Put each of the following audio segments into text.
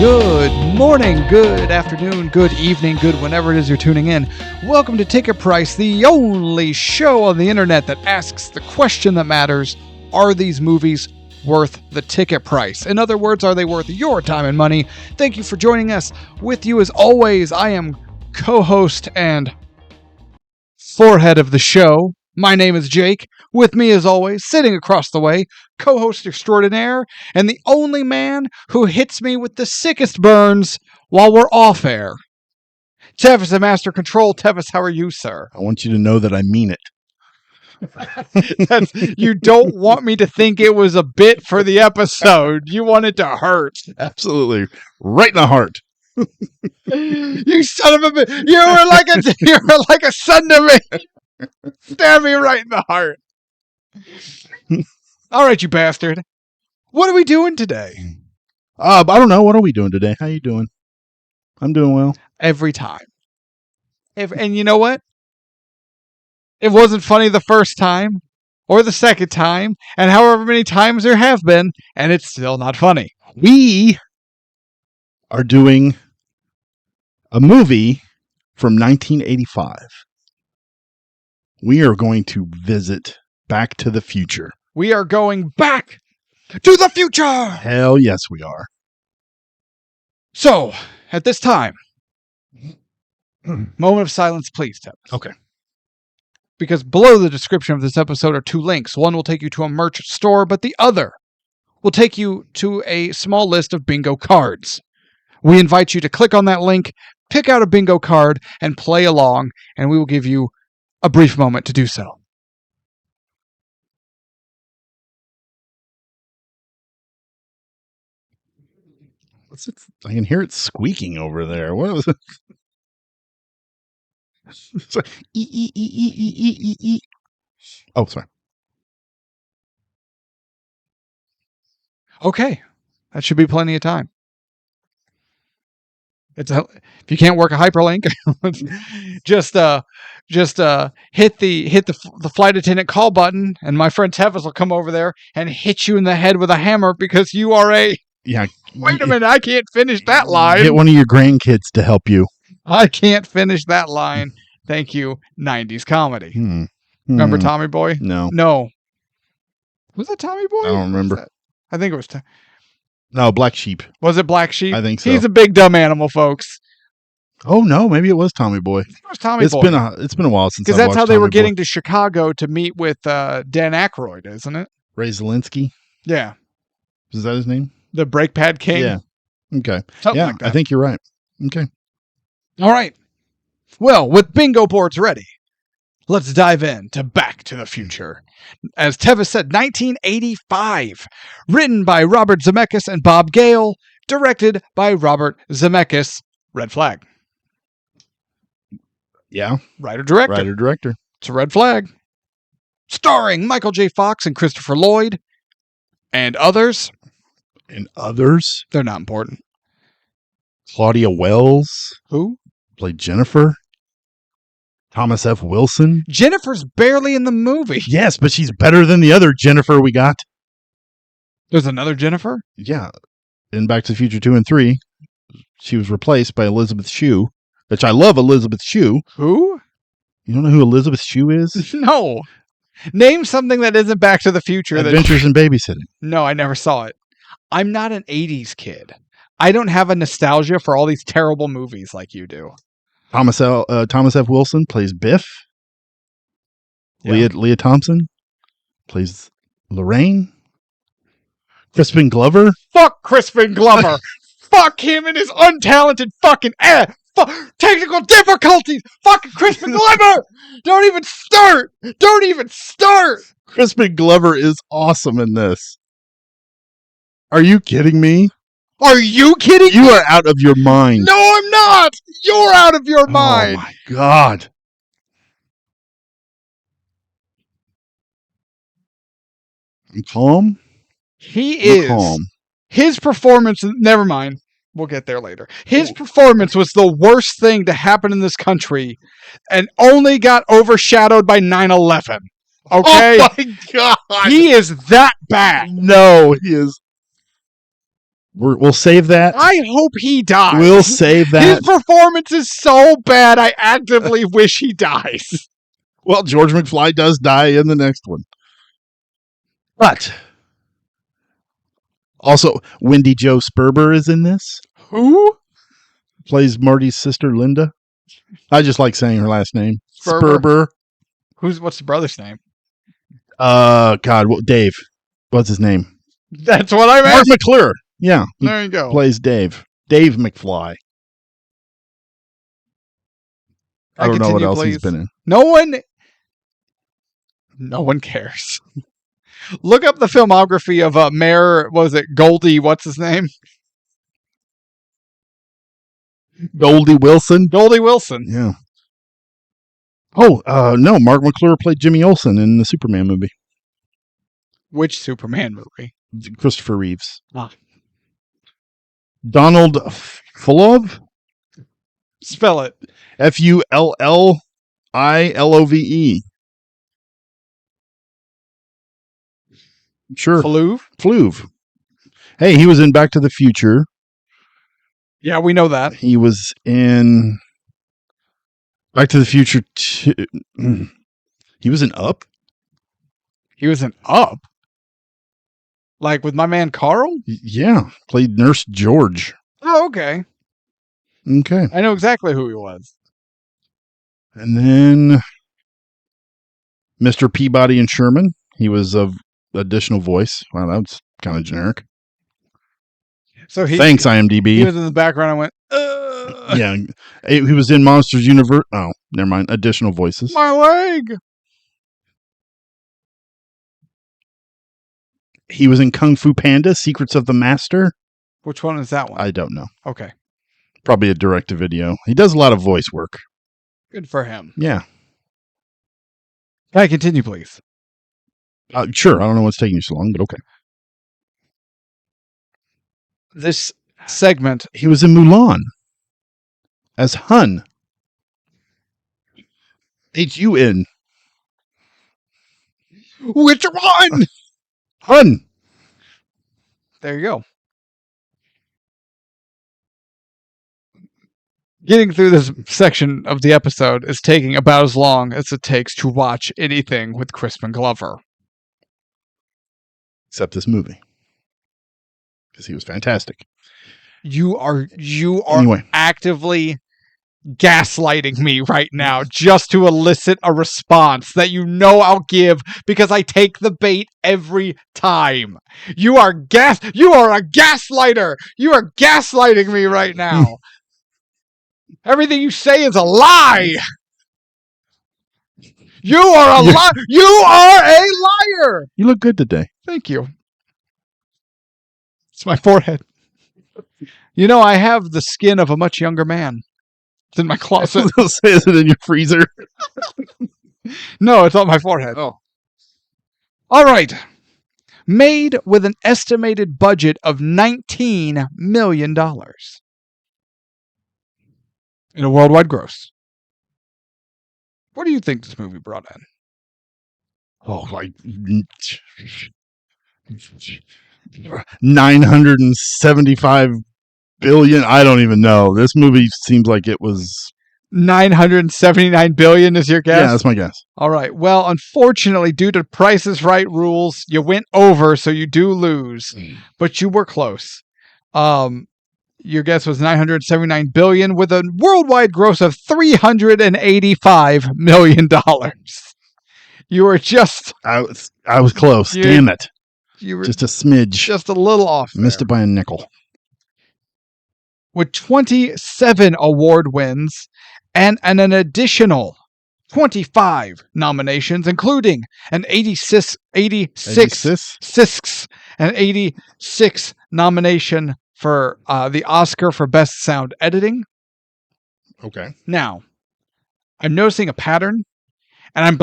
Good morning, good afternoon, good evening, good whenever it is you're tuning in. Welcome to TicketPrice, the only show on the internet that asks the question that matters: are these movies worth the ticket price? In other words, are they worth your time and money? Thank you for joining us. With you as always, I am co-host and forehead of the show. My name is Jake. With me as always, sitting across the way, co-host extraordinaire, and the only man who hits me with the sickest burns while we're off air. Tevis at Master Control. Tevis, how are you, sir? I want you to know that I mean it. You don't want me to think it was a bit for the episode. You want it to hurt. Absolutely. Right in the heart. You son of a bitch. You were like a son to me. Stab me right in the heart. All right, you bastard. What are we doing today? I don't know. What are we doing today? How you doing? I'm doing well. Every time. And you know what? It wasn't funny the first time or the second time, and however many times there have been, and it's still not funny. We are doing a movie from 1985. We are going to visit Back to the Future. We are going back to the future! Hell yes, we are. So, at this time, moment of silence, please, Tim. Okay. Because below the description of this episode are two links. One will take you to a merch store, but the other will take you to a small list of bingo cards. We invite you to click on that link, pick out a bingo card, and play along, and we will give you a brief moment to do so. What's it? I can hear it squeaking over there. What was it? It's like, e. Oh, sorry. Okay, that should be plenty of time. If you can't work a hyperlink, just hit the flight attendant call button, and my friend Tevis will come over there and hit you in the head with a hammer because you are a. Yeah. Wait a minute, I can't finish that line. Get one of your grandkids to help you. I can't finish that line. Thank you, 90s comedy. Remember Tommy Boy? No. Was it Tommy Boy? I don't remember. I think it was. No, Black Sheep. Was it Black Sheep? I think so. He's a big dumb animal, folks. Oh no, maybe it was Tommy Boy. It was Tommy Boy. It's been a while since. Because that's how they were getting to Chicago to meet with Dan Aykroyd, isn't it? Ray Zelinsky. Yeah. Is that his name? The Brake Pad King. Yeah. Okay. Something like that. I think you're right. Okay. All right. Well, with bingo boards ready, let's dive into Back to the Future. As Tevis said, 1985. Written by Robert Zemeckis and Bob Gale. Directed by Robert Zemeckis. Red flag. Yeah. Writer-director. Writer-director. It's a red flag. Starring Michael J. Fox and Christopher Lloyd. And others. They're not important. Claudia Wells. Who? Played Jennifer. Thomas F. Wilson. Jennifer's barely in the movie. Yes, but she's better than the other Jennifer we got. There's another Jennifer? Yeah. In Back to the Future 2 and 3, she was replaced by Elizabeth Shue, which I love Elizabeth Shue. Who? You don't know who Elizabeth Shue is? No. Name something that isn't Back to the Future. Adventures in Babysitting. No, I never saw it. I'm not an 80s kid. I don't have a nostalgia for all these terrible movies like you do. Thomas F. Wilson plays Biff. Yeah. Leah Thompson plays Lorraine. Crispin Glover. Fuck Crispin Glover. Fuck him and his untalented fucking ass. Technical difficulties. Fucking Crispin Glover. Don't even start. Crispin Glover is awesome in this. Are you kidding me? Are you kidding me? You are out of your mind. No, I'm not. You're out of your mind. Oh, my God. I'm calm. He is. Calm. His performance, never mind. We'll get there later. His performance was the worst thing to happen in this country and only got overshadowed by 9/11. Okay? Oh, my God. He is that bad. No, he is. We'll save that. I hope he dies. We'll save that. His performance is so bad, I actively wish he dies. Well, George McFly does die in the next one. But also, Wendy Jo Sperber is in this. Who? Plays Marty's sister, Linda. I just like saying her last name. Sperber. What's the brother's name? Dave. What's his name? That's what I meant. Mark McClure. Yeah. There you go. Plays Dave. Dave McFly. I don't know what else he's been in. No one cares. Look up the filmography of Mayor, was it Goldie, what's his name? Goldie Wilson. Goldie Wilson. Yeah. Oh, no, Mark McClure played Jimmy Olsen in the Superman movie. Which Superman movie? Christopher Reeves. Ah. Donald Fullove? Spell it. Fullilove. Sure. Fluve. Hey, he was in Back to the Future. Yeah, we know that. He was in Back to the Future 2. He was in Up? He was in Up? Like with my man Carl? Yeah. Played Nurse George. Oh, okay. Okay. I know exactly who he was. And then Mr. Peabody and Sherman. He was of additional voice. Wow, that's kind of generic. So thanks, IMDb. He was in the background. I went, Yeah. He was in Monsters Universe. Oh, never mind. Additional voices. My leg. He was in Kung Fu Panda, Secrets of the Master. Which one is that one? I don't know. Okay. Probably a direct-to-video. He does a lot of voice work. Good for him. Yeah. Can I continue, please? Sure. I don't know what's taking you so long, but okay. This segment. He was in Mulan as Hun. Hun. Which one? Hun. There you go. Getting through this section of the episode is taking about as long as it takes to watch anything with Crispin Glover. Except this movie. Because he was fantastic. You are anyway. Actively gaslighting me right now just to elicit a response that you know I'll give because I take the bait every time. You are a gaslighter. You are gaslighting me right now. Everything you say is a lie. You are a liar. You are a liar. You look good today. Thank you. It's my forehead. You know, I have the skin of a much younger man. It's in my closet. Is it in your freezer? No, it's on my forehead. Oh. All right. Made with an estimated budget of $19 million. In a worldwide gross. What do you think this movie brought in? Oh, like 975 billion. I don't even know. This movie seems like it was 979 billion is your guess? Yeah, that's my guess. All right. Well, unfortunately, due to Price is Right rules, you went over, so you do lose. But you were close. Your guess was 979 billion with a worldwide gross of $385 million. You were just I was close. Damn it. You were just a smidge. Just a little off. Missed it by a nickel. With 27 award wins and an additional 25 nominations, including an 86 nomination for the Oscar for Best Sound Editing. Okay. Now, I'm noticing a pattern, and I'm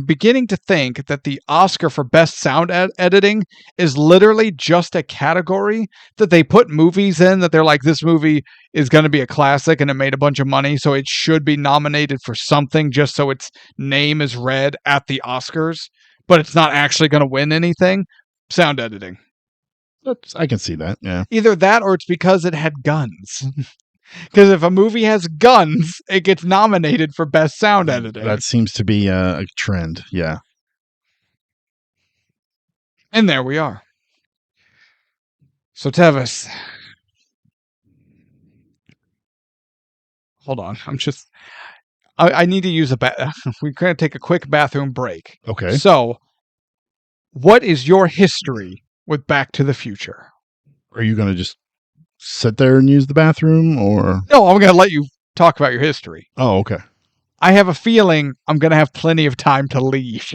beginning to think that the Oscar for Best Sound Editing is literally just a category that they put movies in that they're like, this movie is going to be a classic and it made a bunch of money, so it should be nominated for something just so its name is read at the Oscars, but it's not actually going to win anything. Sound editing. I can see that. Yeah. Either that or it's because it had guns. Because if a movie has guns, it gets nominated for best sound editing. That seems to be a trend. Yeah. And there we are. So Tevis, hold on. I need to use a we're going to take a quick bathroom break. Okay. So, what is your history with Back to the Future? Are you going to just sit there and use the bathroom, or? No, I'm going to let you talk about your history. Oh, okay. I have a feeling I'm going to have plenty of time to leave.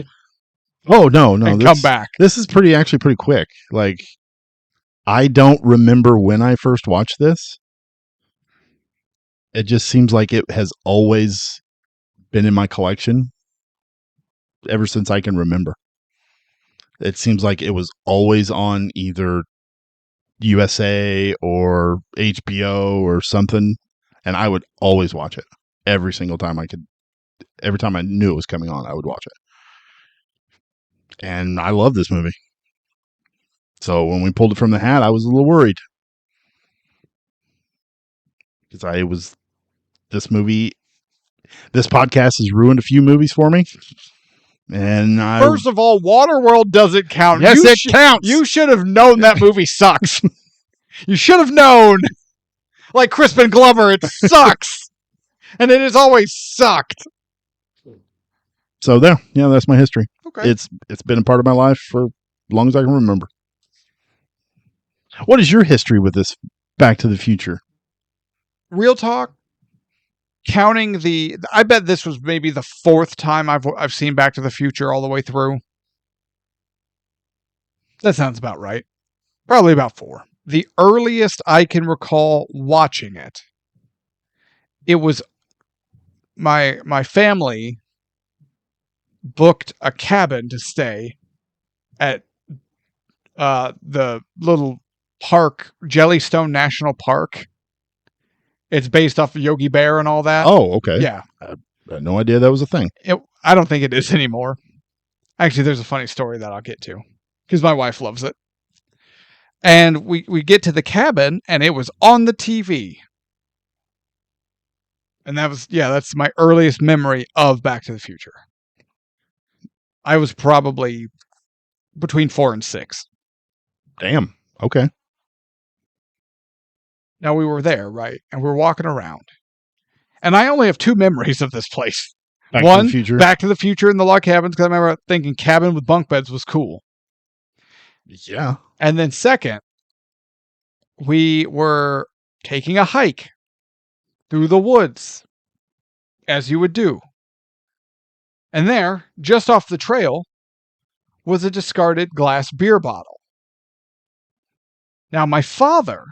Oh, no. And come back. This is actually pretty quick. Like, I don't remember when I first watched this. It just seems like it has always been in my collection ever since I can remember. It seems like it was always on either USA or HBO or something, and I would always watch it every single time I could. Every time I knew it was coming on, I would watch it. And I love this movie. So when we pulled it from the hat, I was a little worried. Because this podcast has ruined a few movies for me. And first of all, Waterworld doesn't count. Yes, it counts. You should have known that movie sucks. You should have known. Like Crispin Glover, it sucks. And it has always sucked. So there, yeah, that's my history. Okay. It's been a part of my life for as long as I can remember. What is your history with this Back to the Future? Real talk, counting I bet this was maybe the fourth time I've seen Back to the Future all the way through. That sounds about right. Probably about 4. The earliest I can recall watching it, it was my family booked a cabin to stay at the little park, Jellystone National Park. It's based off of Yogi Bear and all that. Oh, okay. Yeah. I had no idea that was a thing. I don't think it is anymore. Actually, there's a funny story that I'll get to because my wife loves it. And we get to the cabin and it was on the TV. And that's my earliest memory of Back to the Future. I was probably between 4 and 6. Damn. Okay. Now we were there, right? And we're walking around. And I only have 2 memories of this place. Back One, to the Future. Back to the Future and the log cabins, because I remember thinking cabin with bunk beds was cool. Yeah. And then second, we were taking a hike through the woods, as you would do. And there, just off the trail, was a discarded glass beer bottle. Now, my father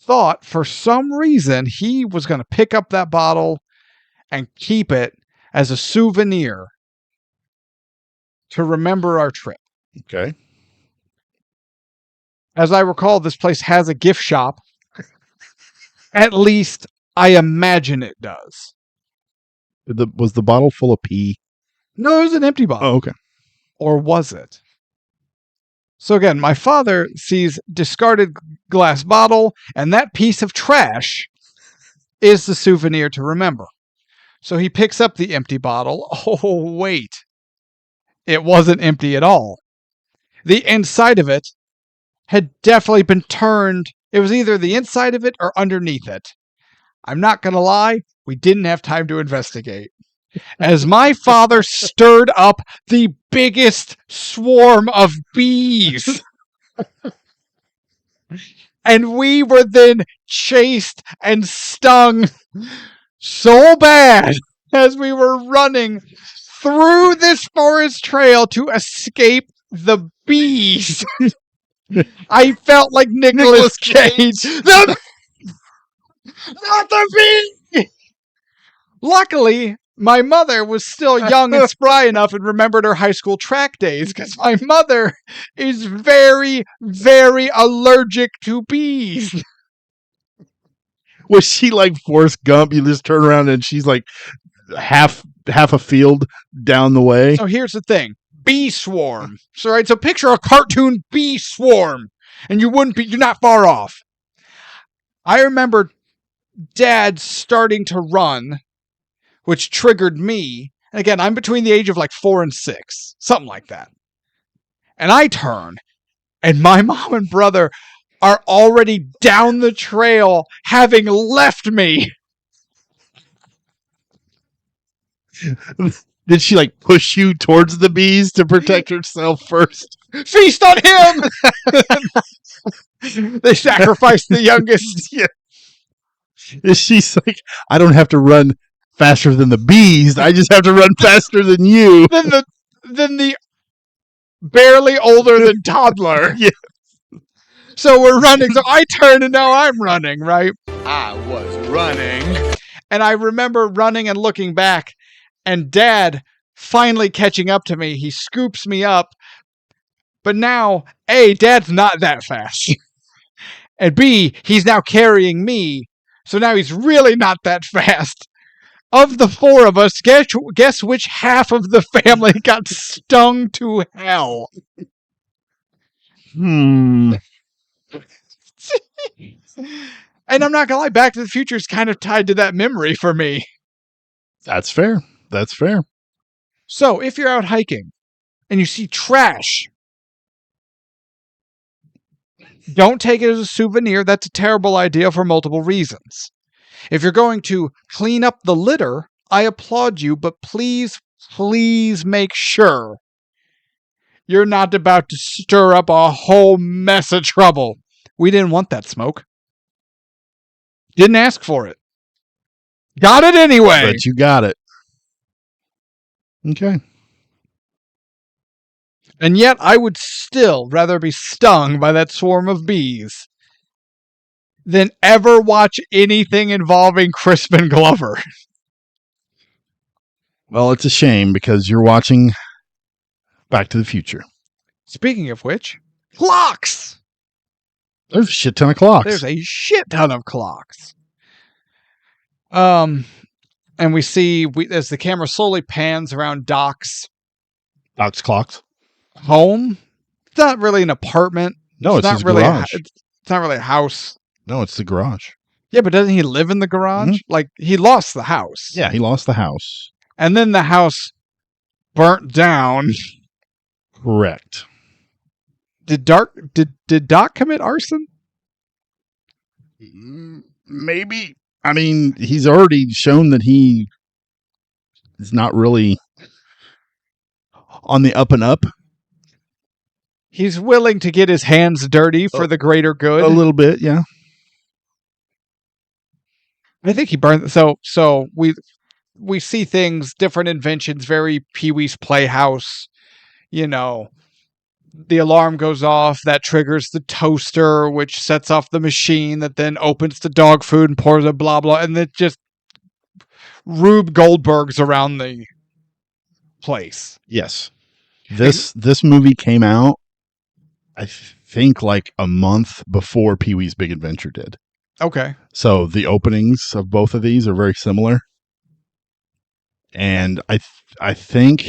thought for some reason he was going to pick up that bottle and keep it as a souvenir to remember our trip. Okay. As I recall, this place has a gift shop. At least I imagine it does. Was the bottle full of pee? No, it was an empty bottle. Oh, okay. Or was it? So again, my father sees discarded glass bottle, and that piece of trash is the souvenir to remember. So he picks up the empty bottle. Oh, wait. It wasn't empty at all. The inside of it had definitely been turned. It was either the inside of it or underneath it. I'm not going to lie, we didn't have time to investigate. As my father stirred up the biggest swarm of bees. And we were then chased and stung so bad as we were running through this forest trail to escape the bees. I felt like Nicolas Cage. Not the bee! Luckily, my mother was still young and spry enough and remembered her high school track days because my mother is very, very allergic to bees. Was she like Forrest Gump? You just turn around and she's like half a field down the way. So here's the thing. Bee swarm. So picture a cartoon bee swarm. And you're not far off. I remember Dad starting to run, which triggered me. And again, I'm between the age of like 4 and 6, something like that. And I turn, and my mom and brother are already down the trail, having left me. Did she like push you towards the bees to protect herself first? Feast on him! They sacrificed the youngest. Yeah. She's like, I don't have to run faster than the bees. I just have to run faster than you. Than the barely older than toddler. Yeah. So we're running. So I turn and now I'm running, right? I was running. And I remember running and looking back, and Dad finally catching up to me. He scoops me up. But now, A, Dad's not that fast. And B, he's now carrying me. So now he's really not that fast. Of the 4 of us, guess which half of the family got stung to hell? Hmm. And I'm not gonna lie, Back to the Future is kind of tied to that memory for me. That's fair. That's fair. So if you're out hiking and you see trash, don't take it as a souvenir. That's a terrible idea for multiple reasons. If you're going to clean up the litter, I applaud you, but please, please make sure you're not about to stir up a whole mess of trouble. We didn't want that smoke. Didn't ask for it. Got it anyway. But you got it. Okay. And yet I would still rather be stung by that swarm of bees than ever watch anything involving Crispin Glover. Well, it's a shame because you're watching Back to the Future. Speaking of which, clocks! There's a shit ton of clocks. There's a shit ton of clocks. And we see, as the camera slowly pans around Doc's clocks. home. It's not really an apartment. No, it's not his really garage. it's not really a house. No, it's the garage. Yeah, but doesn't he live in the garage? Like, he lost the house. Yeah, he lost the house. And then the house burnt down. Correct. Did Doc commit arson? Maybe. I mean, he's already shown that he is not really on the up and up. He's willing to get his hands dirty for the greater good. A little bit, yeah. I think he burned. So we see things, different inventions, very Pee-wee's Playhouse. You know, the alarm goes off, that triggers the toaster, which sets off the machine that then opens the dog food and pours a blah blah, and it just Rube Goldberg's around the place. Yes. This movie came out, I think, like a month before Pee-wee's Big Adventure did. Okay. So the openings of both of these are very similar. And I think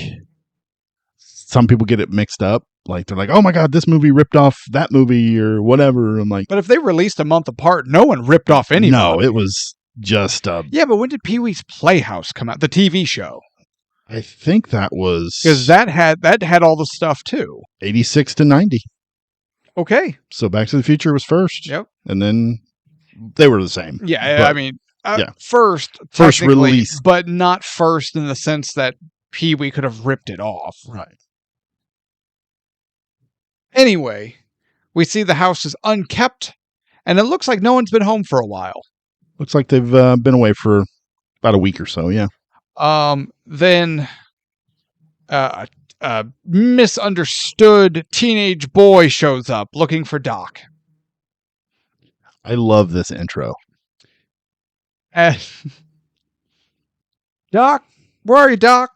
some people get it mixed up. Like, they're like, oh my God, this movie ripped off that movie or whatever. I'm like, But if they released a month apart, no one ripped off anybody. no, it was just Yeah, but when did Pee-wee's Playhouse come out? The TV show. I think that was Because that had all the stuff too. 86 to 90. Okay. So Back to the Future was first. Yep. And then they were the same. Yeah, But I mean, yeah. first First technically, release. but not first in the sense that Pee-wee could have ripped it off. Right. Anyway, we see the house is unkept, and it looks like no one's been home for a while. Looks like they've been away for about a week or so, yeah. Then a misunderstood teenage boy shows up looking for Doc. I love this intro. Doc, where are you, Doc?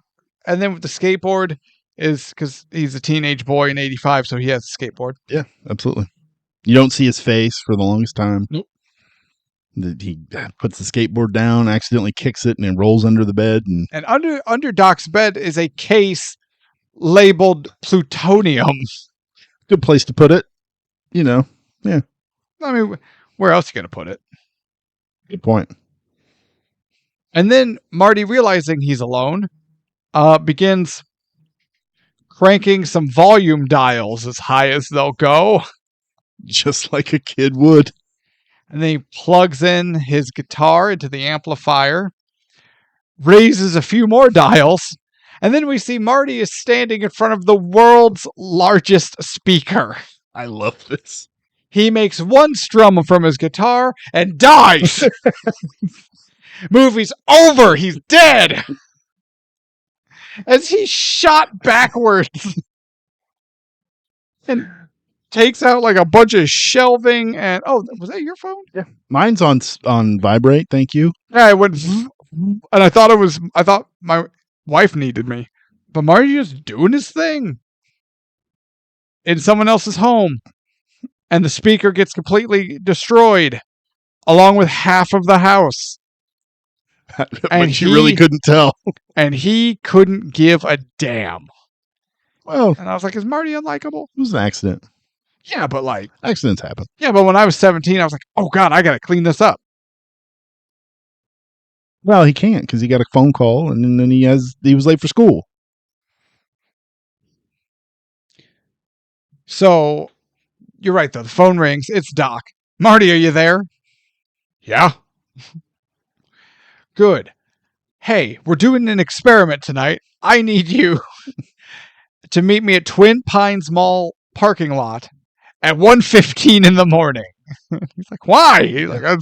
And then with the skateboard is because he's a teenage boy in 85, so he has a skateboard. Yeah, absolutely. You don't see his face for the longest time. Nope. He puts the skateboard down, accidentally kicks it, and then rolls under the bed. And under Doc's bed is a case labeled plutonium. Good place to put it. You know. Yeah. I mean, where else are you going to put it? Good point. And then Marty, realizing he's alone, begins cranking some volume dials as high as they'll go. Just like a kid would. And then he plugs in his guitar into the amplifier, raises a few more dials, and then we see Marty is standing in front of the world's largest speaker. I love this. He makes one strum from his guitar and dies. Movie's over. He's dead. As he's shot backwards and takes out like a bunch of shelving and was that your phone? Yeah. Mine's on vibrate, thank you. Yeah, it went and I thought my wife needed me. But Marty's just doing his thing in someone else's home. And the speaker gets completely destroyed along with half of the house. And she really couldn't tell. And he couldn't give a damn. Well, and I was like, is Marty unlikable? It was an accident. Yeah, but like... Accidents happen. Yeah, but when I was 17, I was like, oh God, I got to clean this up. Well, he can't because he got a phone call and then he was late for school. So, you're right though. The phone rings. It's Doc. Marty, are you there? Yeah. Good. Hey, we're doing an experiment tonight. I need you to meet me at Twin Pines Mall parking lot at 1:15 in the morning. He's like, why? He's like,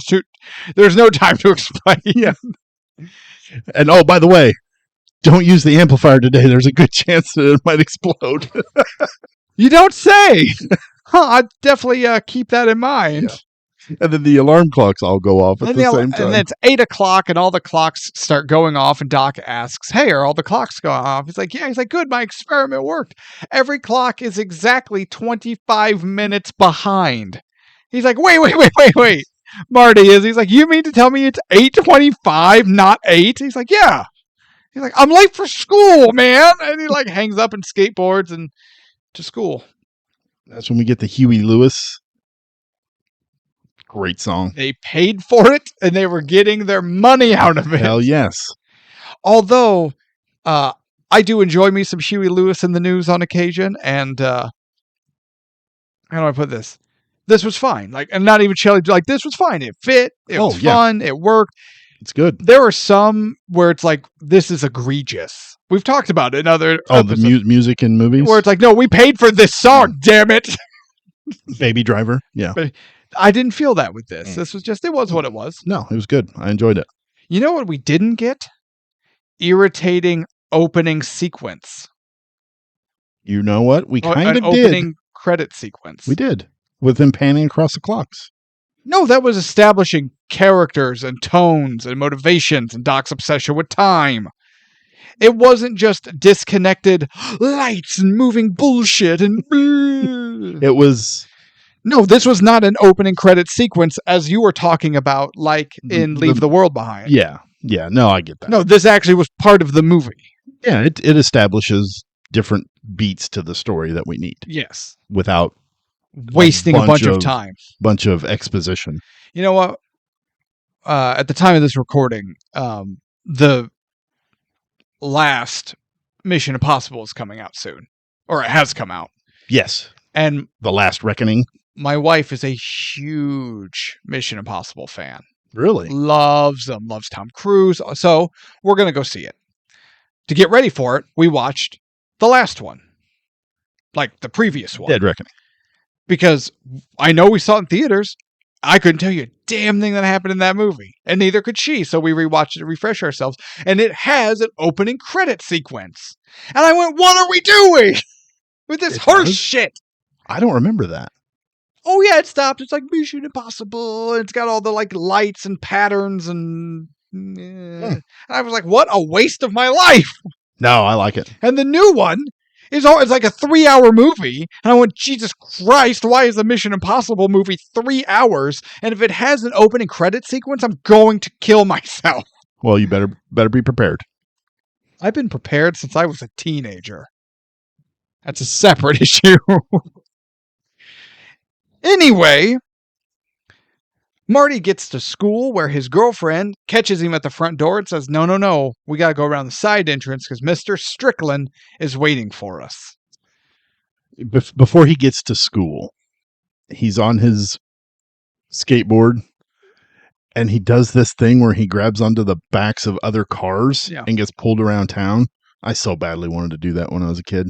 there's no time to explain. Yeah. And oh, by the way, don't use the amplifier today. There's a good chance that it might explode. You don't say. I'd definitely keep that in mind. Yeah. And then the alarm clocks all go off at the same time. And then it's 8 o'clock and all the clocks start going off and Doc asks, hey, are all the clocks going off? He's like, yeah. He's like, good, my experiment worked. Every clock is exactly 25 minutes behind. He's like, wait. Marty is. He's like, you mean to tell me it's 8:25, not 8? He's like, yeah. He's like, I'm late for school, man. And he like hangs up and skateboards and to school. That's when we get the Huey Lewis. Great song. They paid for it and they were getting their money out of it. Hell yes. Although, I do enjoy me some Huey Lewis in the news on occasion. And, how do I put this? This was fine. Like, and not even Shelley, like, this was fine. It fit. It was fun. It worked. It's good. There are some where it's like, this is egregious. We've talked about it in other episodes. The music in movies? Where it's like, no, we paid for this song, damn it. Baby Driver. Yeah. But I didn't feel that with this. This was just, it was what it was. No, it was good. I enjoyed it. You know what we didn't get? Irritating opening sequence. You know what? We kind of did. Opening credit sequence. We did. With them panning across the clocks. No, that was establishing characters and tones and motivations and Doc's obsession with time. It wasn't just disconnected lights and moving bullshit and... It was... No, this was not an opening credit sequence as you were talking about, like in Leave the World Behind. Yeah. Yeah. No, I get that. No, this actually was part of the movie. Yeah, it establishes different beats to the story that we need. Yes. Without wasting a bunch of time. Bunch of exposition. You know what? At the time of this recording, the last Mission Impossible is coming out soon. Or it has come out. Yes. And The Last Reckoning. My wife is a huge Mission Impossible fan. Really? Loves them. Loves Tom Cruise. So we're going to go see it. To get ready for it, we watched the last one. Like the previous one. Dead Reckoning. Because I know we saw it in theaters. I couldn't tell you a damn thing that happened in that movie. And neither could she. So we rewatched it to refresh ourselves. And it has an opening credit sequence. And I went, what are we doing with this horse shit? I don't remember that. Oh yeah, it stopped. It's like Mission Impossible. It's got all the like lights and patterns and and I was like, what a waste of my life. No, I like it. And the new one is it's like a 3-hour movie. And I went, Jesus Christ, why is the Mission Impossible movie 3 hours? And if it has an opening credit sequence, I'm going to kill myself. Well, you better be prepared. I've been prepared since I was a teenager. That's a separate issue. Anyway, Marty gets to school where his girlfriend catches him at the front door and says, no, we got to go around the side entrance because Mr. Strickland is waiting for us. Before he gets to school, he's on his skateboard and he does this thing where he grabs onto the backs of other cars and gets pulled around town. I so badly wanted to do that when I was a kid.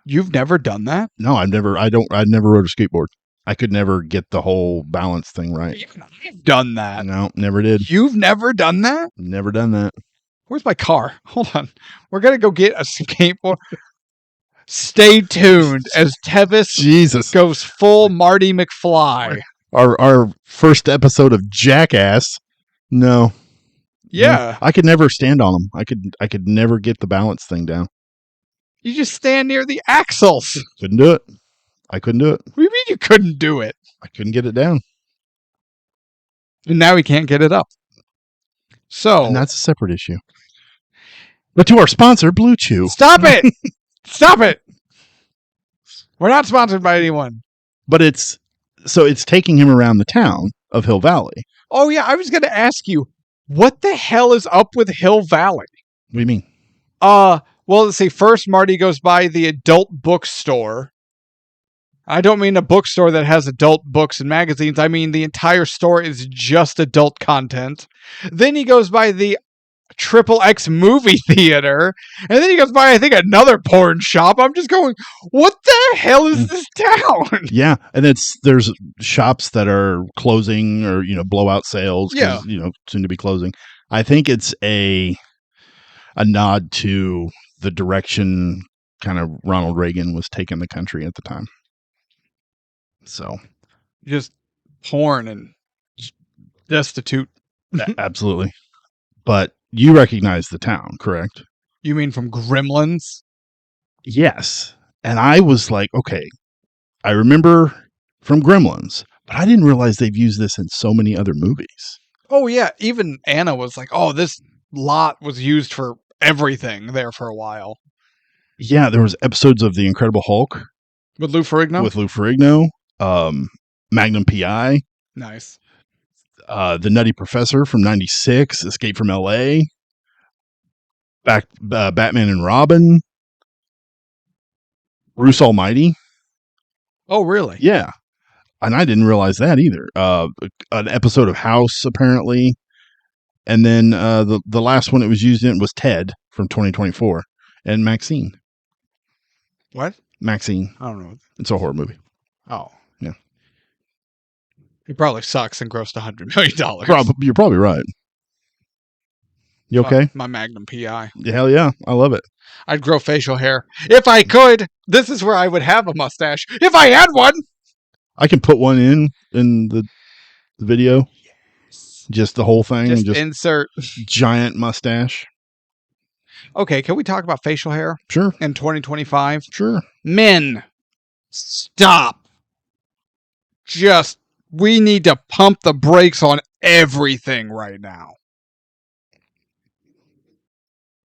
You've never done that? No, I never rode a skateboard. I could never get the whole balance thing right. I've done that. No, never did. You've never done that? Never done that. Where's my car? Hold on. We're going to go get a skateboard. Stay tuned as Tevis goes full Marty McFly. Our first episode of Jackass. No. Yeah. No, I could never stand on them. I could never get the balance thing down. You just stand near the axles. Couldn't do it. I couldn't do it. What do you mean you couldn't do it? I couldn't get it down. And now he can't get it up. So. And that's a separate issue. But to our sponsor, Blue Chew. Stop it! Stop it! We're not sponsored by anyone. But it's taking him around the town of Hill Valley. Oh, yeah. I was going to ask you, what the hell is up with Hill Valley? What do you mean? Well, let's see. First, Marty goes by the adult bookstore. I don't mean a bookstore that has adult books and magazines. I mean the entire store is just adult content. Then he goes by the XXX movie theater. And then he goes by, I think, another porn shop. I'm just going, what the hell is this town? Yeah. And there's shops that are closing or, blowout sales. Yeah. Soon to be closing. I think it's a nod to the direction kind of Ronald Reagan was taking the country at the time. So just porn and destitute. Absolutely. But you recognize the town, correct? You mean from Gremlins? Yes. And I was like, okay, I remember from Gremlins, but I didn't realize they've used this in so many other movies. Oh, yeah. Even Anna was like, oh, this lot was used for everything there for a while. Yeah, there was episodes of The Incredible Hulk. With Lou Ferrigno? Magnum P.I. Nice. The Nutty Professor from 96, Escape from L.A., Batman and Robin, Bruce Almighty. Oh, really? Yeah. And I didn't realize that either. An episode of House, apparently. And then the last one it was used in was Ted from 2024 and Maxine. What? Maxine. I don't know. It's a horror movie. Oh. Yeah. It probably sucks and grossed $100 million. You're probably right. You okay? My Magnum PI. Hell yeah. I love it. I'd grow facial hair. If I could, this is where I would have a mustache. If I had one! I can put one in the video. Yes. Just the whole thing. Just insert. Giant mustache. Okay, can we talk about facial hair? Sure. In 2025? Sure. Men, stop. We need to pump the brakes on everything right now.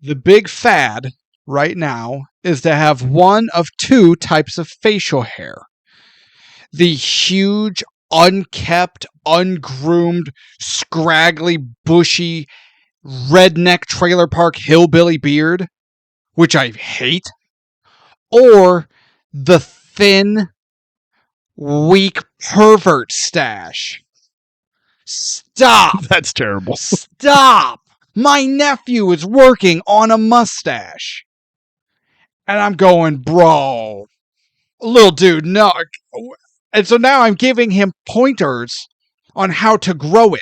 The big fad right now is to have one of two types of facial hair. The huge, unkept, ungroomed, scraggly, bushy, redneck trailer park hillbilly beard, which I hate, or the thin, weak pervert stash. Stop! That's terrible. Stop! My nephew is working on a mustache. And I'm going, bro, little dude, no. And so now I'm giving him pointers on how to grow it.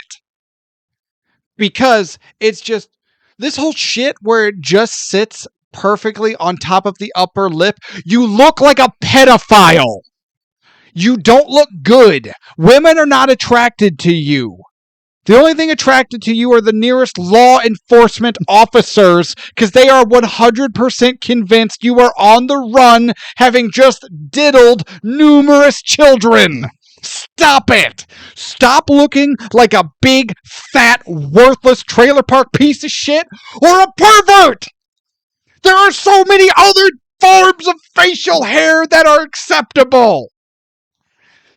Because it's just, this whole shit where it just sits perfectly on top of the upper lip, you look like a pedophile. You don't look good. Women are not attracted to you. The only thing attracted to you are the nearest law enforcement officers because they are 100% convinced you are on the run, having just diddled numerous children. Stop it! Stop looking like a big, fat, worthless trailer park piece of shit or a pervert! There are so many other forms of facial hair that are acceptable.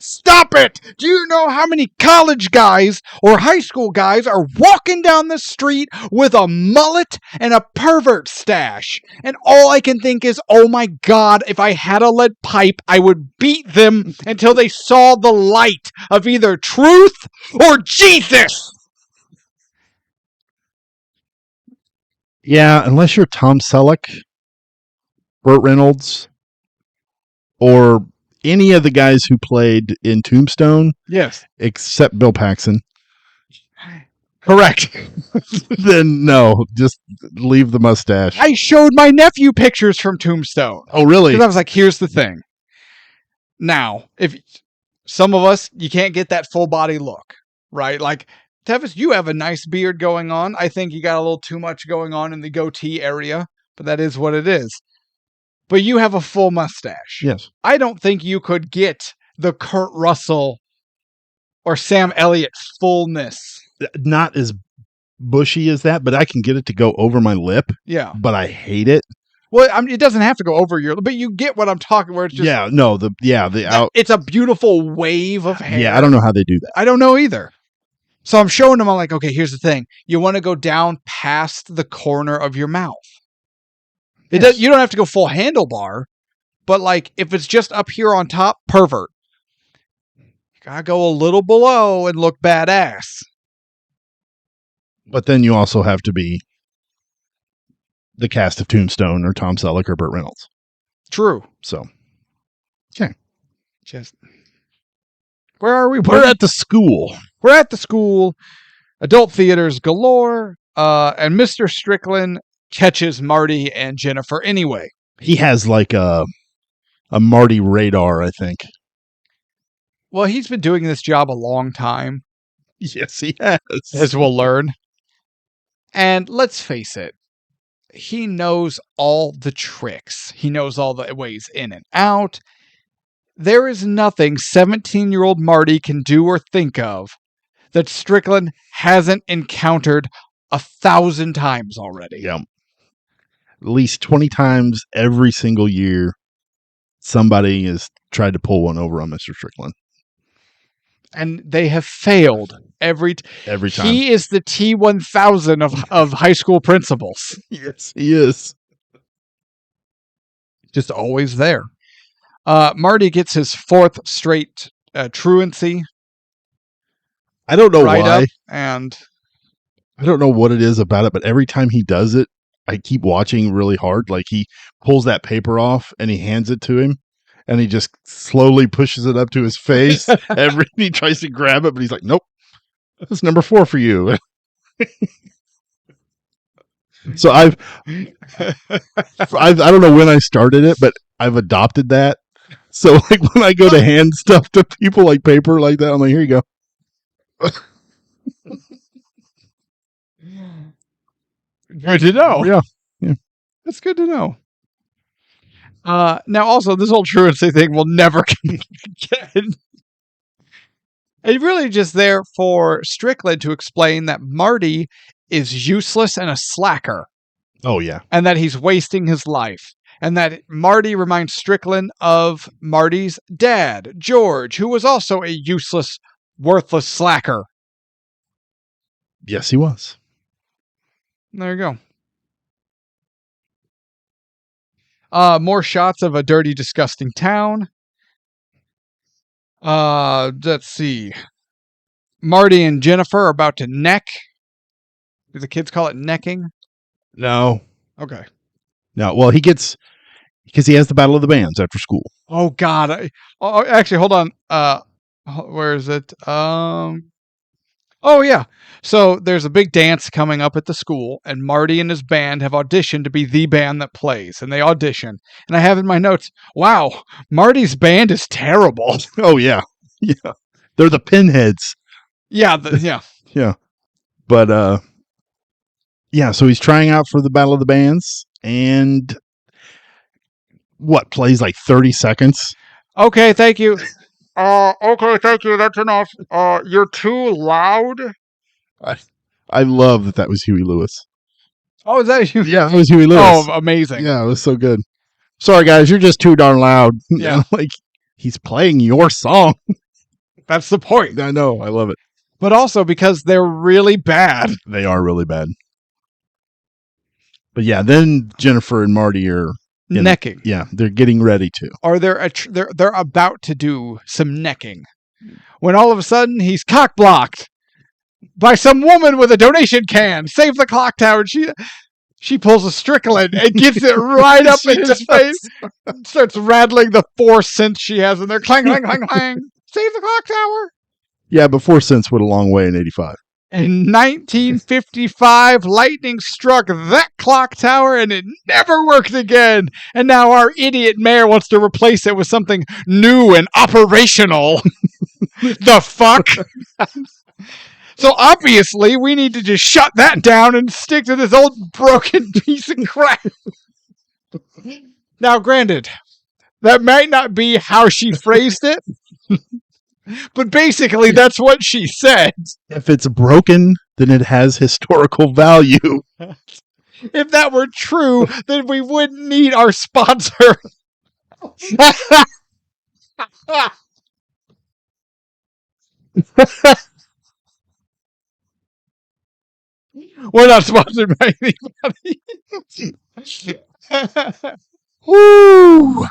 Stop it! Do you know how many college guys or high school guys are walking down the street with a mullet and a pervert stash? And all I can think is, oh my God, if I had a lead pipe, I would beat them until they saw the light of either truth or Jesus! Yeah, unless you're Tom Selleck, Burt Reynolds, or any of the guys who played in Tombstone, Yes. except Bill Paxton, Correct. then no, just leave the mustache. I showed my nephew pictures from Tombstone. Oh, really? Because I was like, here's the thing. Now, if some of us, you can't get that full body look, right? Like, Tevis, you have a nice beard going on. I think you got a little too much going on in the goatee area, but that is what it is. But you have a full mustache. Yes. I don't think you could get the Kurt Russell or Sam Elliott fullness. Not as bushy as that, but I can get it to go over my lip. Yeah. But I hate it. Well, I mean, it doesn't have to go over your, but you get what I'm talking. Where it's just It's a beautiful wave of hair. Yeah, I don't know how they do that. I don't know either. So I'm showing them. I'm like, okay, here's the thing. You want to go down past the corner of your mouth. You don't have to go full handlebar, but like if it's just up here on top, pervert. You gotta go a little below and look badass. But then you also have to be the cast of Tombstone or Tom Selleck or Burt Reynolds. True. So, Just where are we? we're at the school. We're at the school. Adult theaters galore. And Mr. Strickland catches Marty and Jennifer anyway. He has like a Marty radar, I think. Well, he's been doing this job a long time, Yes, he has. as we'll learn. And let's face it, he knows all the tricks. He knows all the ways in and out. There is nothing 17-year-old Marty can do or think of that Strickland hasn't encountered 1,000 times already. Yeah. At least 20 times every single year, somebody has tried to pull one over on Mr. Strickland. And they have failed every time. He is the T-1000 of high school principals. Yes, he is. Just always there. Marty gets his fourth straight truancy. I don't know right why. Up, and I don't know what it is about it, but every time he does it, I keep watching really hard. Like he pulls that paper off and he hands it to him and he just slowly pushes it up to his face. He tries to grab it, but he's like, nope, that's number 4 for you. So I don't know when I started it, but I've adopted that. So like when I go to hand stuff to people like paper like that, I'm like, here you go. Good to know. Yeah. That's good to know. Now, also, this whole truancy thing will never get. It's really just there for Strickland to explain that Marty is useless and a slacker. Oh, yeah. And that he's wasting his life. And that Marty reminds Strickland of Marty's dad, George, who was also a useless, worthless slacker. Yes, he was. There you go. More shots of a dirty, disgusting town. Let's see. Marty and Jennifer are about to neck. Do the kids call it necking? No. Okay. No. Well, because he has the Battle of the Bands after school. Oh God. Actually, hold on. Where is it? Oh yeah. So there's a big dance coming up at the school, and Marty and his band have auditioned to be the band that plays, and they audition. And I have in my notes, wow, Marty's band is terrible. Oh yeah. Yeah. They're the Pinheads. Yeah. Yeah. Yeah. But yeah, so he's trying out for the Battle of the Bands and plays like 30 seconds. Okay, thank you. Okay, thank you. That's enough. You're too loud. I love that was Huey Lewis. Oh, is that you? Yeah, that was Huey Lewis. Oh, amazing. Yeah, it was so good. Sorry, guys, you're just too darn loud. Yeah. Like, he's playing your song. That's the point. I know. I love it. But also because they're really bad. They are really bad. But yeah, then Jennifer and Marty are Necking. Yeah, they're getting ready to. Or they're about to do some necking. When all of a sudden he's cock blocked by some woman with a donation can. Save the clock tower. She pulls a Strickland and gets it right up in his face. Starts rattling the 4 cents she has in there. Clang, clang, clang, clang. Save the clock tower. Yeah, but 4 cents went a long way in 85. In 1955, lightning struck that clock tower and it never worked again. And now our idiot mayor wants to replace it with something new and operational. The fuck? So obviously, we need to just shut that down and stick to this old broken piece of crap. Now, granted, that might not be how she phrased it. But basically, that's what she said. If it's broken, then it has historical value. If that were true, then we wouldn't need our sponsor. We're not sponsored by anybody. Woo!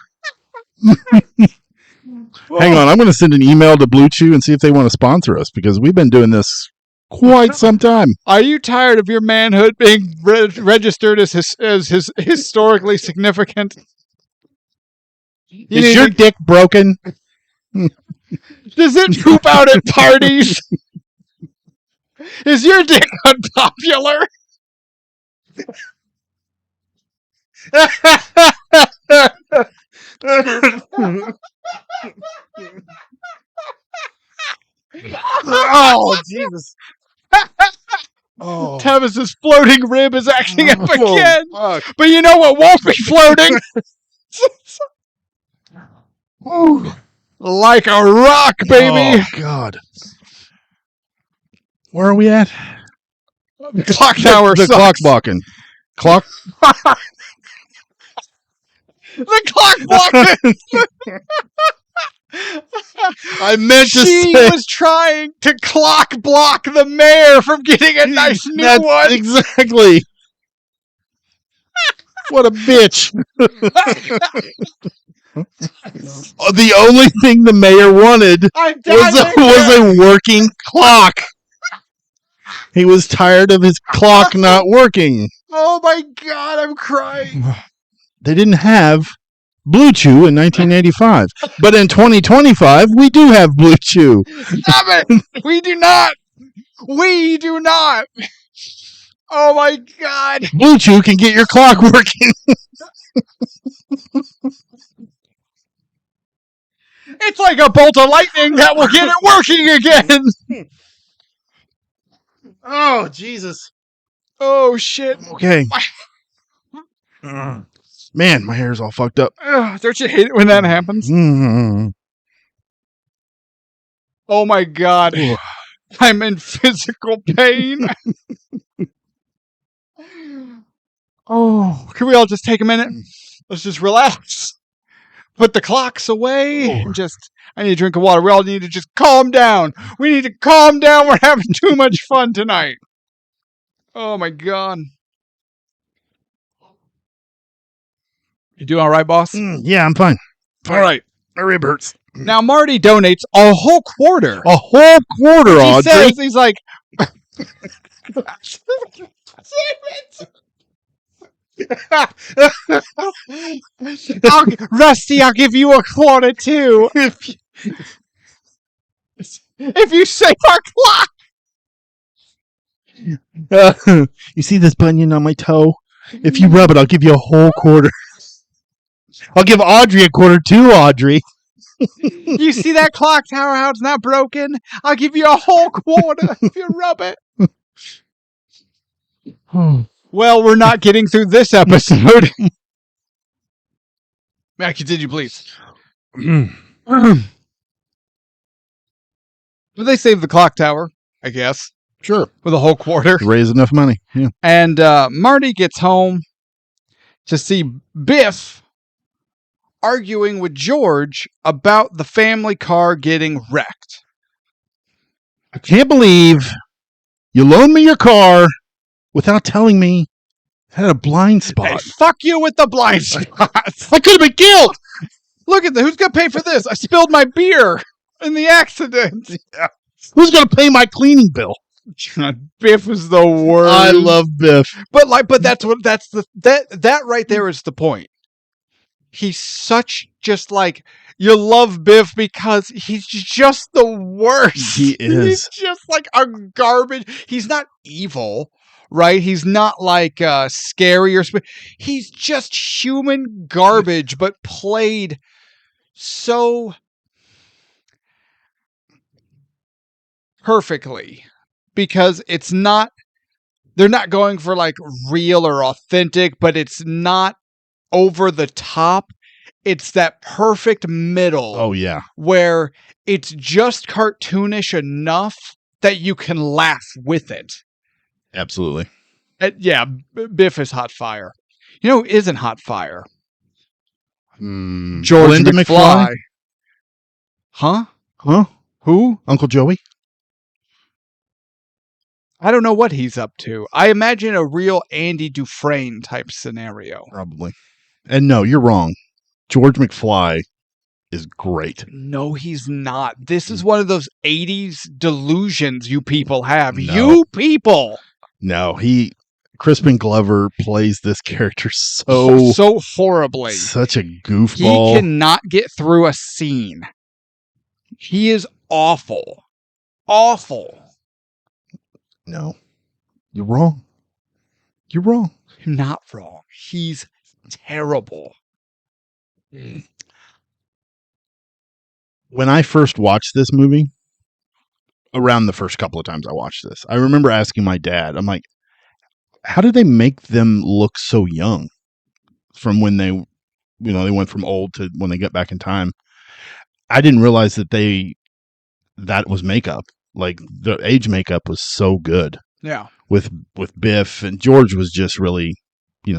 Hang on, I'm going to send an email to Blue Chew and see if they want to sponsor us because we've been doing this quite some time. Are you tired of your manhood being registered as historically significant? Is your dick broken? Does it poop out at parties? Is your dick unpopular? Oh, Jesus. Oh. Tavis's floating rib is acting up again. Fuck. But you know what won't be floating? Like a rock, baby. Oh, God. Where are we at? The clock tower The sucks. clock's blocking. Clock? The clock blocking. I meant to She say. was trying to clock block the mayor from getting a nice new That's one. Exactly. What a bitch. The only thing the mayor wanted was a working clock. He was tired of his clock not working. Oh my God, I'm crying. They didn't have Blue Chew in 1985. But in 2025, we do have Blue Chew. Stop it. We do not. We do not. Oh my God. Blue Chew can get your clock working. It's like a bolt of lightning that will get it working again. Oh, Jesus. Oh shit. Okay. Man, my hair's all fucked up. Ugh, don't you hate it when that happens? Mm. Oh my God. I'm in physical pain. Oh, can we all just take a minute? Let's just relax. Put the clocks away and I need a drink of water. We all need to just calm down. We need to calm down. We're having too much fun tonight. Oh my God. You doing all right, boss? Yeah, I'm fine. All right. My rib hurts. Now, Marty donates a whole quarter. A whole quarter, He Audrey. says, he's like, Rusty, I'll give you a quarter too. If you save our clock. You see this bunion on my toe? If you rub it, I'll give you a whole quarter. I'll give Audrey a quarter too, Audrey. You see that clock tower, how it's not broken? I'll give you a whole quarter if you rub it. Well, we're not getting through this episode. May I continue, please? But they saved the clock tower, I guess, Sure. with a whole quarter. Raise enough money. Yeah. And Marty gets home to see Biff arguing with George about the family car getting wrecked. I can't believe you loaned me your car without telling me it had a blind Hey, spot. fuck you with the blind spots. I could have been killed. Look at who's gonna pay for this? I spilled my beer in the accident. Who's going to pay my cleaning bill? Biff is the worst. I love Biff. But that right there is the point. He's such just like you love Biff because he's just the worst. He is. He's just like a garbage. He's not evil, right? He's not like scary or he's just human garbage, but played so perfectly because they're not going for like real or authentic, but it's not over the top. It's that perfect middle. Oh, yeah. Where it's just cartoonish enough that you can laugh with it. Absolutely. Yeah, Biff is hot fire. You know who isn't hot fire? George Linda McFly. Huh? Who? Uncle Joey? I don't know what he's up to. I imagine a real Andy Dufresne type scenario. Probably. And no, you're wrong. George McFly is great. No, he's not. This is one of those 80s delusions you people have. No. You people! No, Crispin Glover plays this character so horribly. Such a goofball. He cannot get through a scene. He is awful. Awful. No. You're wrong. You're wrong. You're not wrong. He's terrible. When I first watched this movie, around the first couple of times I watched this, I remember asking my dad, I'm like, how did they make them look so young from when they went from old to when they get back in time? I didn't realize that was makeup. Like the age makeup was so good. Yeah. With Biff, and George was just really,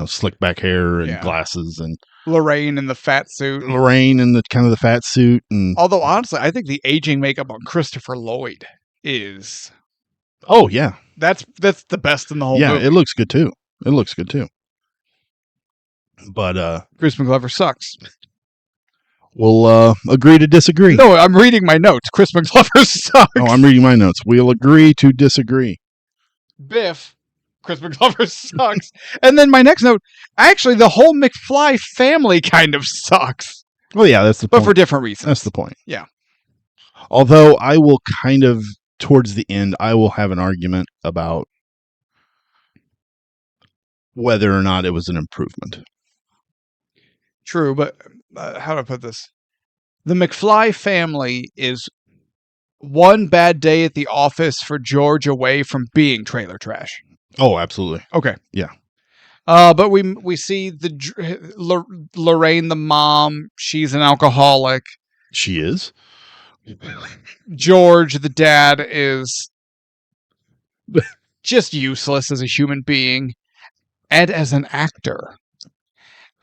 slick back hair and glasses, and Lorraine in the fat suit. Lorraine in the kind of the fat suit. And although honestly, I think the aging makeup on Christopher Lloyd is. Oh yeah. That's the best in the whole movie. Yeah, it looks good too. But Crispin Glover sucks. We'll agree to disagree. No, I'm reading my notes. Crispin Glover sucks. Oh, I'm reading my notes. We'll agree to disagree. Biff, Crispin Glover sucks. And then my next note, actually, the whole McFly family kind of sucks. Well, yeah, that's the point. But for point. different reasons. That's the point. Yeah. Although I will kind of, towards the end, I will have an argument about whether or not it was an improvement. True, but how do I put this? The McFly family is one bad day at the office for George away from being trailer trash. Oh, absolutely. Okay. Yeah. But we see Lorraine, the mom. She's an alcoholic. She is. George, the dad, is just useless as a human being and as an actor.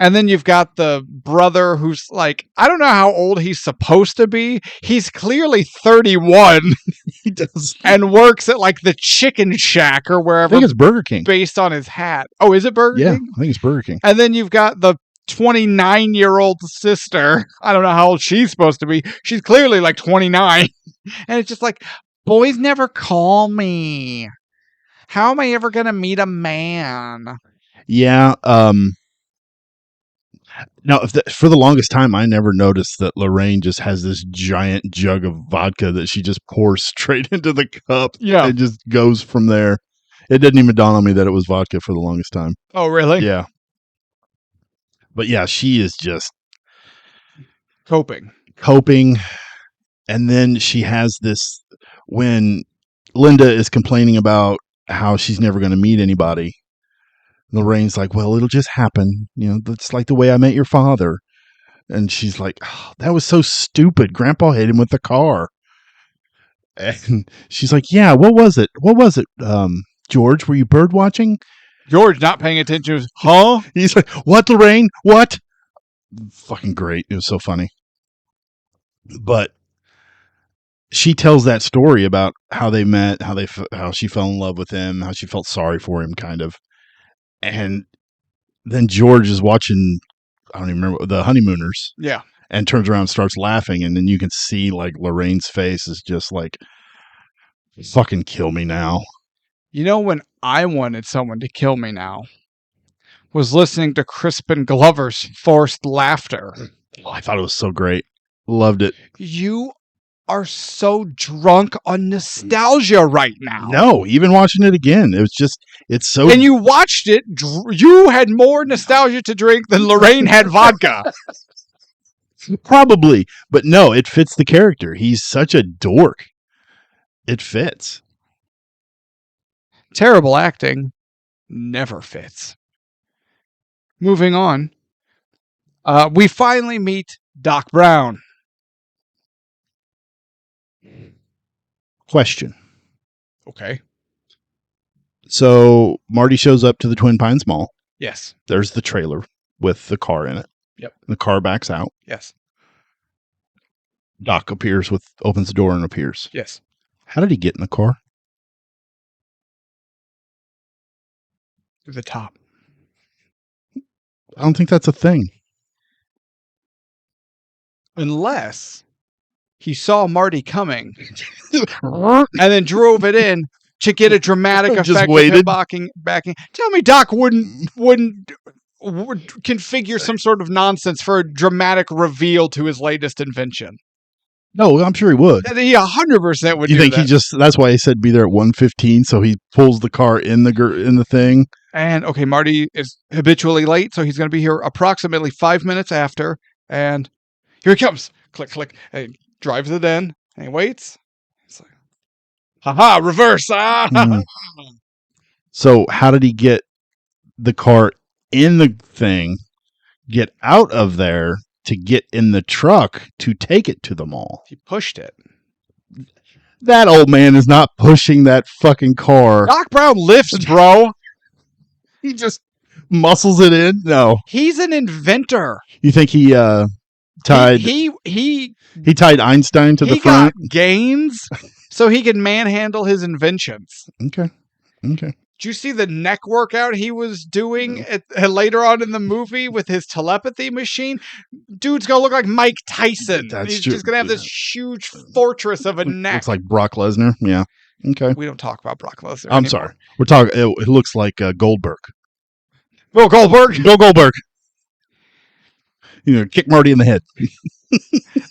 And then you've got the brother who's like, I don't know how old he's supposed to be. He's clearly 31. He does. And works at like the Chicken Shack or wherever. I think it's Burger King. Based on his hat. Oh, is it Burger King? Yeah, I think it's Burger King. And then you've got the 29-year-old sister. I don't know how old she's supposed to be. She's clearly like 29. And it's just like, boys never call me. How am I ever going to meet a man? Yeah, now, for the longest time, I never noticed that Lorraine just has this giant jug of vodka that she just pours straight into the cup. Yeah. It just goes from there. It didn't even dawn on me that it was vodka for the longest time. Oh, really? Yeah. But yeah, she is just coping. And then she has this, when Linda is complaining about how she's never going to meet anybody, Lorraine's like, well, it'll just happen. That's like the way I met your father. And she's like, oh, that was so stupid. Grandpa hit him with the car. And she's like, yeah, what was it? George, were you bird watching? George not paying attention. Huh? He's like, what, Lorraine? What? Fucking great. It was so funny. But she tells that story about how they met, how she fell in love with him, how she felt sorry for him, kind of. And then George is watching, I don't even remember, the Honeymooners. Yeah. And turns around and starts laughing. And then you can see like Lorraine's face is just like, fucking kill me now. You know, when I wanted someone to kill me now was listening to Crispin Glover's forced laughter. Oh, I thought it was so great. Loved it. You are so drunk on nostalgia right now. No, even watching it again, it was just, it's so. And you watched it, you had more nostalgia to drink than Lorraine had vodka. Probably, but no, it fits the character. He's such a dork. It fits. Terrible acting never fits. Moving on, we finally meet Doc Brown. Question. Okay. So Marty shows up to the Twin Pines Mall. Yes. There's the trailer with the car in it. Yep. The car backs out. Yes. Doc opens the door and appears. Yes. How did he get in the car? To the top. I don't think that's a thing. Unless he saw Marty coming and then drove it in to get a dramatic Just effect waited. of him backing. Tell me Doc wouldn't configure some sort of nonsense for a dramatic reveal to his latest invention. No, I'm sure he would. He 100% would You do think that. he just, that's why he said be there at 1:15, so he pulls the car in the thing. And okay, Marty is habitually late, so he's going to be here approximately 5 minutes after. And here he comes. Click, click. And he drives it in. And he waits. It's like, haha, reverse. Ah. Mm. So how did he get the car in the thing, get out of there to get in the truck to take it to the mall? He pushed it. That old man is not pushing that fucking car. Doc Brown lifts, bro. He just muscles it in. No. He's an inventor. You think he tied He tied Einstein to the he front? got gains so he can manhandle his inventions. Okay. Did you see the neck workout he was doing later on in the movie with his telepathy machine? Dude's gonna look like Mike Tyson. That's He's true. just gonna have this huge fortress of a neck. Looks like Brock Lesnar. Yeah. Okay. We don't talk about Brock Lesnar. I'm anymore. sorry. We're talking. It looks like Goldberg. Bill Goldberg. Go Goldberg. Kick Marty in the head.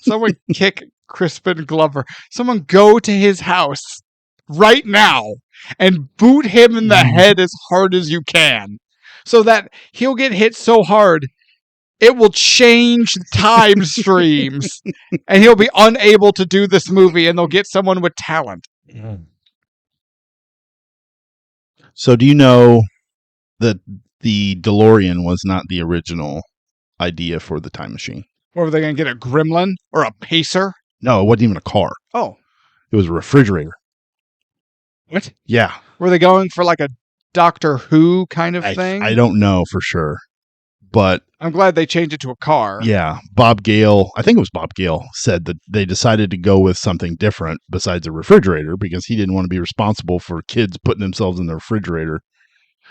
Someone kick Crispin Glover. Someone go to his house right now and boot him in the head as hard as you can, so that he'll get hit so hard it will change time streams, and he'll be unable to do this movie, and they'll get someone with talent. So do you know that the DeLorean was not the original idea for the time machine? Or were they going to get a gremlin or a pacer? No, it wasn't even a car. Oh. It was a refrigerator. What? Yeah. Were they going for like a Doctor Who kind of thing? I don't know for sure. But I'm glad they changed it to a car. yeah, Bob Gale, I think it was Bob Gale, said that they decided to go with something different besides a refrigerator because he didn't want to be responsible for kids putting themselves in the refrigerator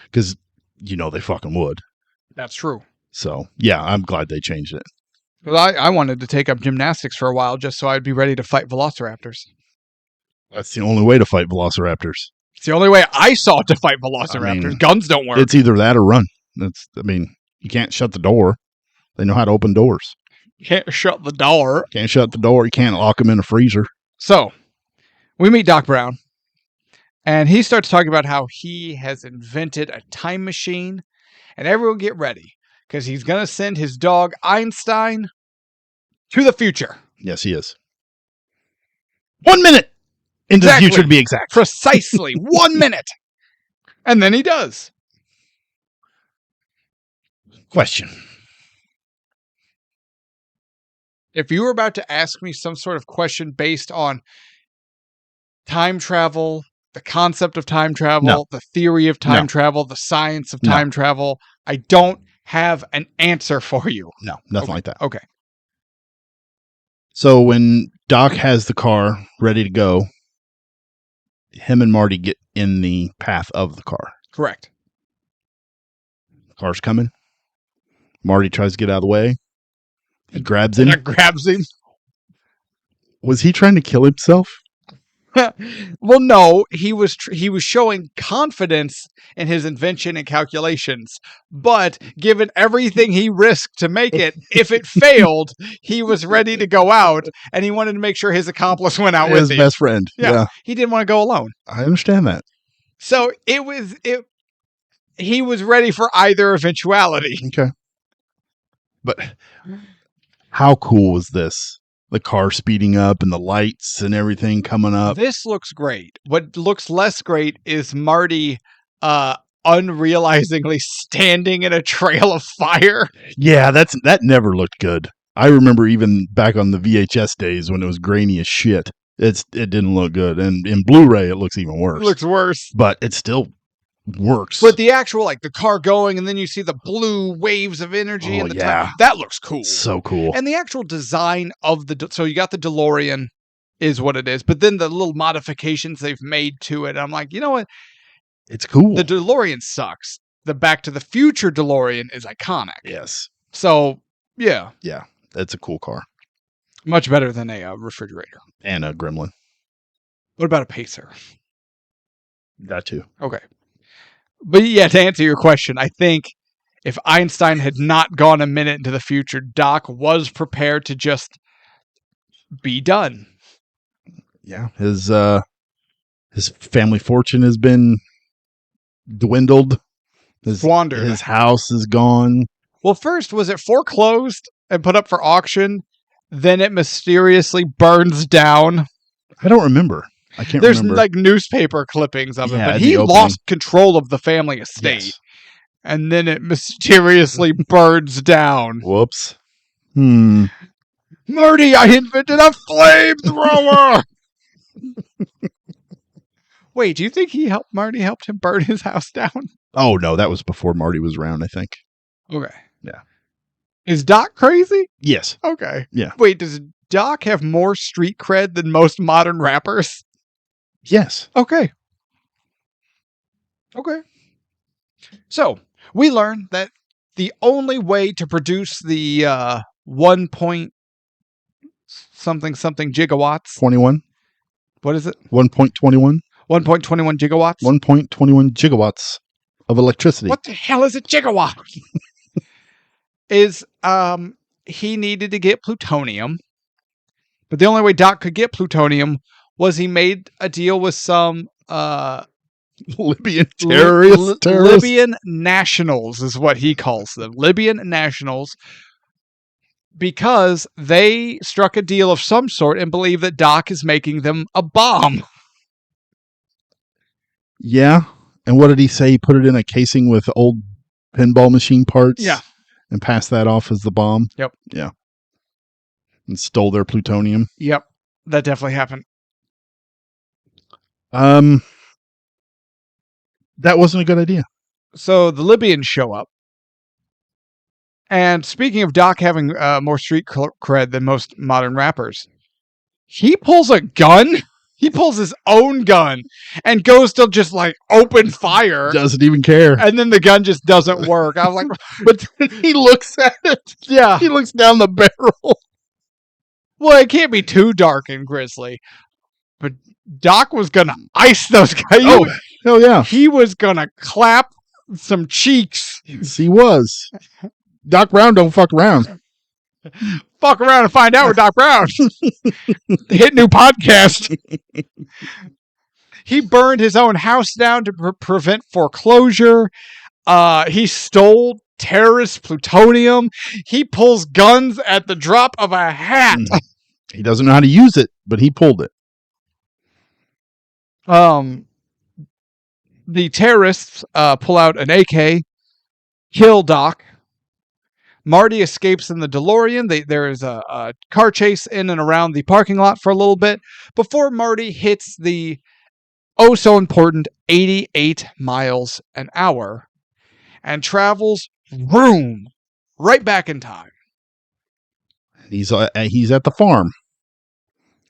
because, they fucking would. That's true. So, yeah, I'm glad they changed it. Well, I wanted to take up gymnastics for a while just so I'd be ready to fight velociraptors. That's the only way to fight velociraptors. It's the only way I saw to fight velociraptors. Guns don't work. It's either that or run. You can't shut the door. They know how to open doors. Can't shut the door. Can't shut the door. You can't lock them in a freezer. So, we meet Doc Brown, and he starts talking about how he has invented a time machine, and everyone get ready, because he's going to send his dog Einstein to the future. Yes, he is. 1 minute into the future, to be exact. Precisely 1 minute. And then he does. Question. If you were about to ask me some sort of question based on time travel, the concept of time travel, the theory of time travel, the science of time travel, I don't have an answer for you. No, nothing like that. Okay. So when Doc has the car ready to go. Him and Marty get in the path of the car. Correct. The car's coming. Marty tries to get out of the way. He grabs him. And it grabs him. Was he trying to kill himself? Well, no, he was showing confidence in his invention and calculations, but given everything he risked to make it, if it failed, he was ready to go out, and he wanted to make sure his accomplice went out with His him. best friend. Yeah. He didn't want to go alone. I understand that. So he was ready for either eventuality. Okay. But how cool was this? The car speeding up and the lights and everything coming up. This looks great. What looks less great is Marty unrealizingly standing in a trail of fire. Yeah, that never looked good. I remember even back on the VHS days when it was grainy as shit. It didn't look good. And in Blu-ray, it looks even worse. It looks worse. But it still works. But the actual, like, the car going, and then you see the blue waves of energy and the time. That looks cool. So cool. And the actual design of so you got the DeLorean is what it is, but then the little modifications they've made to it, I'm like, you know what? It's cool. The DeLorean sucks. The Back to the Future DeLorean is iconic. Yes. So, yeah. Yeah, that's a cool car. Much better than a refrigerator. And a Gremlin. What about a Pacer? That too. Okay. But yeah, to answer your question, I think if Einstein had not gone a minute into the future, Doc was prepared to just be done. Yeah, his family fortune has been dwindled. Squandered. His house is gone. Well, first, was it foreclosed and put up for auction? Then it mysteriously burns down. I don't remember. I can't There's remember. like newspaper clippings of it, Yeah, but he the opening. lost control of the family estate. Yes. And then it mysteriously burns down. Whoops. Marty, I invented a flamethrower! Wait, do you think Marty helped him burn his house down? Oh, no, that was before Marty was around, I think. Okay. Yeah. Is Doc crazy? Yes. Okay. Yeah. Wait, does Doc have more street cred than most modern rappers? Yes. Okay. Okay. So, we learned that the only way to produce the 1 point something gigawatts. 21. What is it? 1.21. 1.21 gigawatts? 1.21 gigawatts of electricity. What the hell is a gigawatt? Is he needed to get plutonium. But the only way Doc could get plutonium was he made a deal with some Libyan terrorists. Libyan nationals is what he calls them. Libyan nationals. Because they struck a deal of some sort and believe that Doc is making them a bomb. Yeah. And what did he say? He put it in a casing with old pinball machine parts? Yeah. And passed that off as the bomb? Yep. Yeah. And stole their plutonium? Yep. That definitely happened. That wasn't a good idea. So the Libyans show up. And speaking of Doc having more street cred than most modern rappers, he pulls a gun. He pulls his own gun and goes to just like open fire. Doesn't even care. And then the gun just doesn't work. I was like, but he looks at it. Yeah. He looks down the barrel. Well, it can't be too dark and grisly. But Doc was going to ice those guys. Oh, hell yeah. He was going to clap some cheeks. Yes, he was. Doc Brown don't fuck around. Fuck around and find out with Doc Brown. Hit new podcast. He burned his own house down to prevent foreclosure. He stole terrorist plutonium. He pulls guns at the drop of a hat. He doesn't know how to use it, but he pulled it. The terrorists pull out an AK, kill Doc. Marty escapes in the DeLorean. There is a car chase in and around the parking lot for a little bit before Marty hits the oh-so-important 88 miles an hour and travels right back in time. He's at the farm.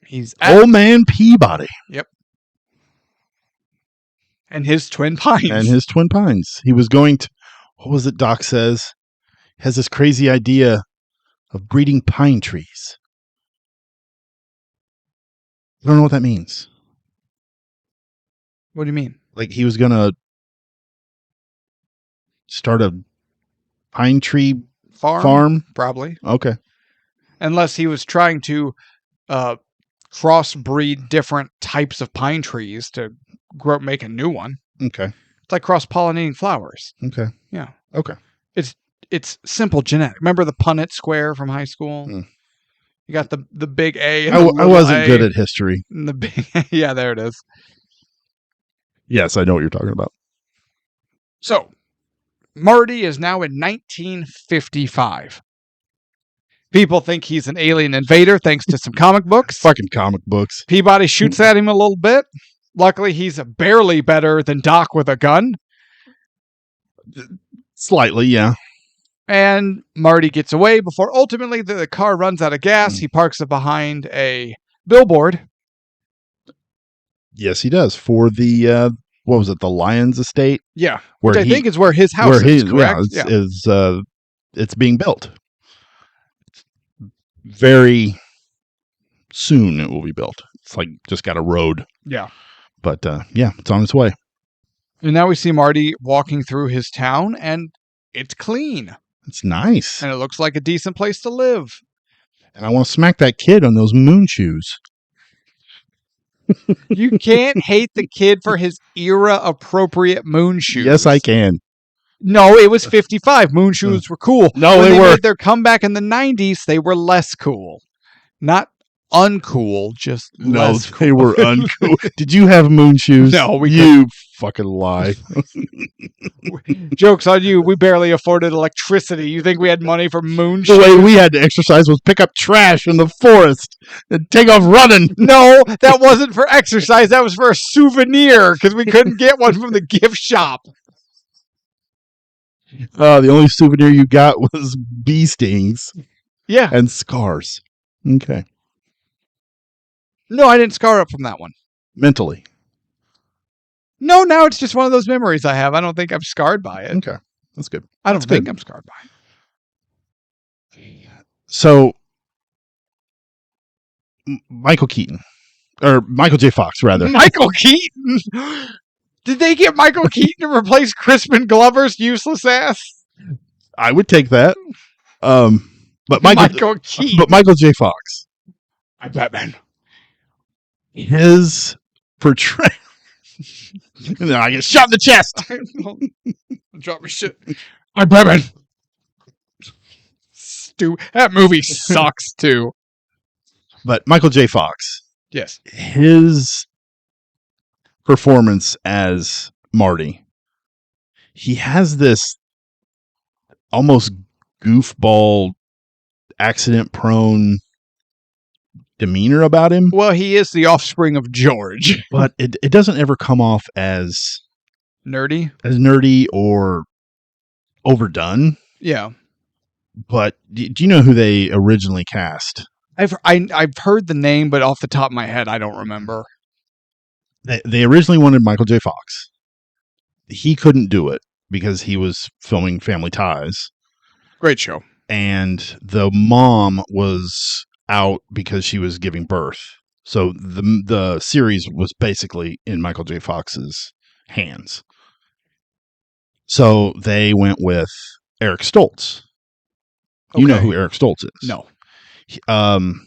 He's at, Old man Peabody and his Twin Pines. and his Twin Pines. He was going to, what was it Doc says? Has this crazy idea of breeding pine trees. I don't know what that means. What do you mean? Like he was going to start a pine tree farm? Probably. Okay. Unless he was trying to crossbreed different types of pine trees to make a new one. Okay. It's like cross-pollinating flowers. Okay. Yeah. Okay. It's simple genetic. Remember the Punnett square from high school? Mm. You got the big A. And I wasn't good at history. And the big, yeah, there it is. Yes, I know what you're talking about. So, Marty is now in 1955. People think he's an alien invader thanks to some comic books. Fucking comic books. Peabody shoots at him a little bit. Luckily, he's barely better than Doc with a gun. Slightly, yeah. And Marty gets away before ultimately the car runs out of gas. He parks it behind a billboard. Yes, he does. For the, what was it, the Lions Estate? Yeah. Where Which I think is where his house is, correct? Yeah, it's being built. Very soon it will be built. It's like just got a road. Yeah. But yeah, it's on its way. And now we see Marty walking through his town, and it's clean. It's nice. And it looks like a decent place to live. And I want to smack that kid on those moon shoes. You can't hate the kid for his era-appropriate moon shoes. Yes, I can. No, it was 55. Moon shoes were cool. No, when they were. Made their comeback in the 90s, they were less cool. Not uncool, just less cool. They were uncool. Did you have moon shoes? No, you fucking lie. Joke's on you. We barely afforded electricity. You think we had money for moon The shoes? way we had to exercise was pick up trash in the forest and take off running. No, that wasn't for exercise. That was for a souvenir because we couldn't get one from the gift shop. The only souvenir you got was bee stings. Yeah. And scars. Okay. No, I didn't scar up from that one. Mentally. No, now it's just one of those memories I have. I don't think I'm scarred by it. Okay. That's good. I don't think I'm scarred by it. So, Michael Keaton. Or Michael J. Fox, rather. Michael Keaton? Did they get Michael Keaton to replace Crispin Glover's useless ass? I would take that. But Michael Keaton. But Michael J. Fox. I'm Batman. His portrayal. And then I get shot in the chest. Drop my shit. I'm Batman. That movie sucks too. But Michael J. Fox. Yes. His performance as Marty. He has this almost goofball, accident-prone demeanor about him. Well, he is the offspring of George. But it doesn't ever come off as nerdy or overdone. Yeah. But do you know who they originally cast? I've heard the name, but off the top of my head, I don't remember. They originally wanted Michael J. Fox. He couldn't do it because he was filming Family Ties. Great show. And the mom was out because she was giving birth. So the series was basically in Michael J. Fox's hands. So they went with Eric Stoltz. You know who Eric Stoltz is? No.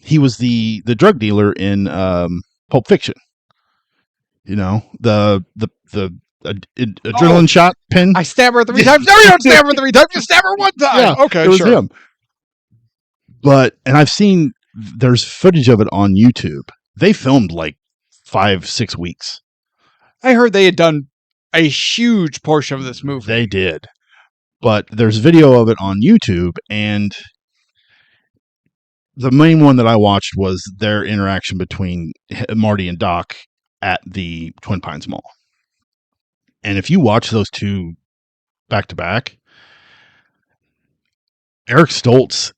He was the drug dealer in Pulp Fiction. You know, the adrenaline shot pin. I stab her 3 times. No, you don't stab her 3 times. You stab her 1 time. Yeah, okay, it was sure. him. And I've seen there's footage of it on YouTube. They filmed like 5-6 weeks. I heard they had done a huge portion of this movie. They did. But there's video of it on YouTube, and the main one that I watched was their interaction between Marty and Doc at the Twin Pines Mall. And if you watch those two back to back, Eric Stoltz,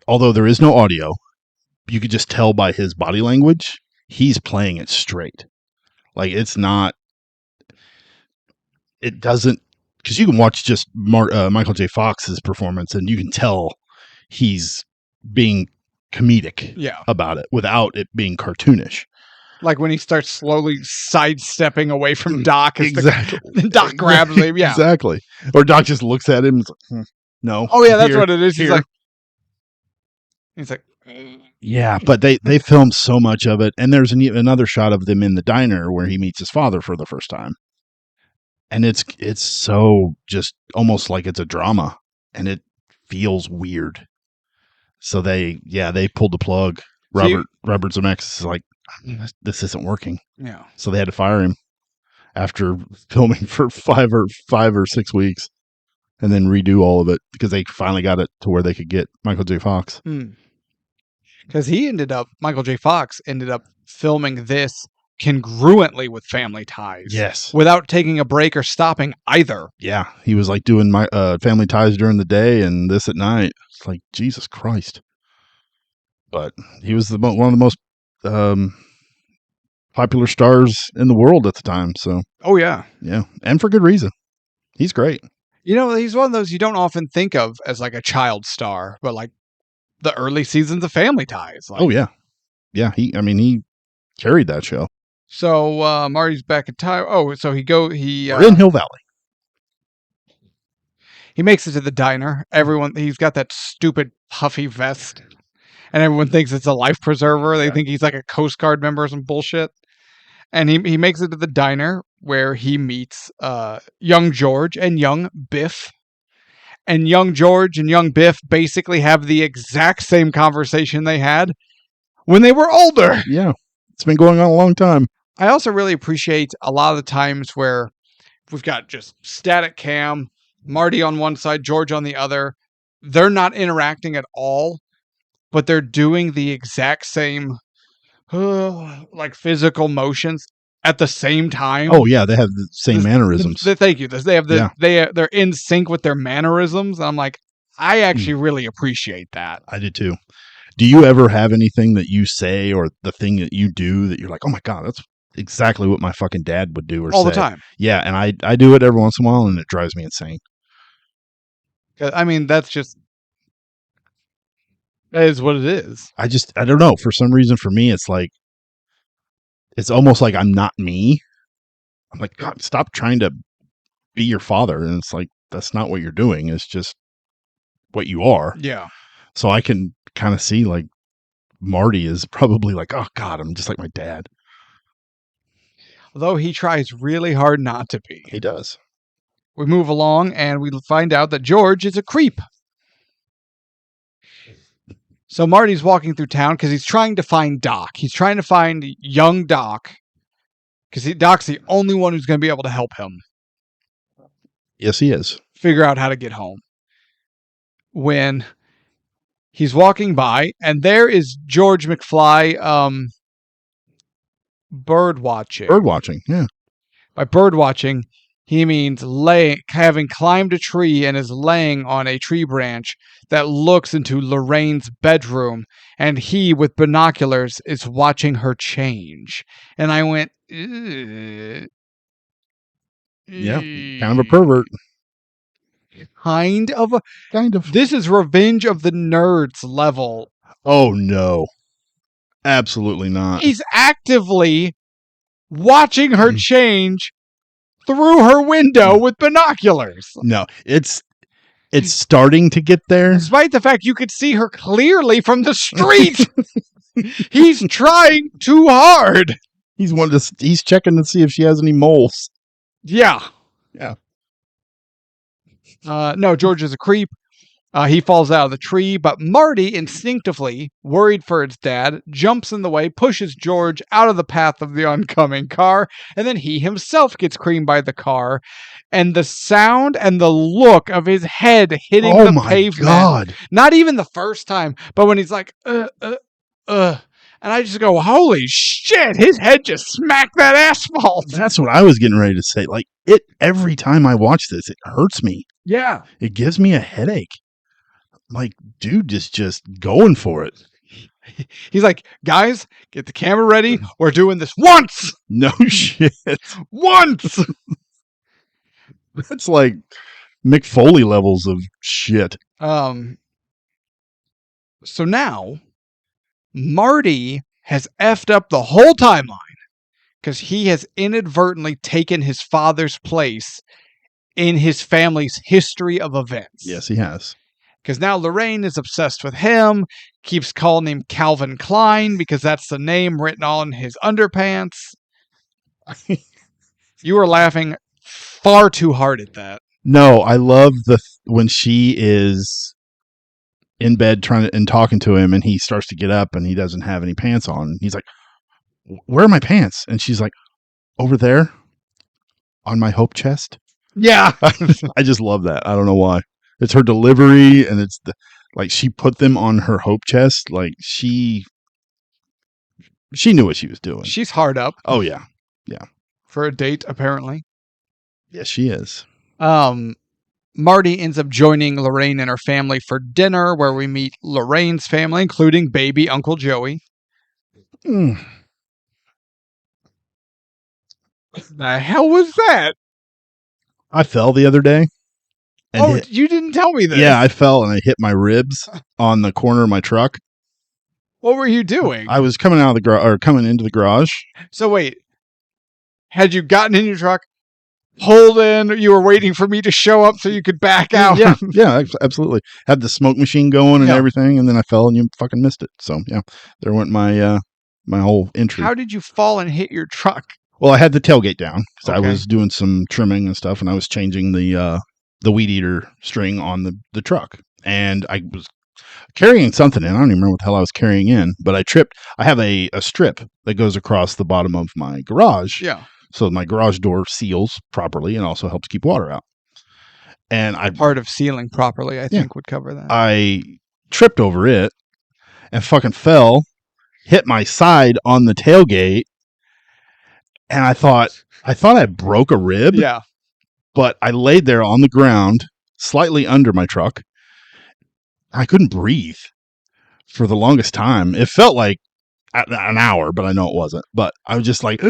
although there is no audio, you could just tell by his body language he's playing it straight. Like it's not. It doesn't, because you can watch just Michael J. Fox's performance and you can tell he's being comedic about it without it being cartoonish. Like when he starts slowly sidestepping away from Doc. Exactly. Doc grabs him. Yeah. Exactly. Or Doc just looks at him and is like, no. Oh, yeah, that's what it is. He's like, yeah, but they filmed so much of it. And there's another shot of them in the diner where he meets his father for the first time. And it's so just almost like it's a drama, and it feels weird. So they pulled the plug. Robert Zemeckis is like, this isn't working. Yeah. So they had to fire him after filming for 5 or 6 weeks, and then redo all of it because they finally got it to where they could get Michael J. Fox. Because Michael J. Fox ended up filming this congruently with Family Ties. Yes. Without taking a break or stopping either. Yeah. He was like doing my Family Ties during the day and this at night. It's like, Jesus Christ. But he was one of the most popular stars in the world at the time. So. Oh, yeah. Yeah. And for good reason. He's great. You know, he's one of those you don't often think of as like a child star, but like the early seasons of Family Ties. Like, oh, yeah. Yeah. He carried that show. So Marty's back in Thailand. Oh, so we're in Hill Valley. He makes it to the diner. He's got that stupid puffy vest, and everyone thinks it's a life preserver. They think he's like a Coast Guard member or some bullshit. And he makes it to the diner where he meets young George and young Biff. And young George and young Biff basically have the exact same conversation they had when they were older. Yeah. It's been going on a long time. I also really appreciate a lot of the times where we've got just static cam, Marty on one side, George on the other. They're not interacting at all, but they're doing the exact same like physical motions at the same time. Oh yeah, they have the same mannerisms. Thank you. They have they're in sync with their mannerisms. And I'm like, I actually really appreciate that. I do too. Do you ever have anything that you say or the thing that you do that you're like, oh my God, that's exactly what my fucking dad would do or all say? The time? Yeah, and I do it every once in a while, and it drives me insane. I mean, that is what it is. I don't know. For some reason, for me, it's like, it's almost like I'm not me. I'm like, God, stop trying to be your father. And it's like, that's not what you're doing. It's just what you are. Yeah. So I can kind of see like Marty is probably like, oh God, I'm just like my dad. Although he tries really hard not to be. He does. We move along and we find out that George is a creep. So Marty's walking through town because he's trying to find Doc. He's trying to find young Doc because Doc's the only one who's going to be able to help him. Yes, he is. Figure out how to get home. When he's walking by, and there is George McFly bird watching. Bird watching, yeah. By bird watching, he means having climbed a tree and is laying on a tree branch that looks into Lorraine's bedroom, and he, with binoculars, is watching her change. And I went, yeah, kind of a pervert. Kind of. This is Revenge of the Nerds level. Oh, no. Absolutely not. He's actively watching her change through her window with binoculars. No, it's starting to get there. Despite the fact you could see her clearly from the street. He's trying too hard. He's checking to see if she has any moles. Yeah. Yeah. No, George is a creep. He falls out of the tree, but Marty, instinctively, worried for his dad, jumps in the way, pushes George out of the path of the oncoming car, and then he himself gets creamed by the car. And the sound and the look of his head hitting the pavement. God. Not even the first time, but when he's like, and I just go, holy shit, his head just smacked that asphalt. That's what I was getting ready to say. Like, every time I watch this, it hurts me. Yeah. It gives me a headache. Like, dude is just going for it. He's like, guys, get the camera ready. We're doing this once. No shit. Once. That's like Mick Foley levels of shit. So now Marty has effed up the whole timeline because he has inadvertently taken his father's place in his family's history of events. Yes, he has. Because now Lorraine is obsessed with him, keeps calling him Calvin Klein because that's the name written on his underpants. You were laughing far too hard at that. No, I love when she is in bed trying to and talking to him, and he starts to get up and he doesn't have any pants on. He's like, "Where are my pants?" And she's like, "Over there, on my hope chest." Yeah. I just love that. I don't know why. It's her delivery, and it's like she put them on her hope chest. Like she knew what she was doing. She's hard up. Oh yeah, For a date, apparently. yes, she is. Marty ends up joining Lorraine and her family for dinner, where we meet Lorraine's family, including baby Uncle Joey. Mm. The hell was that? I fell the other day. And you didn't tell me this. yeah, I fell and I hit my ribs on the corner of my truck. What were you doing? I was coming out of the or coming into the garage. So wait, had you gotten in your truck, pulled in, you were waiting for me to show up so you could back out? Yeah, absolutely. Had the smoke machine going and Yeah. everything, and then I fell and you fucking missed it. So yeah, there went my my whole entry. How did you fall and hit your truck? Well, I had the tailgate down because I Okay. was doing some trimming and stuff, and I was changing the weed eater string on the truck, and I was carrying something in. I don't even remember what the hell I was carrying in, but I tripped. I have a strip that goes across the bottom of my garage. Yeah. So my garage door seals properly and also helps keep water out. And Part of sealing properly, I think, would cover that. I tripped over it and fucking fell, hit my side on the tailgate, and I thought I broke a rib. Yeah. But I laid there on the ground, slightly under my truck. I couldn't breathe for the longest time. It felt like an hour, but I know it wasn't. But I was just like,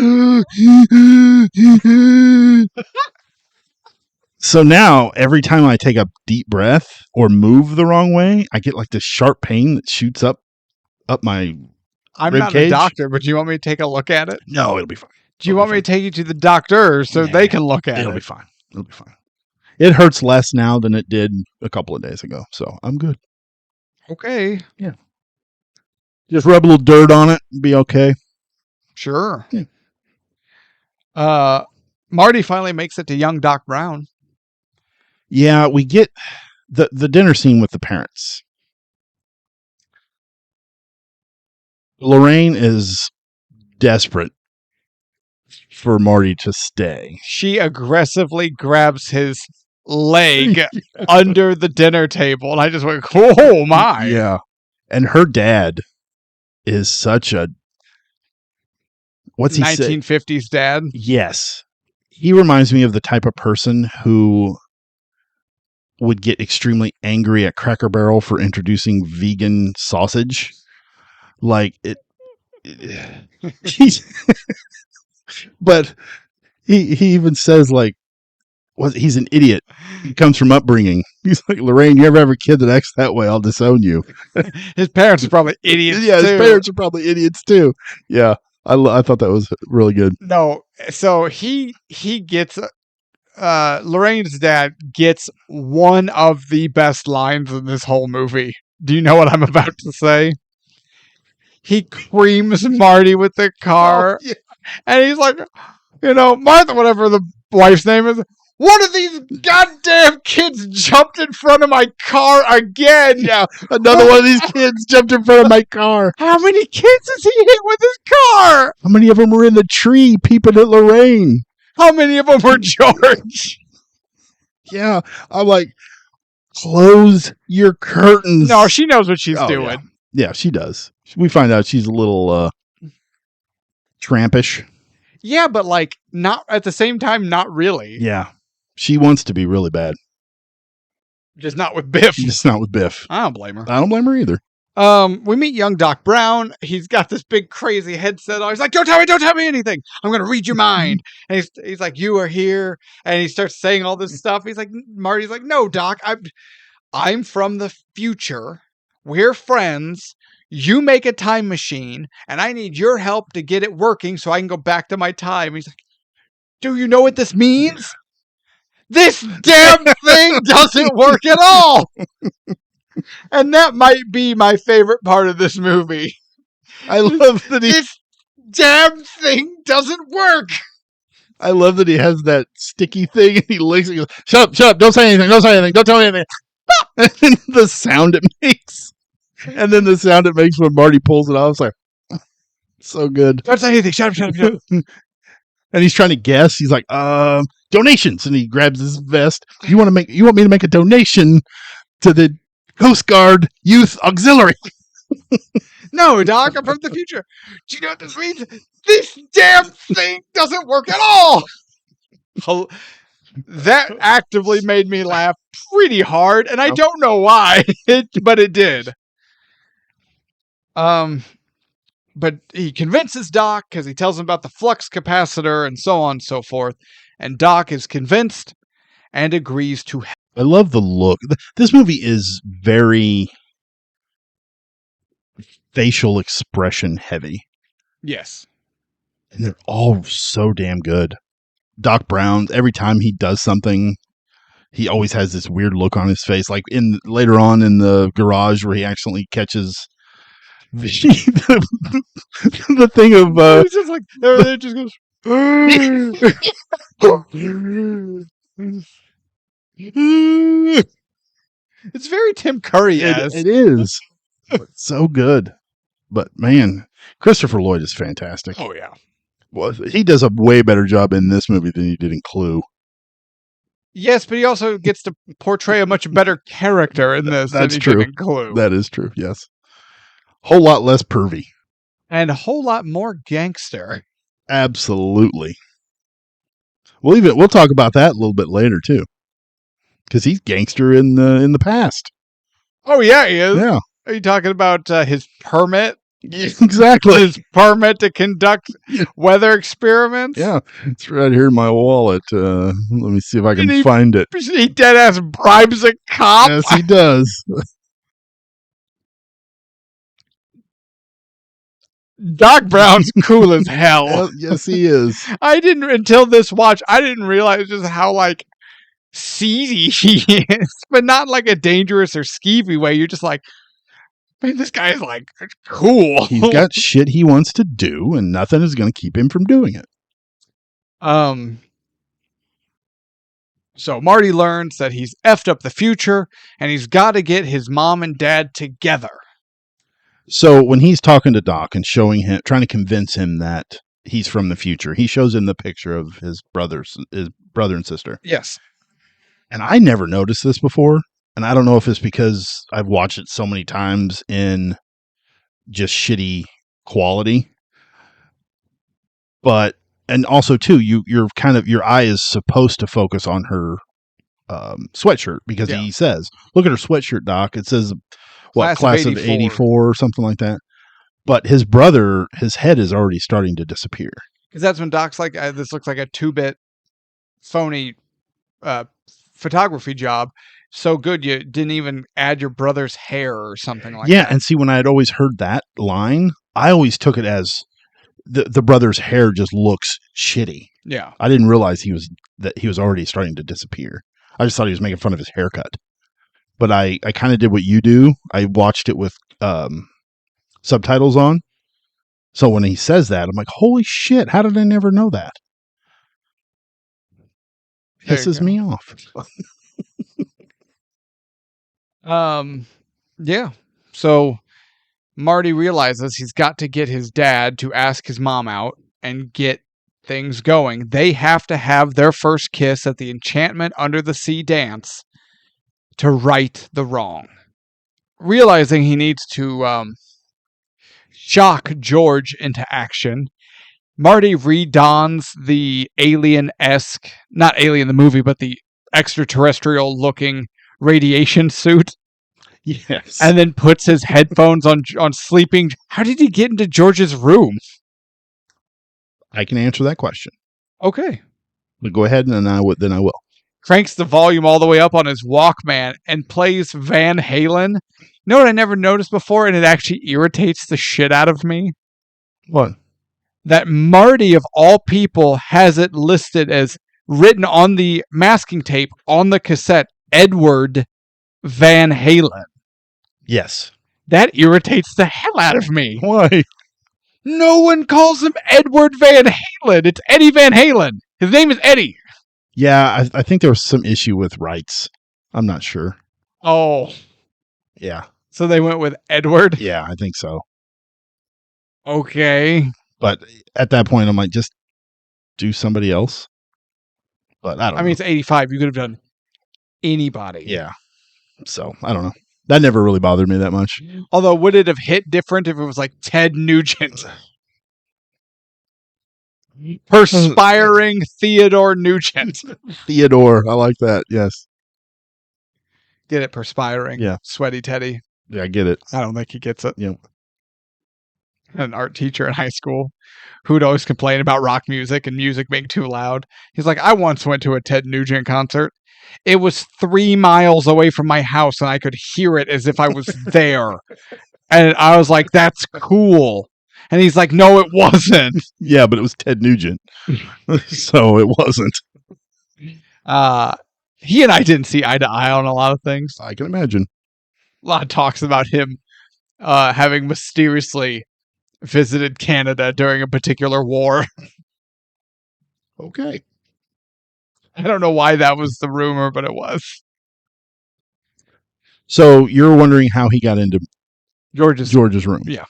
so now every time I take a deep breath or move the wrong way, I get like this sharp pain that shoots up my. I'm rib not cage? a doctor, but do you want me to take a look at it? No, it'll be fine. Do you want me to take you to the doctor so Nah, they can look at It'll it? be fine. It'll be fine. It hurts less now than it did a couple of days ago, so I'm good. Okay. Just rub a little dirt on it and be okay. Sure. Yeah. Marty finally makes it to young Doc Brown. Yeah, we get the dinner scene with the parents. Lorraine is desperate for Marty to stay. She aggressively grabs his leg under the dinner table, and I just went, "Oh my!" Yeah, and her dad is such a what's he say? 1950s dad. Yes, he reminds me of the type of person who would get extremely angry at Cracker Barrel for introducing vegan sausage. Like it he's but he even says like he's an idiot. He comes from upbringing. He's like, Lorraine, you ever have a kid that acts that way, I'll disown you. His parents are probably idiots. Yeah, his too. parents are probably idiots too. Yeah, I thought that was really good. No, so he gets Lorraine's dad gets one of the best lines in this whole movie. Do you know what I'm about to say? He creams Marty with the car, Oh, yeah. and he's like, Martha, whatever the wife's name is. One of these goddamn kids jumped in front of my car again. Yeah, another one of these kids jumped in front of my car. How many kids has he hit with his car? How many of them were in the tree peeping at Lorraine? How many of them were George? Yeah, I'm like, close your curtains. No, she knows what she's Oh, doing. Yeah, she does. We find out she's a little trampish. Yeah, but like not at the same time, not really. Yeah, she wants to be really bad. Just not with Biff. Just not with Biff. I don't blame her. I don't blame her either. We meet young Doc Brown. He's got this big crazy headset on. He's like, don't tell me anything. I'm going to read your mind. And he's like, you are here. And he starts saying all this stuff. He's like, Marty's like, no, Doc, I'm from the future. We're friends. You make a time machine and I need your help to get it working so I can go back to my time. He's like, do you know what this means? This damn thing doesn't work at all. And that might be my favorite part of this movie. I love that this damn thing doesn't work. I love that he has that sticky thing and he licks it and goes, shut up, don't say anything, don't tell me anything. And then the sound it makes. And then the sound it makes when Marty pulls it off, it's like, so good. Don't say anything, shut up. And he's trying to guess. He's like, donations. And he grabs his vest. You want me to make a donation to the Coast Guard Youth Auxiliary? No, Doc, I'm from the future. Do you know what this means? This damn thing doesn't work at all. That actively made me laugh pretty hard, and I don't know why, but it did. But he convinces Doc because he tells him about the flux capacitor and so on and so forth. And Doc is convinced and agrees to help. I love the look. This movie is very facial expression heavy. Yes. And they're all so damn good. Doc Brown, every time he does something, he always has this weird look on his face. Like later on in the garage where he accidentally catches the thing of it's just like it just goes. It's very Tim Curry. It is so good. But man, Christopher Lloyd is fantastic. Oh yeah. Well, he does a way better job in this movie than he did in Clue. Yes, but he also gets to portray a much better character in this That's than he true. did in Clue. That is true. Yes. Whole lot less pervy. And a whole lot more gangster. Absolutely. We'll talk about that a little bit later too, because he's gangster in the past. Oh yeah, he is. Yeah. Are you talking about his permit? Exactly. His permit to conduct weather experiments? Yeah, it's right here in my wallet. Let me see if I can find it. He dead ass bribes a cop. Yes, he does. Doc Brown's cool as hell. Yes, he is. Until this watch, I didn't realize just how like seedy he is, but not like a dangerous or skeevy way. You're just like, man, this guy is like cool. He's got shit he wants to do, and nothing is going to keep him from doing it. So Marty learns that he's effed up the future, and he's got to get his mom and dad together. So when he's talking to Doc and trying to convince him that he's from the future, he shows him the picture of his brother and sister. Yes. And I never noticed this before. And I don't know if it's because I've watched it so many times in just shitty quality. But, and also too, your eye is supposed to focus on her sweatshirt because he says, look at her sweatshirt, Doc. It says, class of 84 or something like that. But his brother, his head is already starting to disappear. Because that's when Doc's like, this looks like a 2-bit phony photography job. So good you didn't even add your brother's hair or something like that. Yeah, and see, when I had always heard that line, I always took it as the brother's hair just looks shitty. Yeah. I didn't realize he was already starting to disappear. I just thought he was making fun of his haircut. But I kind of did what you do. I watched it with subtitles on. So when he says that, I'm like, holy shit, how did I never know that? Pisses me off. Yeah. So Marty realizes he's got to get his dad to ask his mom out and get things going. They have to have their first kiss at the Enchantment Under the Sea dance to right the wrong. Realizing he needs to shock George into action, Marty redons the alien-esque, not Alien the movie, but the extraterrestrial looking radiation suit. Yes. and then puts his headphones on sleeping. How did he get into George's room? I can answer that question. Okay. But go ahead, and then I will. Cranks the volume all the way up on his Walkman and plays Van Halen. You know what I never noticed before, and it actually irritates the shit out of me? What? That Marty, of all people, has it listed as written on the masking tape on the cassette, Edward Van Halen. Yes. That irritates the hell out of me. Why? No one calls him Edward Van Halen. It's Eddie Van Halen. His name is Eddie. Yeah, I think there was some issue with rights. I'm not sure. Oh. Yeah. So they went with Edward? Yeah, I think so. Okay. But at that point, I'm like, just do somebody else. But I don't know. I mean, it's 85. You could have done anybody. Yeah. So, I don't know. That never really bothered me that much. Although, would it have hit different if it was like Ted Nugent? Perspiring Theodore Nugent. Theodore. I like that. Yes. Get it? Perspiring. Yeah. Sweaty Teddy. Yeah, I get it. I don't think he gets it. Yeah. I had an art teacher in high school who'd always complain about rock music and music being too loud. He's like, I once went to a Ted Nugent concert. It was 3 miles away from my house and I could hear it as if I was there. And I was like, that's cool. And he's like, no, it wasn't. Yeah, but it was Ted Nugent. So it wasn't. He and I didn't see eye to eye on a lot of things. I can imagine. A lot of talks about him having mysteriously visited Canada during a particular war. Okay. I don't know why that was the rumor, but it was. So you're wondering how he got into George's room. Yeah.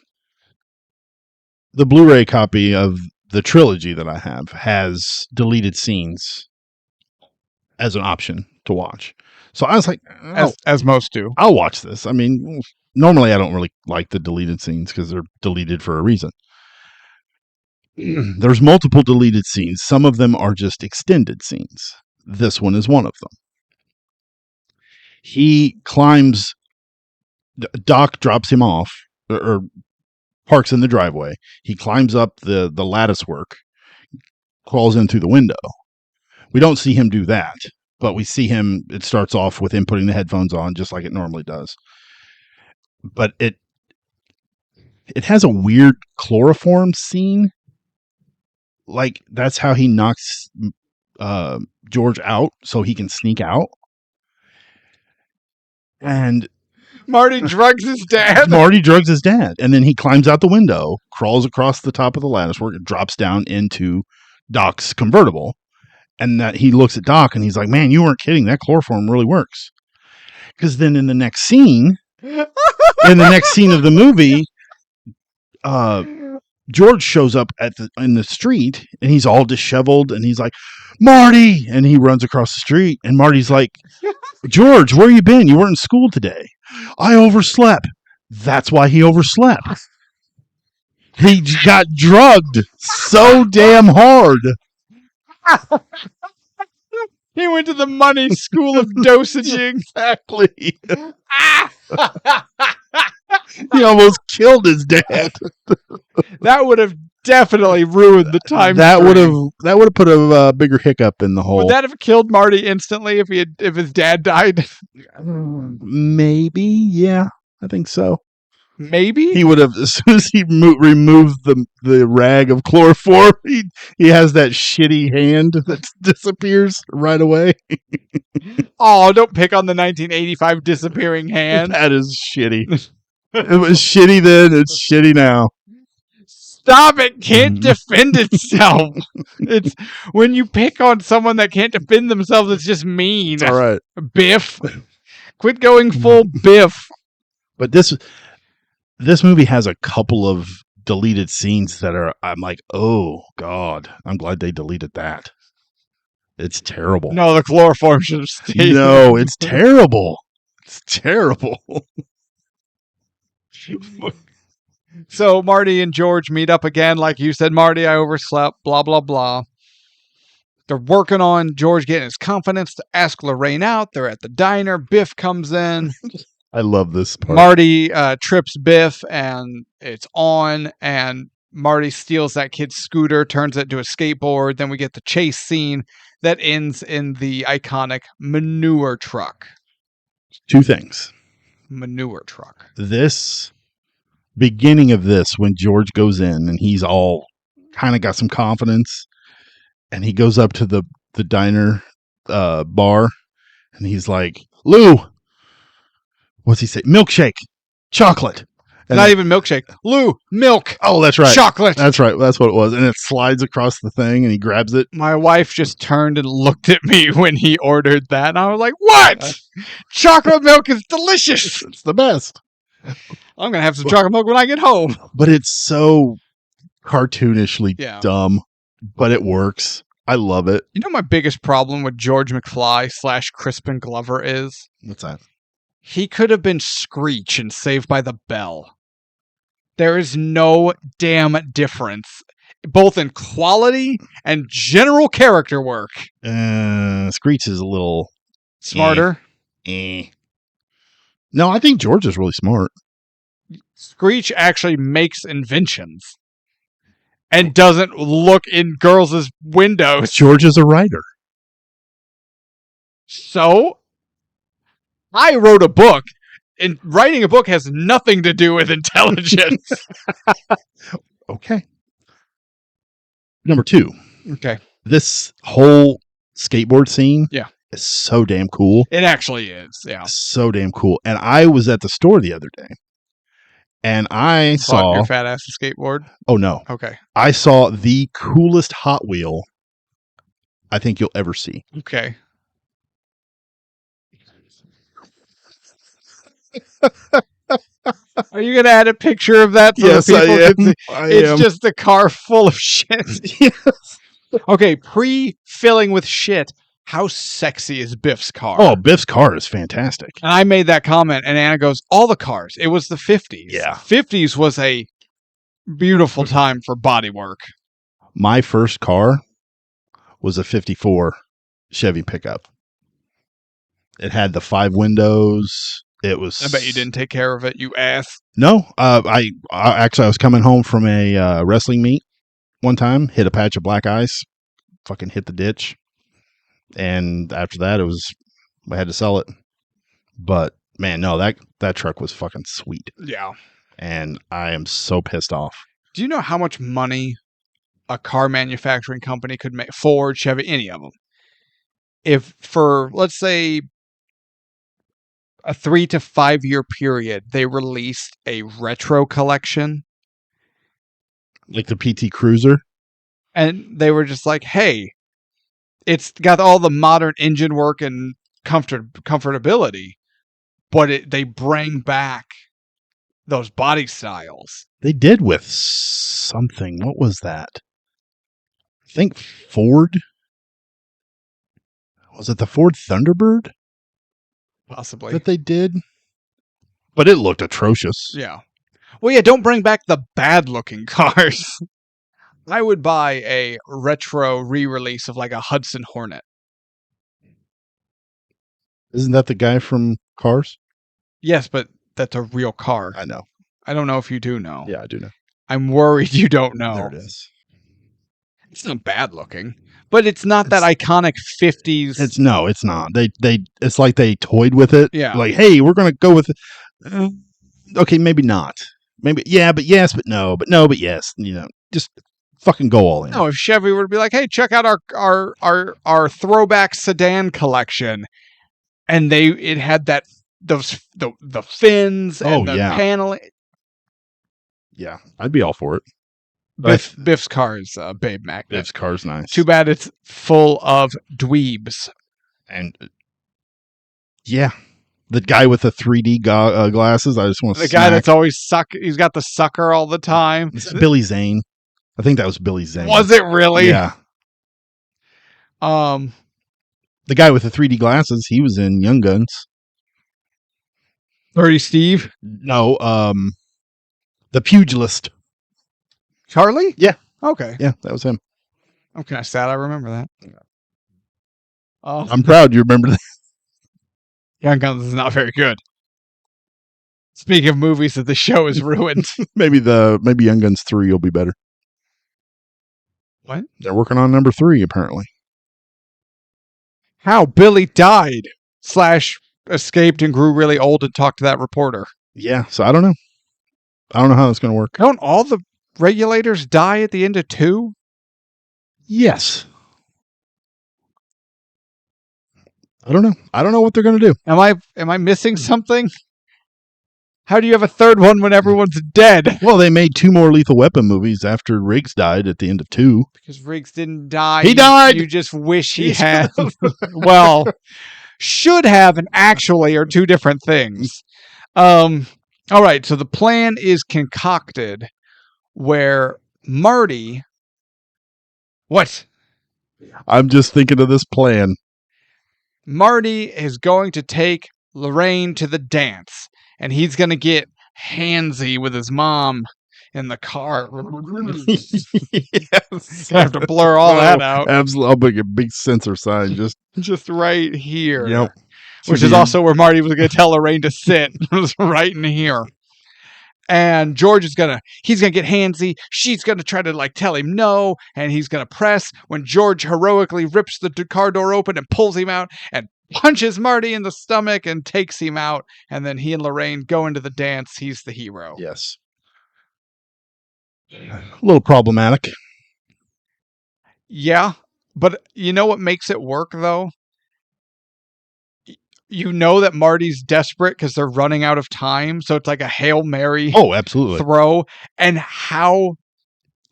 The Blu-ray copy of the trilogy that I have has deleted scenes as an option to watch. So I was like, as most do. I'll watch this. I mean, normally I don't really like the deleted scenes because they're deleted for a reason. There's multiple deleted scenes. Some of them are just extended scenes. This one is one of them. He climbs, Doc drops him off, or parks in the driveway. He climbs up the lattice work, crawls in through the window. We don't see him do that, but we see him, it starts off with him putting the headphones on just like it normally does. But it has a weird chloroform scene. Like, that's how he knocks George out so he can sneak out. And Marty drugs his dad. Marty drugs his dad. And then he climbs out the window, crawls across the top of the latticework, and drops down into Doc's convertible. And that he looks at Doc and he's like, man, you weren't kidding. That chloroform really works. Because then in the next scene, of the movie, George shows up in the street and he's all disheveled and he's like, Marty! And he runs across the street and Marty's like, George, where you been? You weren't in school today. I overslept. That's why he overslept. He got drugged so damn hard. He went to the money school of dosaging. Exactly. He almost killed his dad. That would have definitely ruined the time. That would have put a bigger hiccup in the whole. Would that have killed Marty instantly if his dad died? Maybe, yeah, I think so. Maybe he would have, as soon as he removed the rag of chloroform. He has that shitty hand that disappears right away. Oh, don't pick on the 1985 disappearing hand. That is shitty. It was shitty then. It's shitty now. Stop it! Can't defend itself. It's when you pick on someone that can't defend themselves. It's just mean. It's all right, Biff. Quit going full Biff. But this movie has a couple of deleted scenes that I'm like, oh God, I'm glad they deleted that. It's terrible. No, the chloroform should have stayed. No, it's terrible. It's terrible. So Marty and George meet up again. Like you said, Marty, I overslept, blah, blah, blah. They're working on George getting his confidence to ask Lorraine out. They're at the diner. Biff comes in. I love this part. Marty trips Biff, and it's on, and Marty steals that kid's scooter, turns it into a skateboard. Then we get the chase scene that ends in the iconic manure truck. Two things. Manure truck. This beginning of this, when George goes in and he's all kind of got some confidence, and he goes up to the diner bar, and he's like, Lou, what's he say? Milkshake, chocolate. And Not even milkshake. Lou, milk. Oh, that's right. Chocolate. That's right. That's what it was. And it slides across the thing, and he grabs it. My wife just turned and looked at me when he ordered that, and I was like, what? Chocolate milk is delicious. It's the best. I'm going to have some chocolate milk when I get home. But it's so cartoonishly dumb, but it works. I love it. You know my biggest problem with George McFly / Crispin Glover is? What's that? He could have been Screech in Saved by the Bell. There is no damn difference, both in quality and general character work. Screech is a little smarter. No, I think George is really smart. Screech actually makes inventions and doesn't look in girls' windows. George is a writer. So, I wrote a book, and writing a book has nothing to do with intelligence. Okay. Number 2. Okay. This whole skateboard scene is so damn cool. It actually is, yeah. So damn cool. And I was at the store the other day, and I saw your fat ass skateboard. Oh no. Okay. I saw the coolest Hot Wheel I think you'll ever see. Okay. Are you going to add a picture of that so Yes, people I am. can see? It's am. just a car full of shit. Yes. Okay, pre-filling with shit. How sexy is Biff's car? Oh, Biff's car is fantastic. And I made that comment, and Anna goes, all the cars. It was the 50s. Yeah. 50s was a beautiful time for body work. My first car was a 54 Chevy pickup. It had the 5 windows. It was. I bet you didn't take care of it, you ass. No, I was coming home from a wrestling meet one time, hit a patch of black ice, fucking hit the ditch. And after that, I had to sell it. But man, no, that truck was fucking sweet. Yeah. And I am so pissed off. Do you know how much money a car manufacturing company could make? Ford, Chevy, any of them. If for, let's say, a 3 to 5 year period, they released a retro collection. Like the PT Cruiser? And they were just like, hey, it's got all the modern engine work and comfortability, but they bring back those body styles. They did with something. What was that? I think Ford. Was it the Ford Thunderbird? Possibly. That they did? But it looked atrocious. Yeah. Well, yeah, don't bring back the bad-looking cars. I would buy a retro re-release of like a Hudson Hornet. Isn't that the guy from Cars? Yes, but that's a real car. I know. I don't know if you do know. Yeah, I do know. I'm worried you don't know. There it is. It's not bad looking, but it's not that iconic 50s. It's not. It's like they toyed with it. Yeah. Like, hey, we're going to go with it. Okay, maybe not. Maybe, yeah, but yes, but no, but yes. You know, just fucking go all in. No, if Chevy were to be like, hey, check out our throwback sedan collection. And it had the fins and the paneling. Yeah, I'd be all for it. Biff's car is Babe Magnet. Biff's car's nice. Too bad it's full of dweebs. And yeah, the guy with the 3D glasses. I just want to. The guy that's always he's got the sucker all the time. Is that Billy Zane? I think that was Billy Zane. Was it really? Yeah. The guy with the 3D glasses. He was in Young Guns. Dirty Steve? No. The Pugilist. Charlie? Yeah. Okay. Yeah, that was him. I'm kind of sad I remember that. I'm proud you remember that. Young Guns is not very good. Speaking of movies that the show is ruined. Maybe Young Guns 3 will be better. What? They're working on number 3 apparently. How Billy died / escaped and grew really old and talked to that reporter. Yeah, so I don't know. I don't know how that's going to work. Don't all the regulators die at the end of 2? Yes. I don't know. I don't know what they're going to do. Am I missing something? How do you have a third one when everyone's dead? Well, they made 2 more Lethal Weapon movies after Riggs died at the end of 2. Because Riggs didn't die. He died! You just wish he had. Well, should have and actually are 2 different things. All right, so the plan is concocted where Marty... What? I'm just thinking of this plan. Marty is going to take Lorraine to the dance, and he's going to get handsy with his mom in the car. Yes. I have to blur all that out. Absolutely. I'll make a big censor sign just right here. Yep. Which is also where Marty was going to tell Lorraine to sit. It was right in here. And George is he's going to get handsy. She's going to try to tell him no. And he's going to press when George heroically rips the car door open and pulls him out and punches Marty in the stomach and takes him out. And then he and Lorraine go into the dance. He's the hero. Yes. A little problematic. Yeah. But you know what makes it work, though? You know that Marty's desperate because they're running out of time. So it's like a Hail Mary absolutely. throw. And how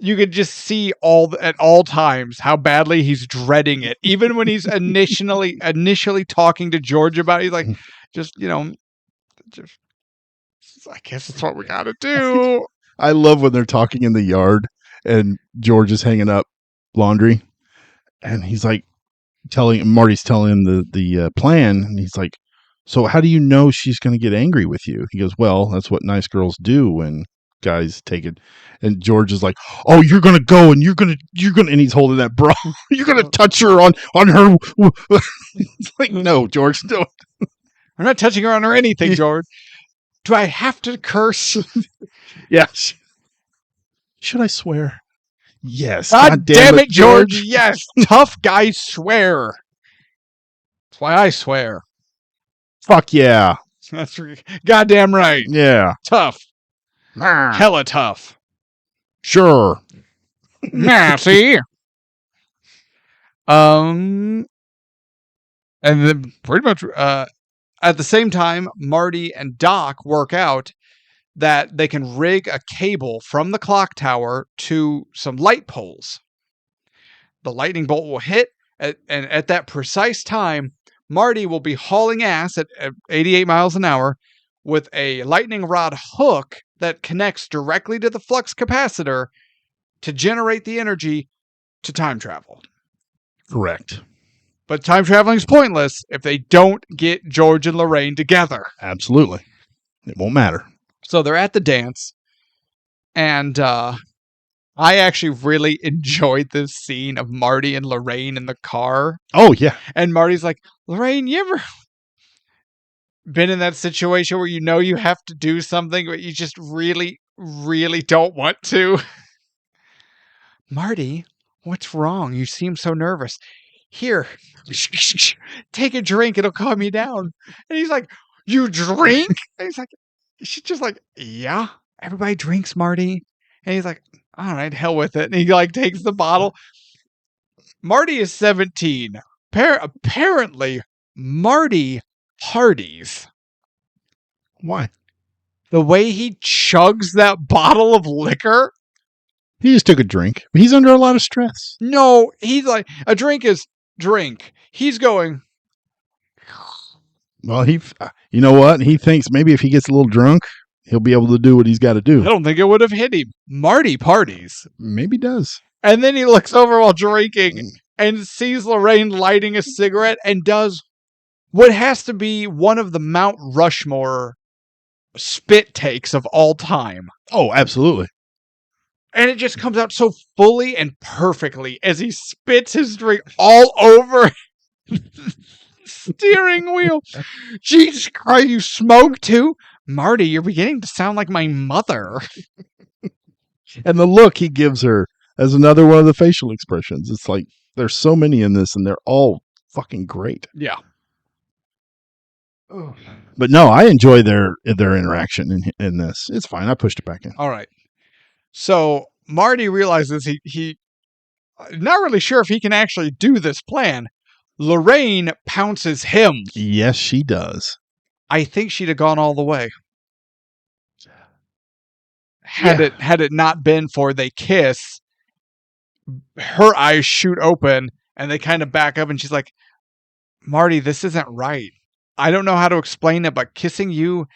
you could just see at all times how badly he's dreading it. Even when he's initially talking to George about it, he's I guess that's what we got to do. I love when they're talking in the yard and George is hanging up laundry. And he's Marty's telling him the plan, and he's like, so how do you know she's going to get angry with you? He goes, well, that's what nice girls do when guys take it. And George is like, oh, you're going to go and you're going to, and he's holding that bra. You're going to touch her on her. It's like, no, George, don't. I'm not touching her on her anything, George. Do I have to curse? Yeah. Should I swear? Yes. God damn it, George. Yes. Tough guys swear. That's why I swear. Fuck yeah. That's goddamn right. Yeah. Tough. Hella tough. Sure. Nah, see? And then pretty much at the same time, Marty and Doc work out that they can rig a cable from the clock tower to some light poles. The lightning bolt will hit, and at that precise time, Marty will be hauling ass at 88 miles an hour with a lightning rod hook that connects directly to the flux capacitor to generate the energy to time travel. Correct. But time traveling is pointless if they don't get George and Lorraine together. Absolutely. It won't matter. So they're at the dance, and I actually really enjoyed this scene of Marty and Lorraine in the car. Oh, yeah. And Marty's like, Lorraine, you ever been in that situation where you know you have to do something, but you just really, really don't want to? Marty, what's wrong? You seem so nervous. Here, take a drink. It'll calm you down. And he's like, you drink? And he's like, she's just like, yeah, everybody drinks, Marty. And he's like, all right, hell with it. And he takes the bottle. Marty is 17. Apparently, Marty parties. Why? The way he chugs that bottle of liquor. He just took a drink. He's under a lot of stress. No, he's like, a drink is drink. He's going. Well, you know what? He thinks maybe if he gets a little drunk, he'll be able to do what he's got to do. I don't think it would have hit him. Marty parties. Maybe does. And then he looks over while drinking and sees Lorraine lighting a cigarette and does what has to be one of the Mount Rushmore spit takes of all time. Oh, absolutely. And it just comes out so fully and perfectly as he spits his drink all over steering wheel. Jesus Christ, you smoke too? Marty, you're beginning to sound like my mother. And the look he gives her as another one of the facial expressions. It's like there's so many in this, and they're all fucking great. Yeah. But no, I enjoy their interaction in this. It's fine. I pushed it back in. All right. So Marty realizes he not really sure if he can actually do this plan. Lorraine pounces him. Yes, she does. I think she'd have gone all the way. Had it not been for they kiss, her eyes shoot open and they kind of back up and she's like, Marty, this isn't right. I don't know how to explain it, but kissing you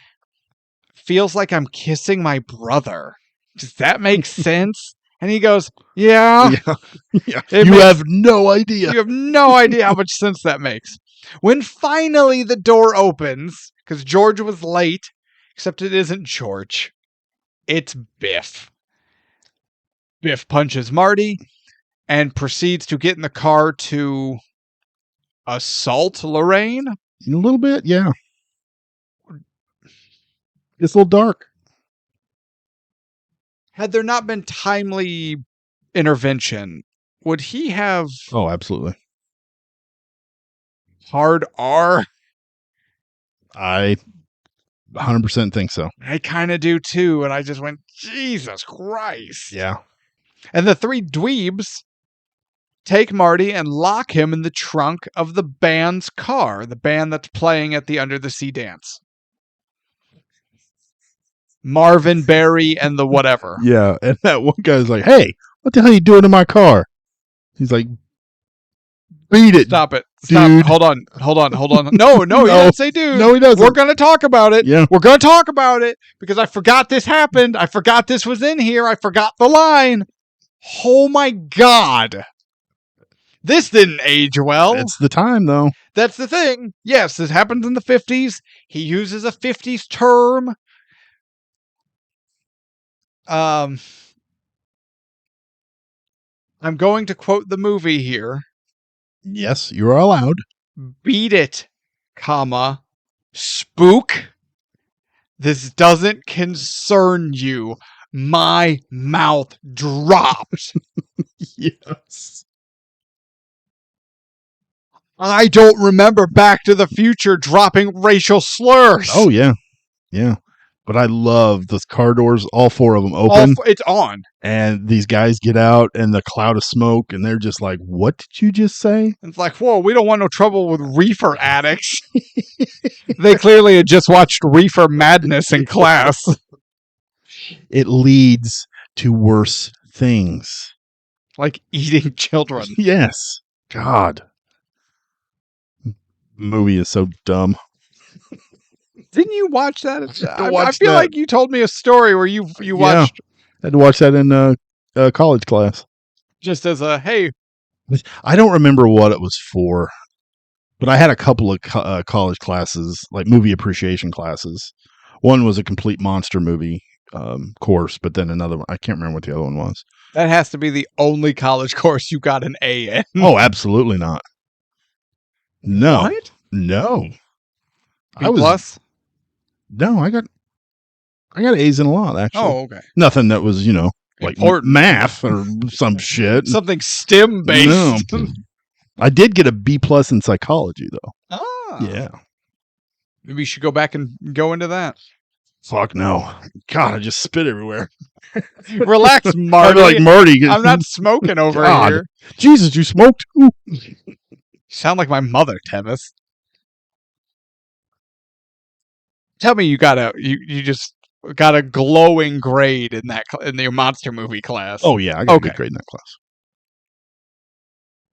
feels like I'm kissing my brother. Does that make sense? And he goes, yeah. Yeah. You have no idea. You have no idea how much sense that makes. When finally the door opens, because George was late, except it isn't George. It's Biff. Biff punches Marty and proceeds to get in the car to assault Lorraine. A little bit, yeah. It's a little dark. Had there not been timely intervention, would he have Oh, absolutely. hard R? I 100% think so. I kind of do too, and I just went, Jesus Christ. Yeah. And the three dweebs take Marty and lock him in the trunk of the band's car, the band that's playing at the Under the Sea dance. Marvin, Barry, and the whatever. Yeah, and that one guy's like, hey, what the hell are you doing in my car? He's like, beat it. Stop it. Stop. Dude. Hold on. No, he didn't say dude. No, he doesn't. We're going to talk about it. Yeah. We're going to talk about it because I forgot this happened. I forgot this was in here. I forgot the line. Oh my God. This didn't age well. It's the time, though. That's the thing. Yes, this happens in the 50s. He uses a 50s term. I'm going to quote the movie here. Yes, you are allowed. Beat it, comma, spook. This doesn't concern you. My mouth dropped. Yes. I don't remember Back to the Future dropping racial slurs. Oh, yeah. Yeah. But I love the car doors, all four of them open. It's on. And these guys get out and the cloud of smoke, and they're just like, what did you just say? It's like, whoa, we don't want no trouble with reefer addicts. They clearly had just watched Reefer Madness in class. It leads to worse things. Like eating children. Yes. God. Movie is so dumb. Didn't you watch that? I watch feel that. like you told me a story where you watched I had to watch that in college class. just as a, hey, I don't remember what it was for, but I had a couple of college classes, like movie appreciation classes. One was a complete monster movie course, but then another one, I can't remember what the other one was. that has to be the only college course you got an A in. Oh, absolutely not. No. What? No. B plus? No, I got A's in a lot, actually. Oh, okay. Nothing that was, like Important. math or some shit. Something STEM based. No. I did get a B plus in psychology, though. Ah. Yeah. Maybe you should go back and go into that. Fuck no. God, I just spit everywhere. Relax, I'm Marty. like Marty. I'm not smoking over God. here. Jesus, you smoked? Ooh. You sound like my mother, Tevis. Tell me you just got a glowing grade in your monster movie class. Oh, yeah. I got a Okay. good grade in that class.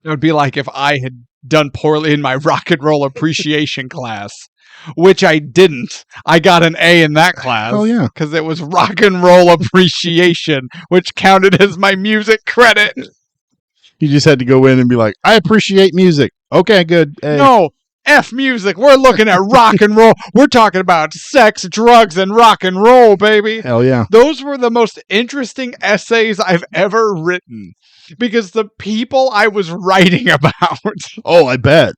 It would be like if I had done poorly in my rock and roll appreciation class, which I didn't. I got an A in that class. Oh, yeah. Because it was rock and roll appreciation, which counted as my music credit. You just had to go in and be like, I appreciate music. Okay, good. A. No, F music. We're looking at rock and roll. We're talking about sex, drugs, and rock and roll, baby. Hell yeah. Those were the most interesting essays I've ever written because the people I was writing about. Oh, I bet.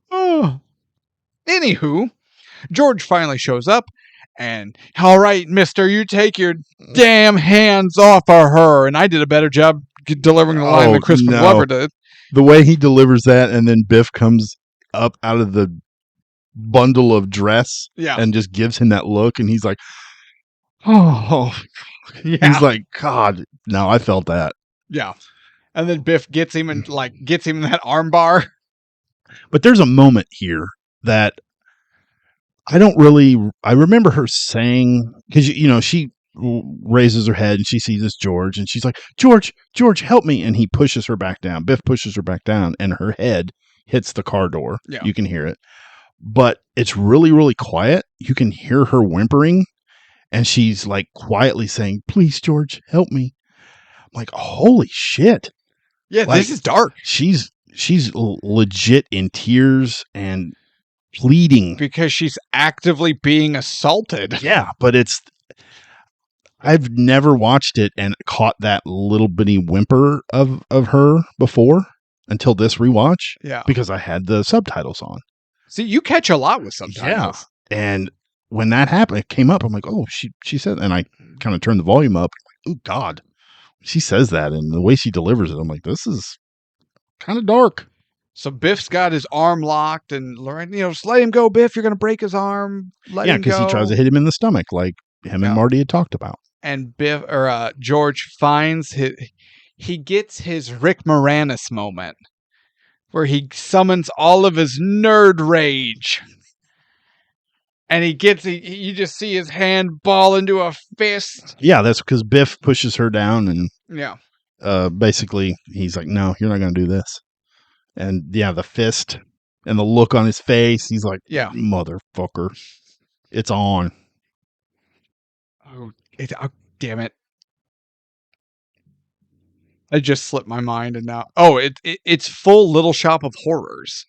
Oh. Anywho, George finally shows up, and all right, mister, you take your damn hands off of her. And I did a better job delivering the line than Crispin Glover did. The way he delivers that, and then Biff comes up out of the bundle of dress and just gives him that look, and he's like, oh, he's like, God, no, I felt that. Yeah. And then Biff gets him in that arm bar. But there's a moment here that I remember her saying, because, she raises her head and she sees this George, and she's like, George, help me. And he pushes her back down. Biff pushes her back down, and her head hits the car door. Yeah. You can hear it. But it's really, really quiet. You can hear her whimpering, and she's like quietly saying, please, George, help me. I'm like, holy shit. Yeah, like, this is dark. She's legit in tears and pleading. Because she's actively being assaulted. Yeah, but I've never watched it and caught that little bitty whimper of her before until this rewatch. Yeah. Because I had the subtitles on. See, you catch a lot with subtitles. Yeah. And when that happened, it came up. I'm like, oh, she said, and I kind of turned the volume up. Like, oh, God. She says that, and the way she delivers it, I'm like, this is kind of dark. So Biff's got his arm locked, and Lorraine, just let him go, Biff. You're going to break his arm. Let him go. Yeah, because he tries to hit him in the stomach, like him and Marty had talked about. And George finds he gets his Rick Moranis moment, where he summons all of his nerd rage. And you just see his hand ball into a fist. Yeah, that's because Biff pushes her down, and basically he's like, no, you're not going to do this. And the fist and the look on his face, he's like, motherfucker, it's on. Oh, damn it. I just slipped my mind, and now, it's full Little Shop of Horrors.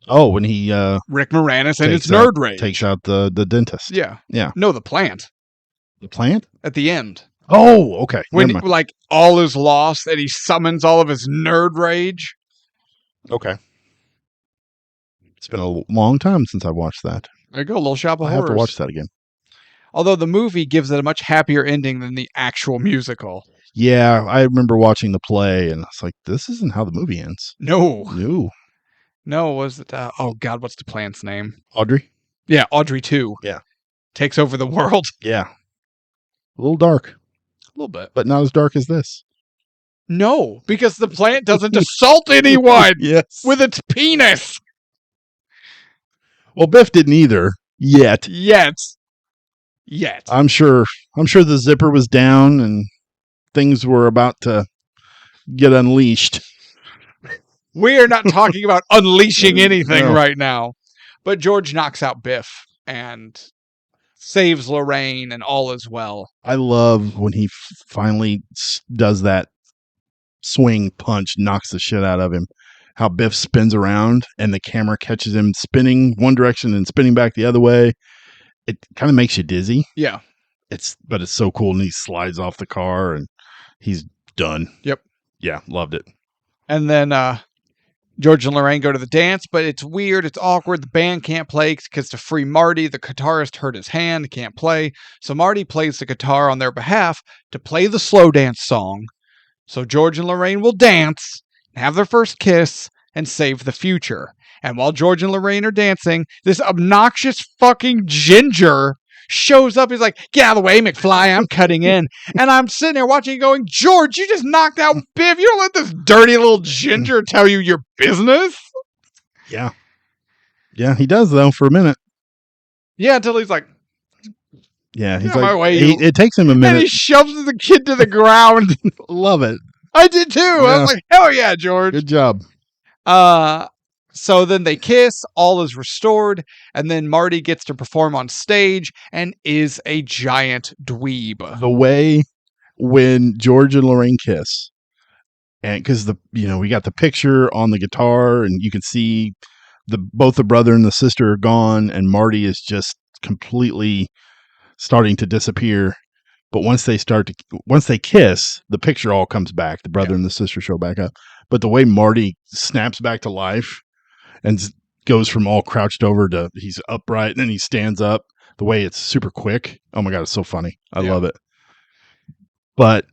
Oh, when he Rick Moranis and his nerd rage takes out the dentist. Yeah. Yeah. No, the plant. The plant? At the end. Oh, okay. When all is lost and he summons all of his nerd rage. Okay. It's been a long time since I watched that. There you go, Little Shop of Horrors. I have to watch that again. Although the movie gives it a much happier ending than the actual musical. Yeah, I remember watching the play, and it's like, this isn't how the movie ends. No, was it? Oh God, what's the plant's name? Audrey. Yeah, Audrey 2. Yeah, takes over the world. Yeah, a little dark, a little bit, but not as dark as this. No, because the plant doesn't assault anyone. Yes, with its penis. Well, Biff didn't either yet. I'm sure the zipper was down and things were about to get unleashed. We are not talking about unleashing anything right now. But George knocks out Biff and saves Lorraine, and all is well. I love when he finally does that swing punch, knocks the shit out of him. How Biff spins around and the camera catches him spinning one direction and spinning back the other way. It kind of makes you dizzy. Yeah. But it's so cool, and he slides off the car and he's done. Yep. Yeah, loved it. And then George and Lorraine go to the dance, but it's weird. It's awkward. The band can't play because to free Marty, the guitarist hurt his hand, can't play. So Marty plays the guitar on their behalf to play the slow dance song. So George and Lorraine will dance, have their first kiss, and save the future. And while George and Lorraine are dancing, this obnoxious fucking ginger shows up. He's like, get out of the way, McFly, I'm cutting in. And I'm sitting there watching going, George, you just knocked out Biff. You don't let this dirty little ginger tell you your business. Yeah. Yeah, he does, though, for a minute. Yeah, until he's like, yeah, he's like, my way, it takes him a minute. And he shoves the kid to the ground. Love it. I did too. Yeah. I was like, hell yeah, George. Good job. So then they kiss, all is restored, and then Marty gets to perform on stage and is a giant dweeb. The way when George and Lorraine kiss, and because we got the picture on the guitar, and you can see both the brother and the sister are gone, and Marty is just completely starting to disappear. But once they kiss, the picture all comes back. The brother and the sister show back up. But the way Marty snaps back to life and goes from all crouched over to he's upright and then he stands up. The way it's super quick. Oh my God, it's so funny. I love it. But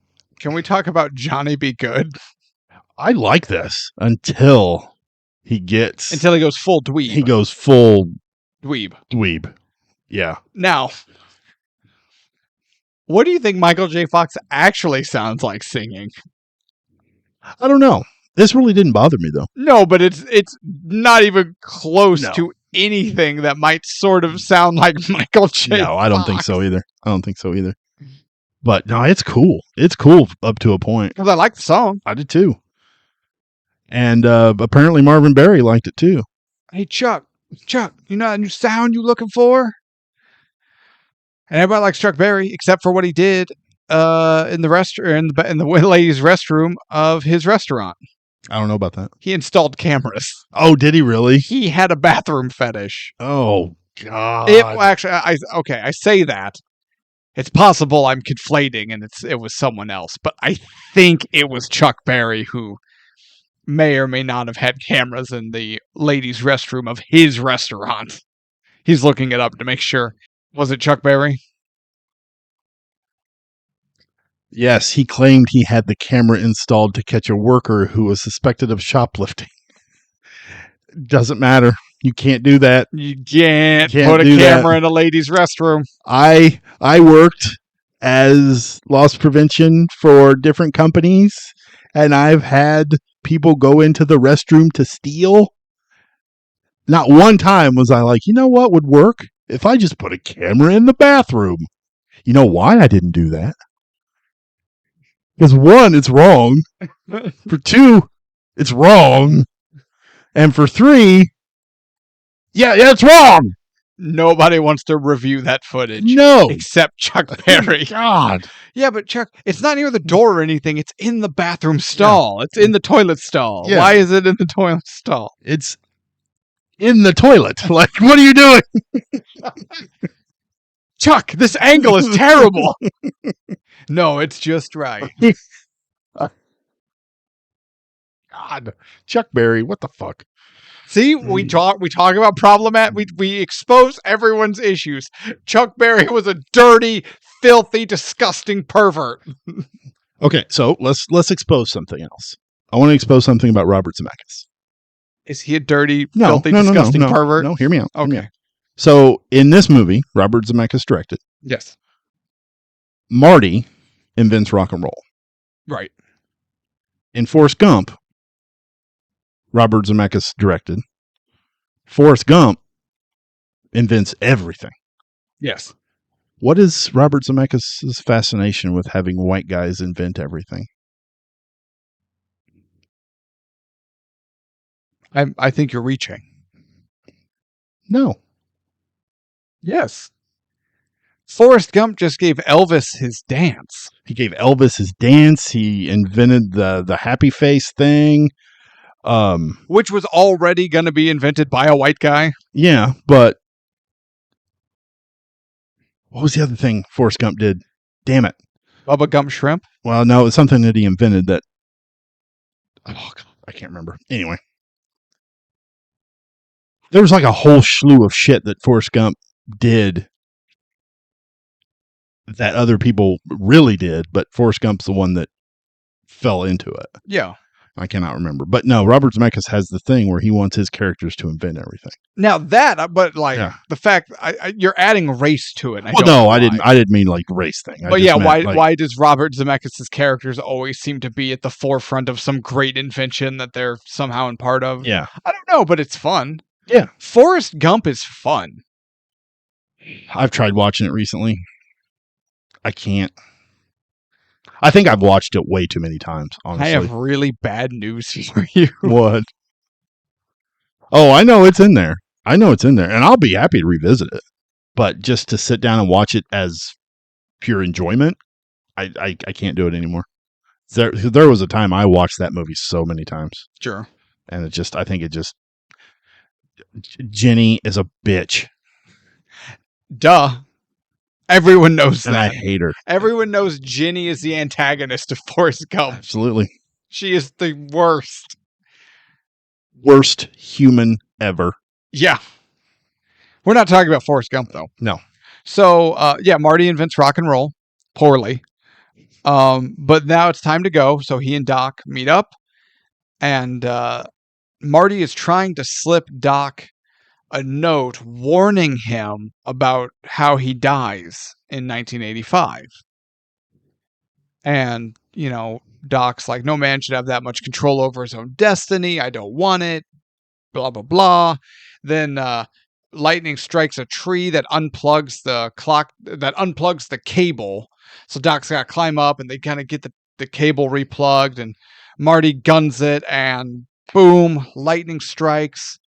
Can we talk about Johnny Be Good? I like this until he goes full dweeb. He goes full dweeb. Yeah. Now, what do you think Michael J. Fox actually sounds like singing? I don't know. This really didn't bother me though. No, but it's not even close to anything that might sort of sound like Michael J. No, I don't Fox. think so either. But no, it's cool. It's cool up to a point. Because I like the song. I did too. And apparently Marvin Berry liked it too. Hey, Chuck, you know that new sound you looking for? And everybody likes Chuck Berry, except for what he did in the ladies' restroom of his restaurant. I don't know about that. He installed cameras. Oh, did he really? He had a bathroom fetish. Oh, God. I say that. It's possible I'm conflating and it was someone else, but I think it was Chuck Berry who may or may not have had cameras in the ladies' restroom of his restaurant. He's looking it up to make sure. Was it Chuck Berry? Yes, he claimed he had the camera installed to catch a worker who was suspected of shoplifting. Doesn't matter. You can't do that. You can't put a camera in a ladies' restroom. I worked as loss prevention for different companies, and I've had people go into the restroom to steal. Not one time was I like, you know what would work? If I just put a camera in the bathroom. You know why I didn't do that? Because one, it's wrong. For two, it's wrong. And for three, yeah, it's wrong. Nobody wants to review that footage. No. Except Chuck Berry. God. Yeah, but Chuck, it's not near the door or anything. It's in the bathroom stall. Yeah. It's in the toilet stall. Yeah. Why is it in the toilet stall? It's in the toilet. Like, what are you doing? Chuck, this angle is terrible. No, it's just right. God. Chuck Berry, what the fuck? See, we talk about we expose everyone's issues. Chuck Berry was a dirty, filthy, disgusting pervert. Okay, so let's expose something else. I want to expose something about Robert Zemeckis. Is he a dirty, filthy, disgusting pervert? No, hear me out. Okay. Hear me out. So in this movie, Robert Zemeckis directed. Yes. Marty invents rock and roll. Right. In Forrest Gump, Robert Zemeckis directed. Forrest Gump invents everything. Yes. What is Robert Zemeckis' fascination with having white guys invent everything? I think you're reaching. No. Yes. Forrest Gump just gave Elvis his dance. He gave Elvis his dance. He invented the happy face thing. Which was already going to be invented by a white guy. Yeah, but what was the other thing Forrest Gump did? Damn it. Bubba Gump Shrimp? Well, no, it's something that he invented that... Oh, God, I can't remember. Anyway. There was like a whole slew of shit that Forrest Gump did that other people really did, but Forrest Gump's the one that fell into it. Yeah. I cannot remember. But no, Robert Zemeckis has the thing where he wants his characters to invent everything. Now the fact you're adding race to it. I didn't mean like race thing. But yeah, why does Robert Zemeckis' characters always seem to be at the forefront of some great invention that they're somehow in part of? Yeah. I don't know, but it's fun. Yeah. Forrest Gump is fun. I've tried watching it recently. I can't. I think I've watched it way too many times, honestly. I have really bad news for you. What? Oh, I know it's in there. And I'll be happy to revisit it. But just to sit down and watch it as pure enjoyment, I can't do it anymore. There was a time I watched that movie so many times. Sure. And Jenny is a bitch. Duh. Everyone knows and that. I hate her. Everyone knows Ginny is the antagonist of Forrest Gump. Absolutely. She is the worst. Worst human ever. Yeah. We're not talking about Forrest Gump, though. No. So, Marty invents rock and roll poorly. But now it's time to go. So he and Doc meet up, and Marty is trying to slip Doc a note warning him about how he dies in 1985. And, Doc's like, no man should have that much control over his own destiny. I don't want it. Blah, blah, blah. Then lightning strikes a tree that unplugs the cable. So Doc's got to climb up and they kind of get the cable replugged, and Marty guns it, and boom, lightning strikes.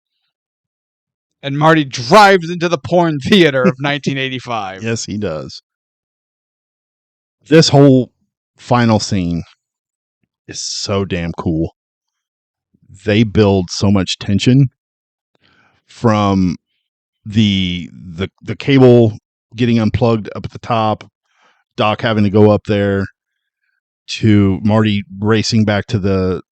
And Marty drives into the porn theater of 1985. Yes, he does. This whole final scene is so damn cool. They build so much tension from the cable getting unplugged up at the top, Doc having to go up there, to Marty racing back to the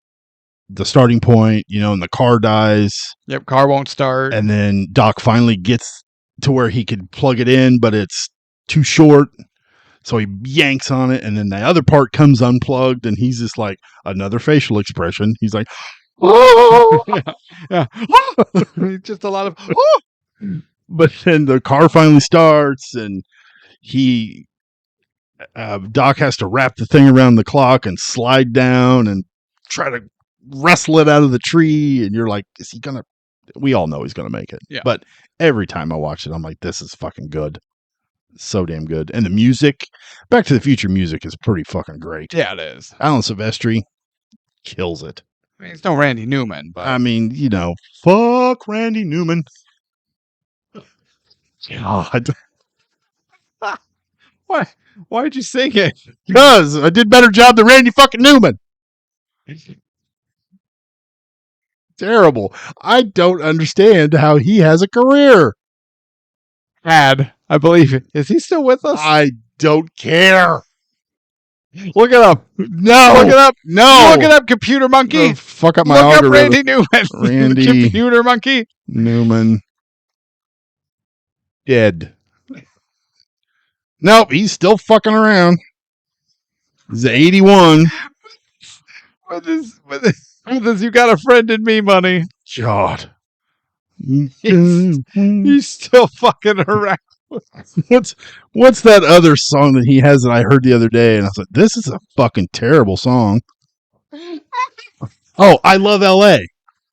starting point, and the car dies. Yep, car won't start. And then Doc finally gets to where he could plug it in, but it's too short. So he yanks on it, and then the other part comes unplugged, and he's just like, another facial expression. He's like, oh! Yeah. Just a lot of, oh! But then the car finally starts, and Doc has to wrap the thing around the clock and slide down and try to wrestle it out of the tree. And you're like, is he gonna? We all know he's gonna make it. Yeah. But every time I watch it, I'm like, this is fucking good. So damn good. And the music, Back to the Future music is pretty fucking great. Yeah, it is. Alan Silvestri kills it. I mean, it's no Randy Newman, but I mean, fuck Randy Newman. God. Why'd you sing it? Because I did better job than Randy fucking Newman. Terrible. I don't understand how he has a career. I believe it. Is he still with us? I don't care. Look it up. No. Look it up. No. Look it up, computer monkey. Oh, fuck up my Look algorithm. up Randy Newman. Randy Computer monkey. Newman. Dead. Nope, he's still fucking around. He's 81. With this, you got a friend in me money. God. He's still fucking around. What's that other song that he has that I heard the other day? And I was like, this is a fucking terrible song. Oh, I Love L.A.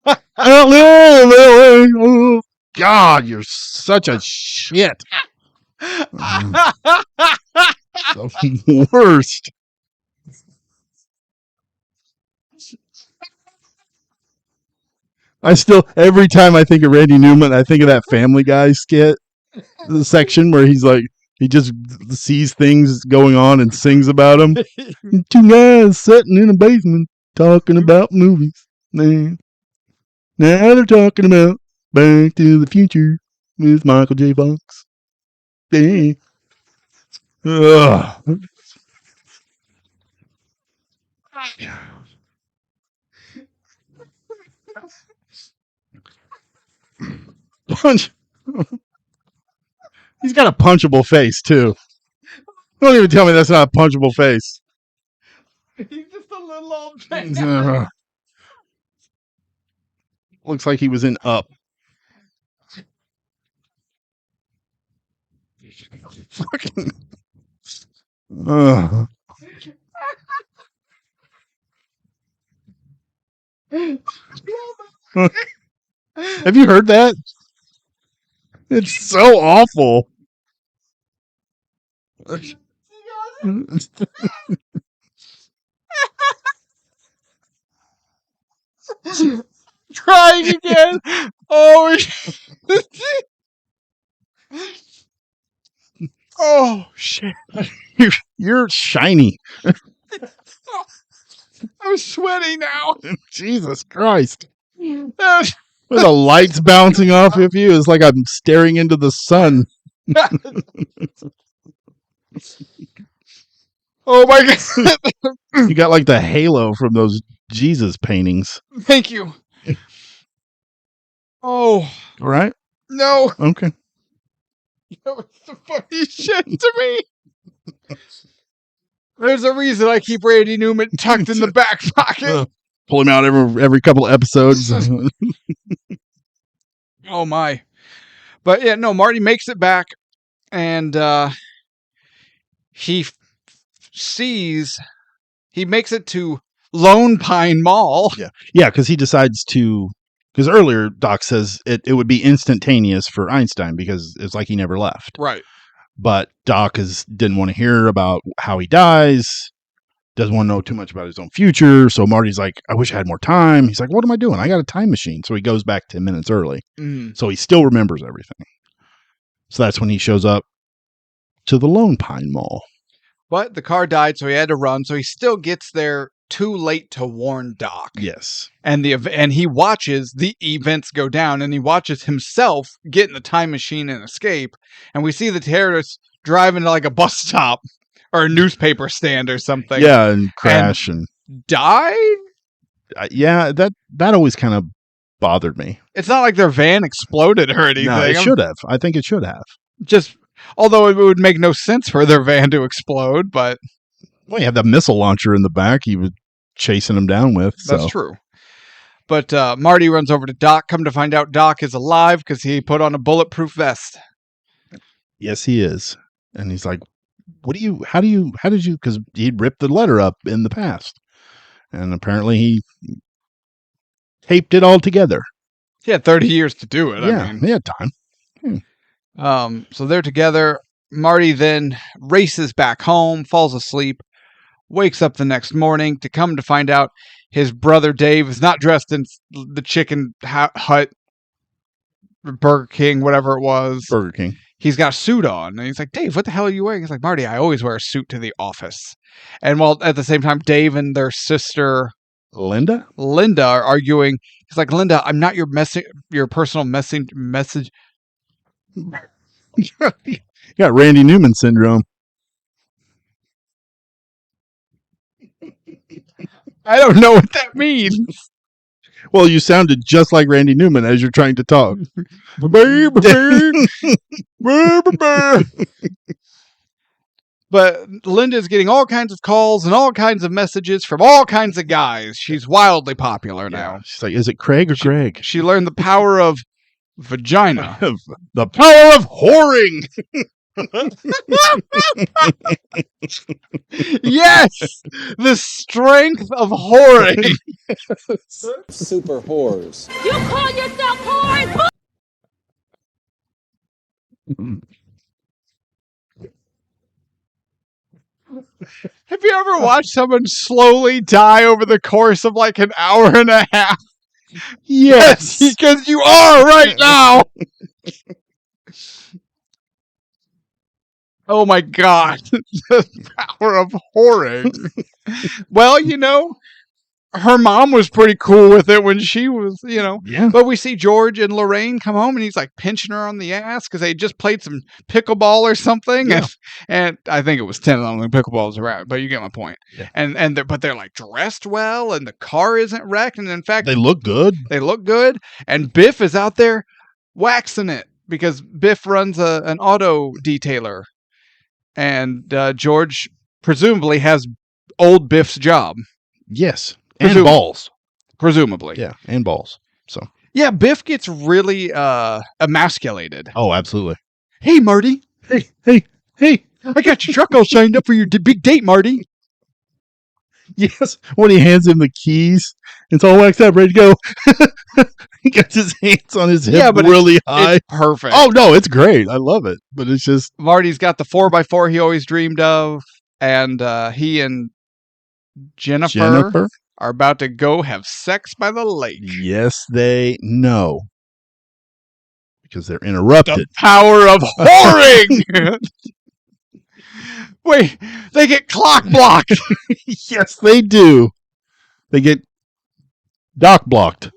I love L.A. Oh, God, you're such a shit. The worst. Every time I think of Randy Newman, I think of that Family Guy skit, the section where he's like, he just sees things going on and sings about them. Two guys sitting in a basement talking about movies. Now they're talking about Back to the Future with Michael J. Fox. Yeah. Ugh. Punch. He's got a punchable face too. Don't even tell me that's not a punchable face. He's just a little old man. Looks like he was in Up. Fucking. Have you heard that? It's so awful. Trying again. Oh, oh shit! You're shiny. I'm sweaty now. Jesus Christ. With the lights bouncing off of you, it's like I'm staring into the sun. Oh my God. You got like the halo from those Jesus paintings. Thank you. Oh, All right. no. Okay. That was the funniest shit to me. There's a reason I keep Randy Newman tucked in the back pocket. Pull him out every couple of episodes. Oh, my. But, yeah, no, Marty makes it back, and he makes it to Lone Pine Mall. Yeah, because he decides to. Because earlier Doc says it would be instantaneous for Einstein because it's like he never left. Right. But Doc didn't want to hear about how he dies. Doesn't want to know too much about his own future. So Marty's like, I wish I had more time. He's like, what am I doing? I got a time machine. So he goes back 10 minutes early. So he still remembers everything. So that's when he shows up to the Lone Pine Mall. But the car died, so he had to run. So he still gets there too late to warn Doc. Yes. And he watches the events go down, and he watches himself get in the time machine and escape. And we see the terrorists driving to like a bus stop or a newspaper stand or something. Yeah, and crash and die. Yeah, that always kind of bothered me. It's not like their van exploded or anything. No, it should have. I think it should have. Just, although it would make no sense for their van to explode, but well, you have the missile launcher in the back he was chasing them down with. That's true. But Marty runs over to Doc. Come to find out Doc is alive because he put on a bulletproof vest. Yes, he is. And he's like, how did you, because he'd ripped the letter up in the past. And apparently he taped it all together. He had 30 years to do it. Yeah, I mean. he had time. So they're together. Marty then races back home, falls asleep, wakes up the next morning to come to find out his brother Dave is not dressed in the chicken hut, Burger King, whatever it was. Burger King. He's got a suit on. And he's like, Dave, what the hell are you wearing? He's like, Marty, I always wear a suit to the office. And while at the same time, Dave and their sister Linda are arguing. He's like, Linda, I'm not your personal message. You got Randy Newman syndrome. I don't know what that means. Well, you sounded just like Randy Newman as you're trying to talk. But Linda's getting all kinds of calls and all kinds of messages from all kinds of guys. She's wildly popular now. Yeah. She's like, is it Craig or Greg? She learned the power of vagina. The power of whoring. Yes! The strength of whoring. Super whores. You call yourself whores? Have you ever watched someone slowly die over the course of like an hour and a half? Yes. Because you are right now. Oh my God. The power of whoring. Well, her mom was pretty cool with it when she was, Yeah. But we see George and Lorraine come home and he's like pinching her on the ass because they just played some pickleball or something. Yeah. And I think it was 10 on the pickleballs around, but you get my point. Yeah. But they're like dressed well and the car isn't wrecked. And in fact, They look good. And Biff is out there waxing it because Biff runs an auto detailer. And George presumably has old Biff's job. Yes. And balls. Presumably. Yeah. And balls. So. Yeah, Biff gets really emasculated. Oh, absolutely. Hey, Marty. Hey. I got your truck all shined up for your big date, Marty. Yes. When he hands him the keys, it's all waxed up, ready to go. He gets his hands on his hip really high. It's perfect. Oh, no, it's great. I love it. But it's just. Marty's got the 4x4 he always dreamed of. And he and Jennifer are about to go have sex by the lake. Yes, they know. Because they're interrupted. The power of whoring! Wait, they get clock blocked. Yes, they do. They get dock blocked.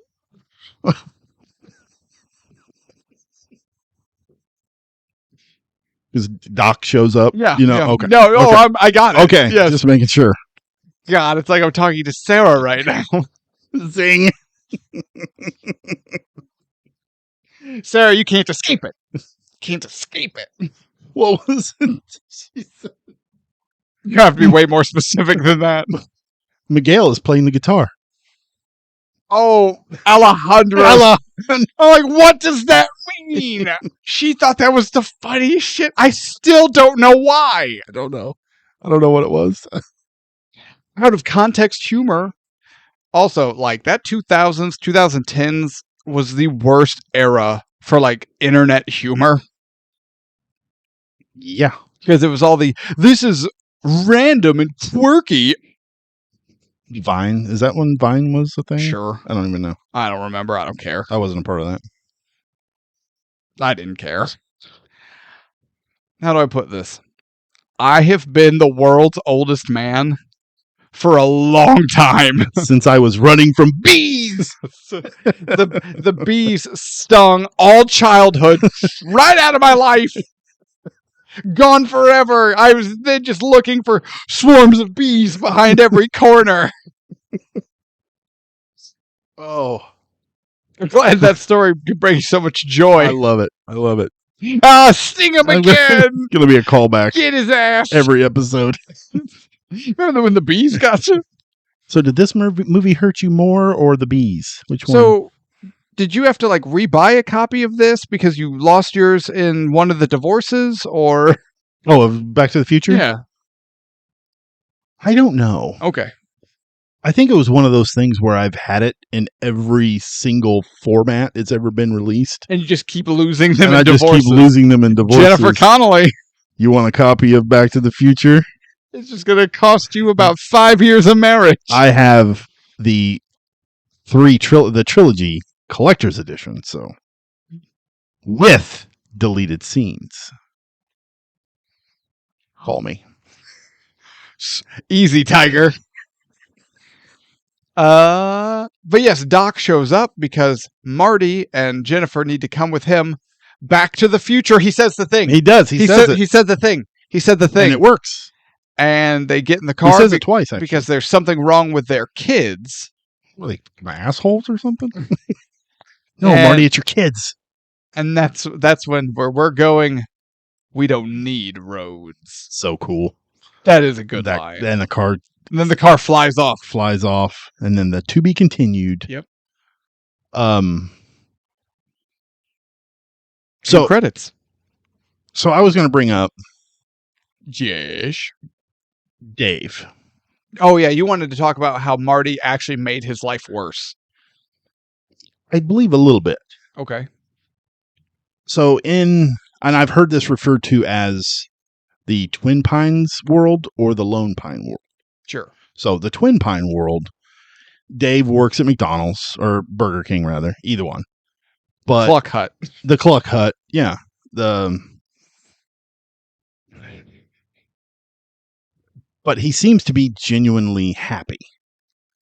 Because Doc shows up. Yeah. Okay. No, okay. I got it. Okay. Yes. Just making sure. God, it's like I'm talking to Sarah right now. Zing. Sarah, you can't escape it. Can't escape it. What was it? You have to be way more specific than that. Miguel is playing the guitar. Oh, Alejandro. I'm like, what does that mean? She thought that was the funniest shit. I still don't know why. I don't know what it was. Out of context humor. Also, like that 2000s, 2010s was the worst era for like internet humor. Yeah. Because it was all this is random and quirky. Vine. Is that when Vine was a thing? Sure. I don't even know. I don't remember. I don't care. I wasn't a part of that. I didn't care. How do I put this? I have been the world's oldest man for a long time. Since I was running from bees. The bees stung all childhood right out of my life. Gone forever. I was then just looking for swarms of bees behind every corner. Oh. I'm glad that story could bring so much joy. I love it. Sting him again. Gonna be a callback Get his ass. every episode. Remember when the bees got you? So did this movie hurt you more or the bees? Which one? So did you have to like rebuy a copy of this because you lost yours in one of the divorces or? Oh, of Back to the Future? Yeah. I don't know. Okay. I think it was one of those things where I've had it in every single format it's ever been released. And you just keep losing them And in I divorces. just keep losing them in divorces. Jennifer Connelly. You want a copy of Back to the Future? It's just going to cost you about 5 years of marriage. I have the trilogy collector's edition, so with deleted scenes. Call me. Easy, Tiger. But yes, Doc shows up because Marty and Jennifer need to come with him back to the future. He says the thing. He does. He says it. He said the thing. He said the thing. And it works. And they get in the car. He says it twice, actually. Because there's something wrong with their kids. What, like my assholes or something? No, And- Marty, it's your kids. And that's when where we're going. We don't need roads. So cool. That is a good line. Then the car And then the car flies off. and then the to be continued. Yep. So Credits. So I was going to bring up Yes. Dave. Oh yeah, you wanted to talk about how Marty actually made his life worse. I believe a little bit. Okay. So and I've heard this referred to as the Twin Pines world or the Lone Pine world. Sure. So the Twin Pine world, Dave works at McDonald's or Burger King rather, either one. But Cluck Hut. The Cluck Hut, yeah. But he seems to be genuinely happy.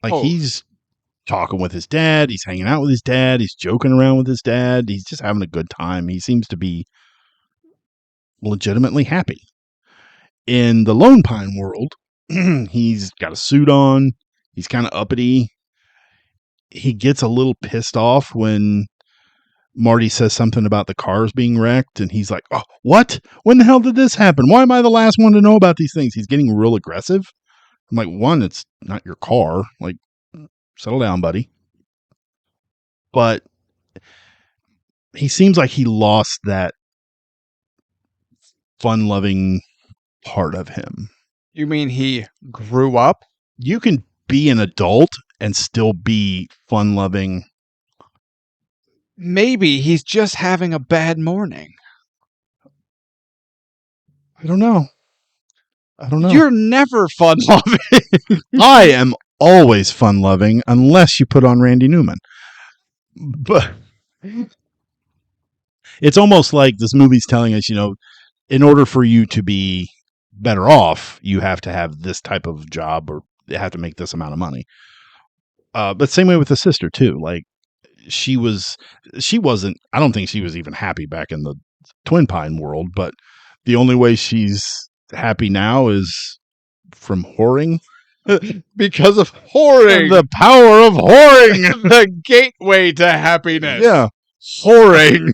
Like he's talking with his dad, he's hanging out with his dad, he's joking around with his dad, he's just having a good time. He seems to be legitimately happy. In the Lone Pine world, he's got a suit on, he's kind of uppity. He gets a little pissed off when Marty says something about the cars being wrecked, and he's like, "Oh, what? When the hell did this happen? Why am I the last one to know about these things?" He's getting real aggressive. I'm like, one, it's not your car. Like, settle down, buddy. But he seems like he lost that fun-loving part of him. You mean he grew up? You can be an adult and still be fun-loving. Maybe he's just having a bad morning. I don't know. You're never fun-loving. I am always fun-loving unless you put on Randy Newman. But it's almost like this movie's telling us, in order for you to be better off, you have to have this type of job or you have to make this amount of money. But same way with the sister too. Like she wasn't, I don't think she was even happy back in the Twin Pine world, but the only way she's happy now is from whoring. Because of whoring. The power of whoring. The gateway to happiness. Yeah. Whoring.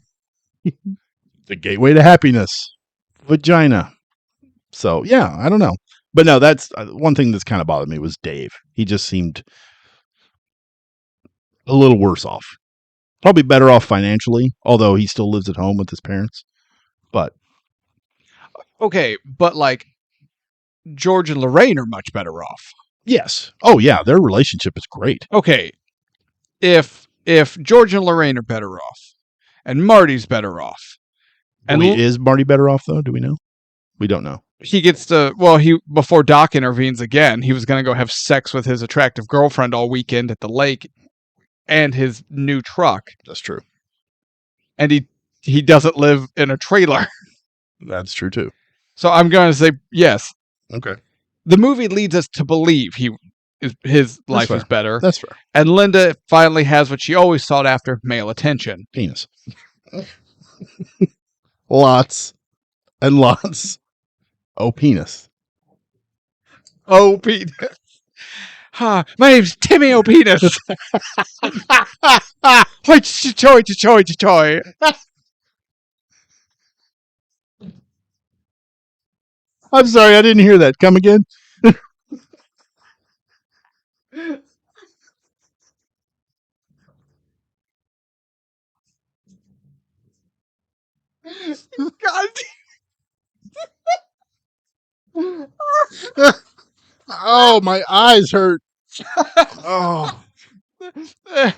The gateway to happiness. Vagina. So, yeah, I don't know. But no, that's one thing that's kind of bothered me was Dave. He just seemed a little worse off. Probably better off financially, although he still lives at home with his parents. But Okay, but like George and Lorraine are much better off. yes. Oh, yeah, their relationship is great. Okay, if George and Lorraine are better off, and Marty's better off, and Is Marty better off, though? Do we know? We don't know. he gets to, well, before Doc intervenes again, he was going to go have sex with his attractive girlfriend all weekend at the lake and his new truck. That's true. And he doesn't live in a trailer. That's true, too. So I'm going to say yes. Okay. The movie leads us to believe his life is better. That's fair. And Linda finally has what she always sought after, male attention. Penis. Lots and lots. Oh, penis. Oh, penis. Hi, my name's Timmy O'Penis. Choy. I'm sorry, I didn't hear that. Come again? God. Oh, my eyes hurt. Oh.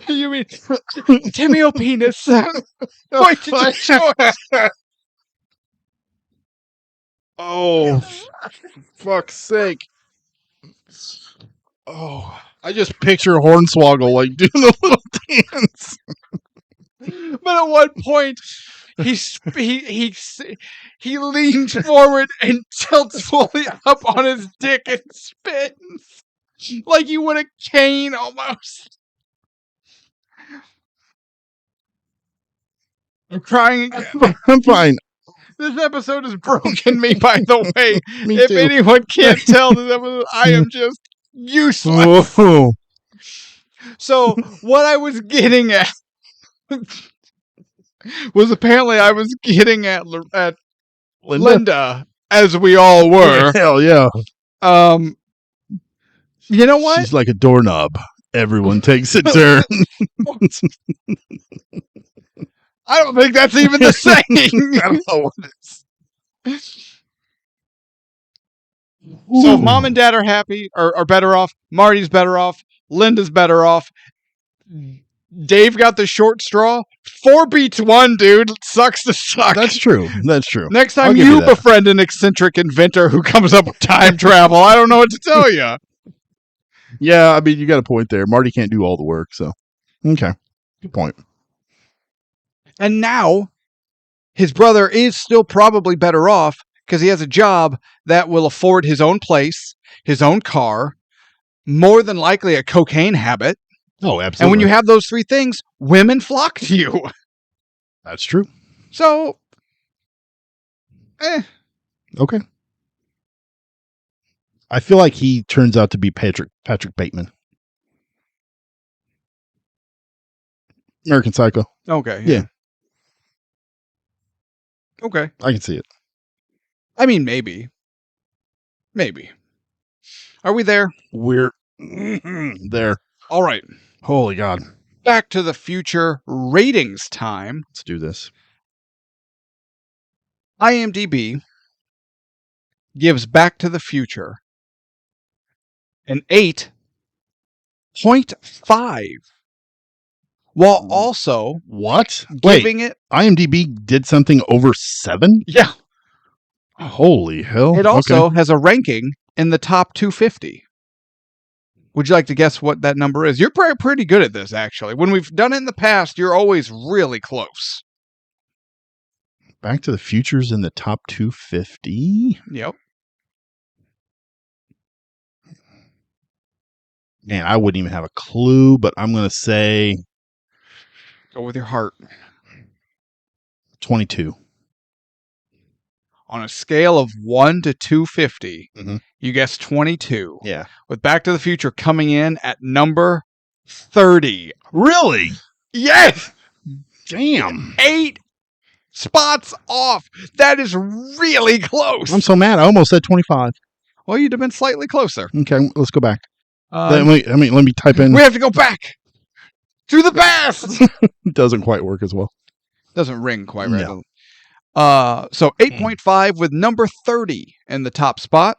You mean Timmy O'Penis? Oh, fuck's sake. Oh, I just picture Hornswoggle like doing a little dance. But at one point, he leans forward and tilts fully up on his dick and spins like you would a cane almost. I'm crying again. I'm fine. This episode has broken me, by the way. Me If too. anyone can't tell this episode, I am just useless. Whoa. So what I was getting at was apparently I was getting at Linda, as we all were. Hell yeah. You know what? She's like a doorknob. Everyone takes a turn. I don't think that's even the same. I don't know what it is. So if mom and dad are happy, or are better off, Marty's better off, Linda's better off, Dave got the short straw. 4 beats 1, dude. Sucks to suck. That's true. That's true. Next I'll time give you that. befriend an eccentric inventor who comes up with time travel, I don't know what to tell you. Yeah, I mean, you got a point there. Marty can't do all the work, so. Okay. Good point. And now, his brother is still probably better off because he has a job that will afford his own place, his own car, more than likely a cocaine habit. Oh, absolutely. And when you have those 3 things, women flock to you. That's true. So, Okay. I feel like he turns out to be Patrick Bateman. American Psycho. okay. Yeah. Okay. I can see it. I mean, maybe. Maybe. Are we there? We're there. All right. Holy God. Back to the Future ratings time. Let's do this. IMDb gives Back to the Future an 8.5, while also What? Wait, giving it. IMDb did something over 7? Yeah. Holy hell. It also Okay. has a ranking in the top 250. Would you like to guess what that number is? You're pretty good at this, actually. When we've done it in the past, you're always really close. Back to the Future's in the top 250. Yep. Man, I wouldn't even have a clue, but I'm going to say Go with your heart. 22. On a scale of 1 to 250, Mhm. you guessed 22. Yeah. With Back to the Future coming in at number 30. Really? Yes! Damn. 8 Spots off. That is really close. I'm so mad. I almost said 25. Well, you'd have been slightly closer. Okay, let's go back. Let me type in. We have to go back to the past. It doesn't quite work as well. Doesn't ring quite right. No. So 8.5 with number 30 in the top spot,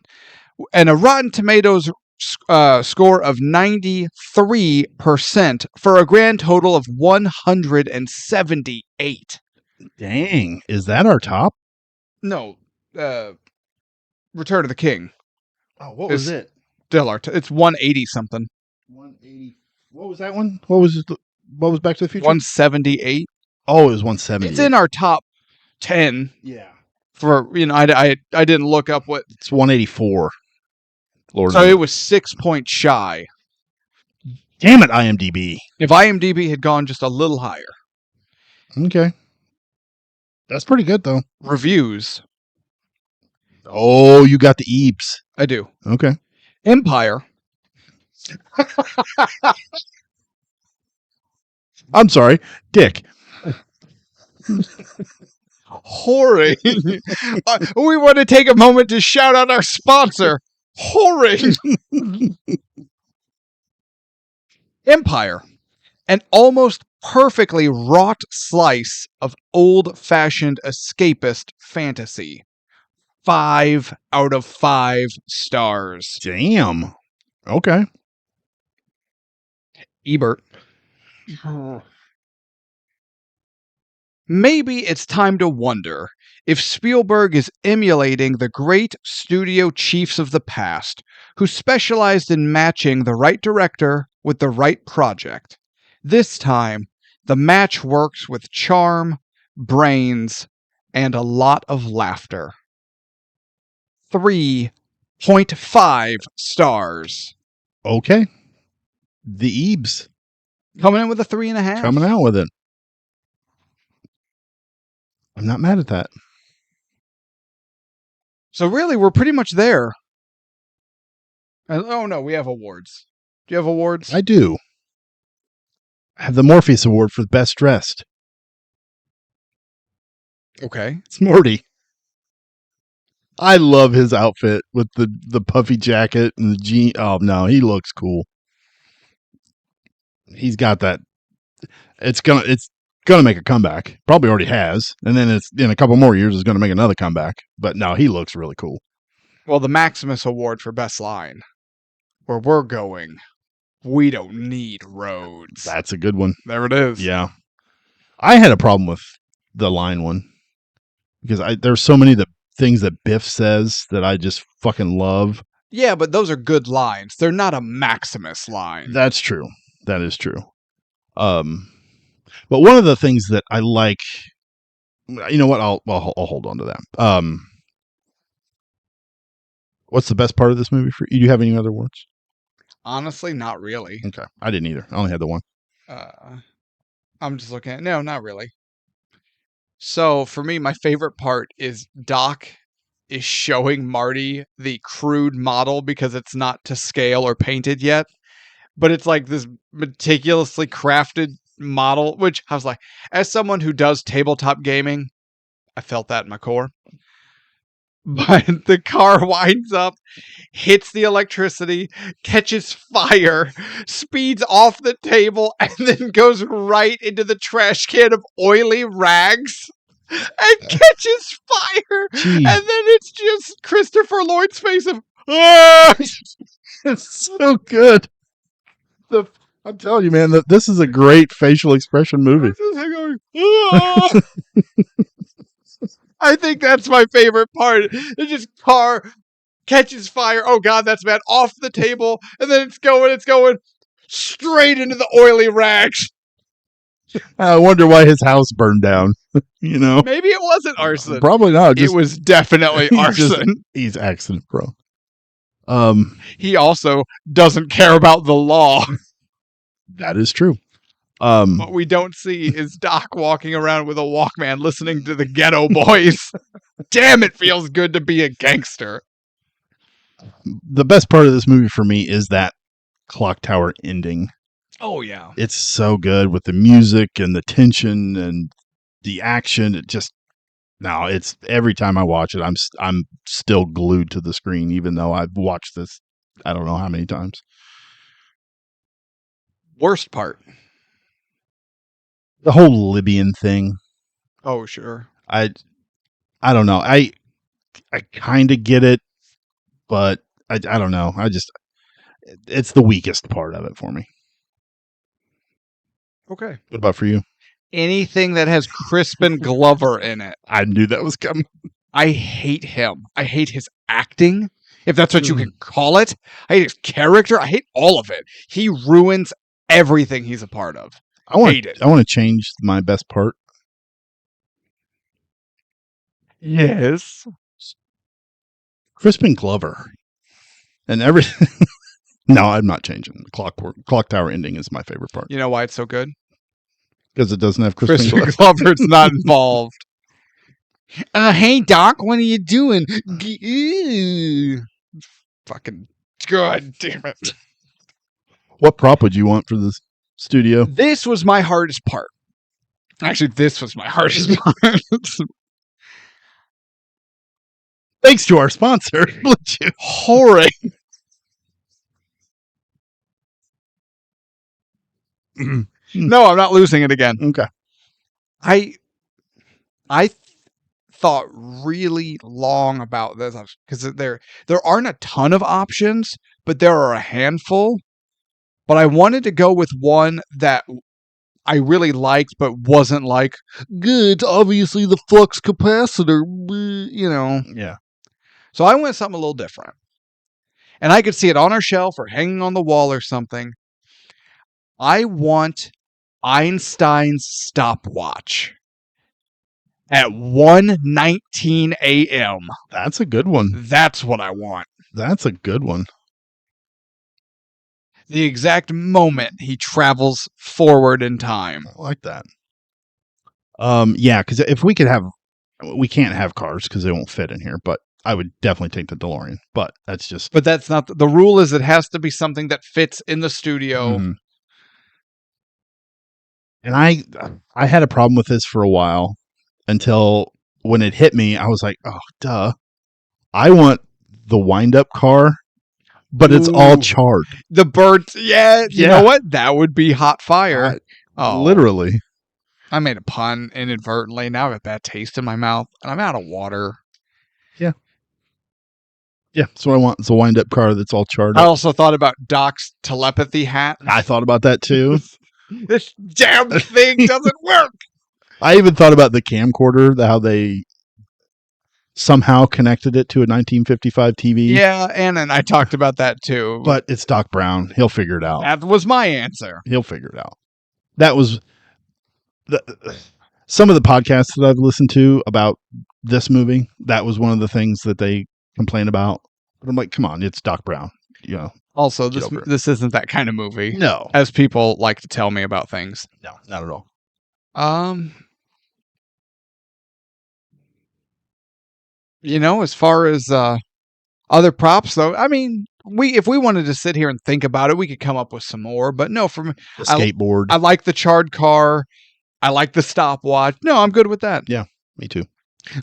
and a Rotten Tomatoes score of 93% for a grand total of 178. Dang, is that our top? No, Return of the King. Oh, what was it? Still it's 180 something. 180. What was that one? What was Back to the Future? 178. Oh, it was 170. It's in our top 10. Yeah. For I didn't look up what. It's 184. Lord. So it was 6 points shy. Damn it, IMDb. If IMDb had gone just a little higher. Okay. That's pretty good though. Reviews. Oh, you got the Eeps. I do. Okay. Empire. I'm sorry, Dick. Whoring. We want to take a moment to shout out our sponsor, Whoring. Empire, an almost perfectly wrought slice of old-fashioned escapist fantasy. 5 out of 5 stars. Damn. Okay. Ebert. Maybe it's time to wonder if Spielberg is emulating the great studio chiefs of the past who specialized in matching the right director with the right project. This time, the match works with charm, brains, and a lot of laughter. 3.5 stars. Okay. The Eebs. Coming in with a 3.5. Coming out with it. I'm not mad at that. So really, we're pretty much there. Oh no, we have awards. Do you have awards? I do. I have the Morpheus Award for Best Dressed. Okay. It's Morty. I love his outfit with the puffy jacket and the jean. Oh no, he looks cool. He's got that. It's gonna make a comeback. Probably already has, and then it's in a couple more years it's gonna make another comeback. But no, he looks really cool. Well, the Maximus Award for Best Line, where we're going, we don't need roads. That's a good one. There it is. Yeah, I had a problem with the line one because there's so many of the things that Biff says that I just fucking love. Yeah, but those are good lines. They're not a Maximus line. That's true. That is true. But one of the things that I like, you know what? I'll hold on to that. What's the best part of this movie for you? Do you have any other words? Honestly, not really. Okay, I didn't either. I only had the one. I'm just looking at no, not really. So for me, my favorite part is Doc is showing Marty the crude model because it's not to scale or painted yet, but it's like this meticulously crafted model, which I was like, as someone who does tabletop gaming, I felt that in my core. But the car winds up, hits the electricity, catches fire, speeds off the table, and then goes right into the trash can of oily rags and catches fire. Jeez. And then it's just Christopher Lloyd's face of, ah! It's so good. I'm telling you, man, that this is a great facial expression movie. Ah! I think that's my favorite part. It's just car catches fire. Oh God, that's bad. Off the table, and then it's going straight into the oily rags. I wonder why his house burned down. You know, Maybe it wasn't arson. Probably not. It was definitely arson. He's accident prone. He also doesn't care about the law. That is true. What we don't see is Doc walking around with a Walkman listening to the Ghetto Boys. Damn, it feels good to be a gangster. The best part of this movie for me is that clock tower ending. Oh, yeah. It's so good with the music and the tension and the action. No, it's every time I watch it, I'm still glued to the screen, even though I've watched this I don't know how many times. Worst part. The whole Libyan thing. Oh, sure. I don't know. I kind of get it, but I don't know. It's the weakest part of it for me. Okay. What about for you? Anything that has Crispin Glover in it. I knew that was coming. I hate him. I hate his acting, if that's what you can call it. I hate his character. I hate all of it. He ruins everything he's a part of. Hate it. I want to change my best part. Yes. Crispin Glover. And every No, I'm not changing. The clock tower ending is my favorite part. You know why it's so good? Because it doesn't have Crispin Glover. Glover's not involved. Hey, Doc, what are you doing? Fucking God damn it. What prop would you want for this studio? This was my hardest part. Actually, this was my hardest part. Thanks to our sponsor. Horrid. No, I'm not losing it again. Okay. I thought really long about this because there aren't a ton of options, but there are a handful. But I wanted to go with one that I really liked, but wasn't like good. Obviously, the flux capacitor, you know. Yeah. So I went something a little different, and I could see it on our shelf or hanging on the wall or something. I want Einstein's stopwatch at 1:19 a.m. That's a good one. That's what I want. That's a good one. The exact moment he travels forward in time. I like that. Yeah, because if we can't have cars because they won't fit in here, but I would definitely take the DeLorean. But that's not the rule. Is it has to be something that fits in the studio. Mm-hmm. And I had a problem with this for a while until when it hit me, I was like, oh, duh. I want the wind-up car, but it's all charred. The birds, you know what? That would be hot fire. Literally. I made a pun inadvertently. Now I have a bad taste in my mouth, and I'm out of water. Yeah. Yeah, so I want it's a wind-up car that's all charred. I also thought about Doc's telepathy hat. I thought about that too. This damn thing doesn't work. I even thought about the camcorder, how they somehow connected it to a 1955 TV. Yeah, Anna and I talked about that too. But it's Doc Brown. He'll figure it out. That was my answer. He'll figure it out. That was some of the podcasts that I've listened to about this movie. That was one of the things that they complain about. But I'm like, come on, it's Doc Brown. You know. Also, this isn't that kind of movie. No. As people like to tell me about things. No, not at all. You know, as far as other props though, I mean, if we wanted to sit here and think about it, we could come up with some more. But no, for me, the skateboard. I like the charred car. I like the stopwatch. No, I'm good with that. Yeah, me too.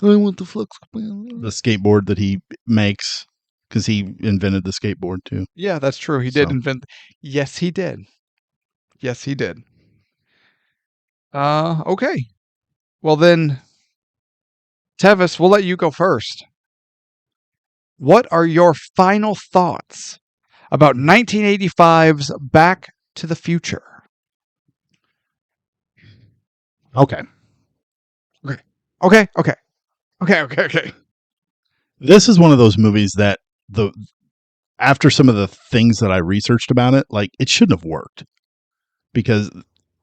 I want the flux. The skateboard that he makes. Because he invented the skateboard too. Yeah, that's true. He did invent. Yes, he did. Yes, he did. Okay. Well then, Tevis, we'll let you go first. What are your final thoughts about 1985's Back to the Future? Okay. This is one of those movies that after some of the things that I researched about it, like it shouldn't have worked because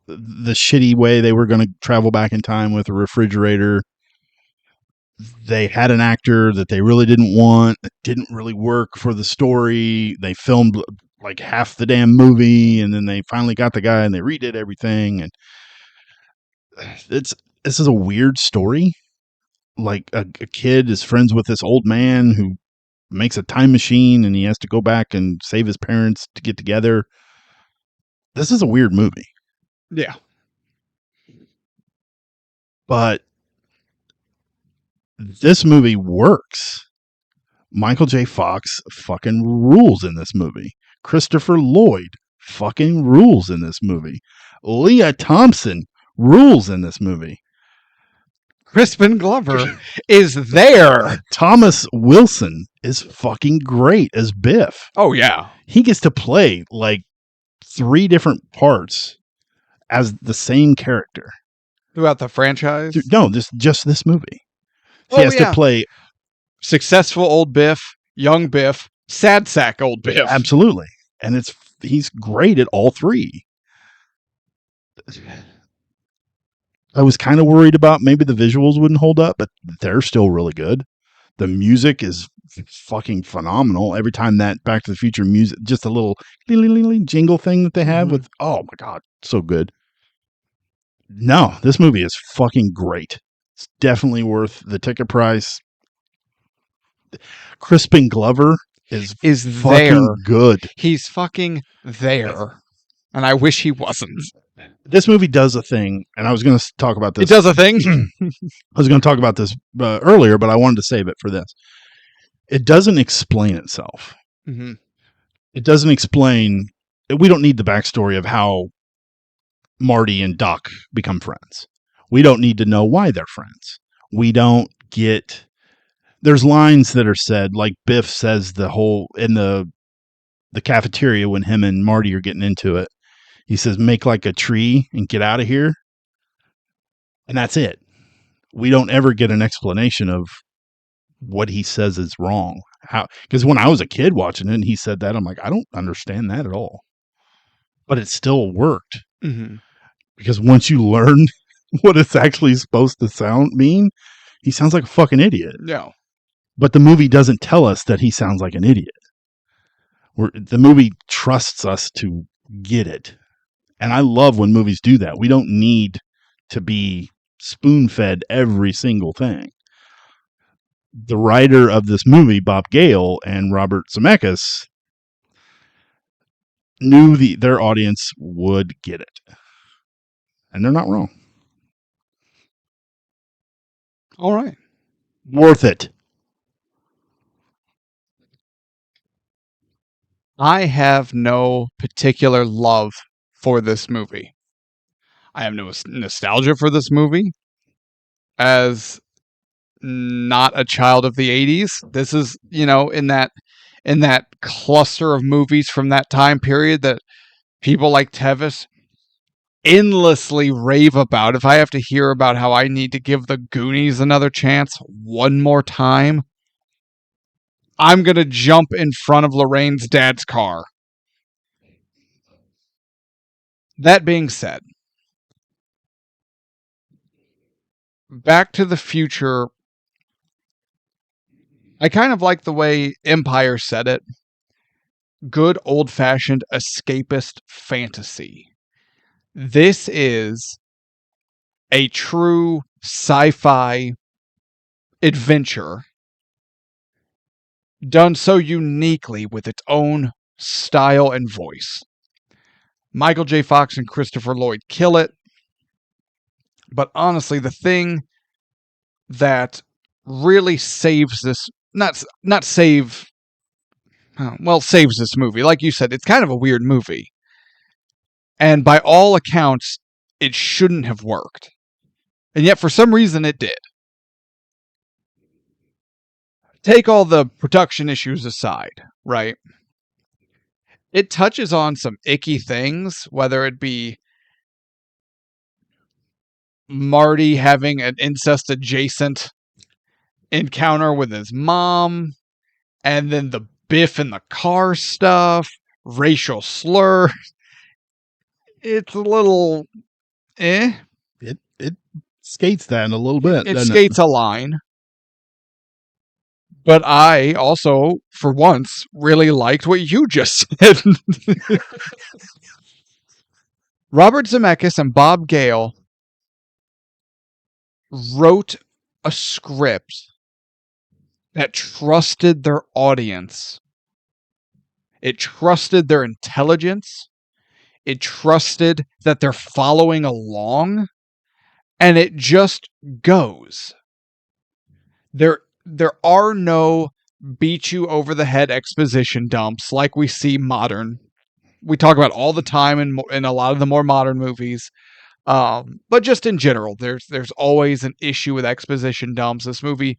the shitty way they were going to travel back in time with a refrigerator, they had an actor that they really didn't want. It didn't really work for the story. They filmed like half the damn movie and then they finally got the guy and they redid everything. And this is a weird story. Like a kid is friends with this old man who makes a time machine and he has to go back and save his parents to get together. This is a weird movie. Yeah. But this movie works. Michael J. Fox fucking rules in this movie. Christopher Lloyd fucking rules in this movie. Leah Thompson rules in this movie. Crispin Glover is there. Thomas Wilson is fucking great as Biff. Oh, yeah. He gets to play like 3 different parts as the same character. Throughout the franchise? No, just this movie. He Oh, has yeah. to play Successful old Biff, young Biff, sad sack old Biff. absolutely, and he's great at all 3. I was kind of worried about maybe the visuals wouldn't hold up, but they're still really good. The music is fucking phenomenal. Every time that Back to the Future music, just a little jingle thing that they have with, oh my God, so good. No, this movie is fucking great. It's definitely worth the ticket price. Crispin Glover is fucking there. good. He's fucking there. And I wish he wasn't. This movie does a thing, and I was going to talk about this. It does a thing. I was going to talk about this earlier, but I wanted to save it for this. It doesn't explain itself. Mm-hmm. It doesn't explain. We don't need the backstory of how Marty and Doc become friends. We don't need to know why they're friends. We don't get. There's lines that are said, like Biff says in the cafeteria when him and Marty are getting into it. He says, "Make like a tree and get out of here." And that's it. We don't ever get an explanation of what he says is wrong. Because when I was a kid watching it and he said that, I'm like, I don't understand that at all. But it still worked. Mm-hmm. Because once you learn what it's actually supposed to mean, he sounds like a fucking idiot. No. But the movie doesn't tell us that he sounds like an idiot. The movie trusts us to get it. And I love when movies do that. We don't need to be spoon-fed every single thing. The writer of this movie, Bob Gale and Robert Zemeckis, knew their audience would get it. And they're not wrong. All right. Worth it. I have no particular love for this movie. I have no nostalgia for this movie. As not a child of the 80s, this is, in that cluster of movies from that time period that people like Tevis endlessly rave about. If I have to hear about how I need to give the Goonies another chance one more time, I'm going to jump in front of Lorraine's dad's car. That being said, Back to the Future, I kind of like the way Empire said it. Good old-fashioned escapist fantasy. This is a true sci-fi adventure done so uniquely with its own style and voice. Michael J. Fox and Christopher Lloyd kill it. But honestly, the thing that really saves this, saves this movie, like you said, it's kind of a weird movie. And by all accounts, it shouldn't have worked. And yet, for some reason, it did. Take all the production issues aside, right? It touches on some icky things, whether it be Marty having an incest-adjacent encounter with his mom, and then the Biff in the car stuff, racial slur. It's a little It skates that in a little bit. It skates a line. But I also, for once, really liked what you just said. Robert Zemeckis and Bob Gale wrote a script that trusted their audience. It trusted their intelligence. It trusted that they're following along. And it just goes. There are no beat you over the head exposition dumps like we see modern. We talk about all the time in a lot of the more modern movies. But just in general, there's always an issue with exposition dumps. This movie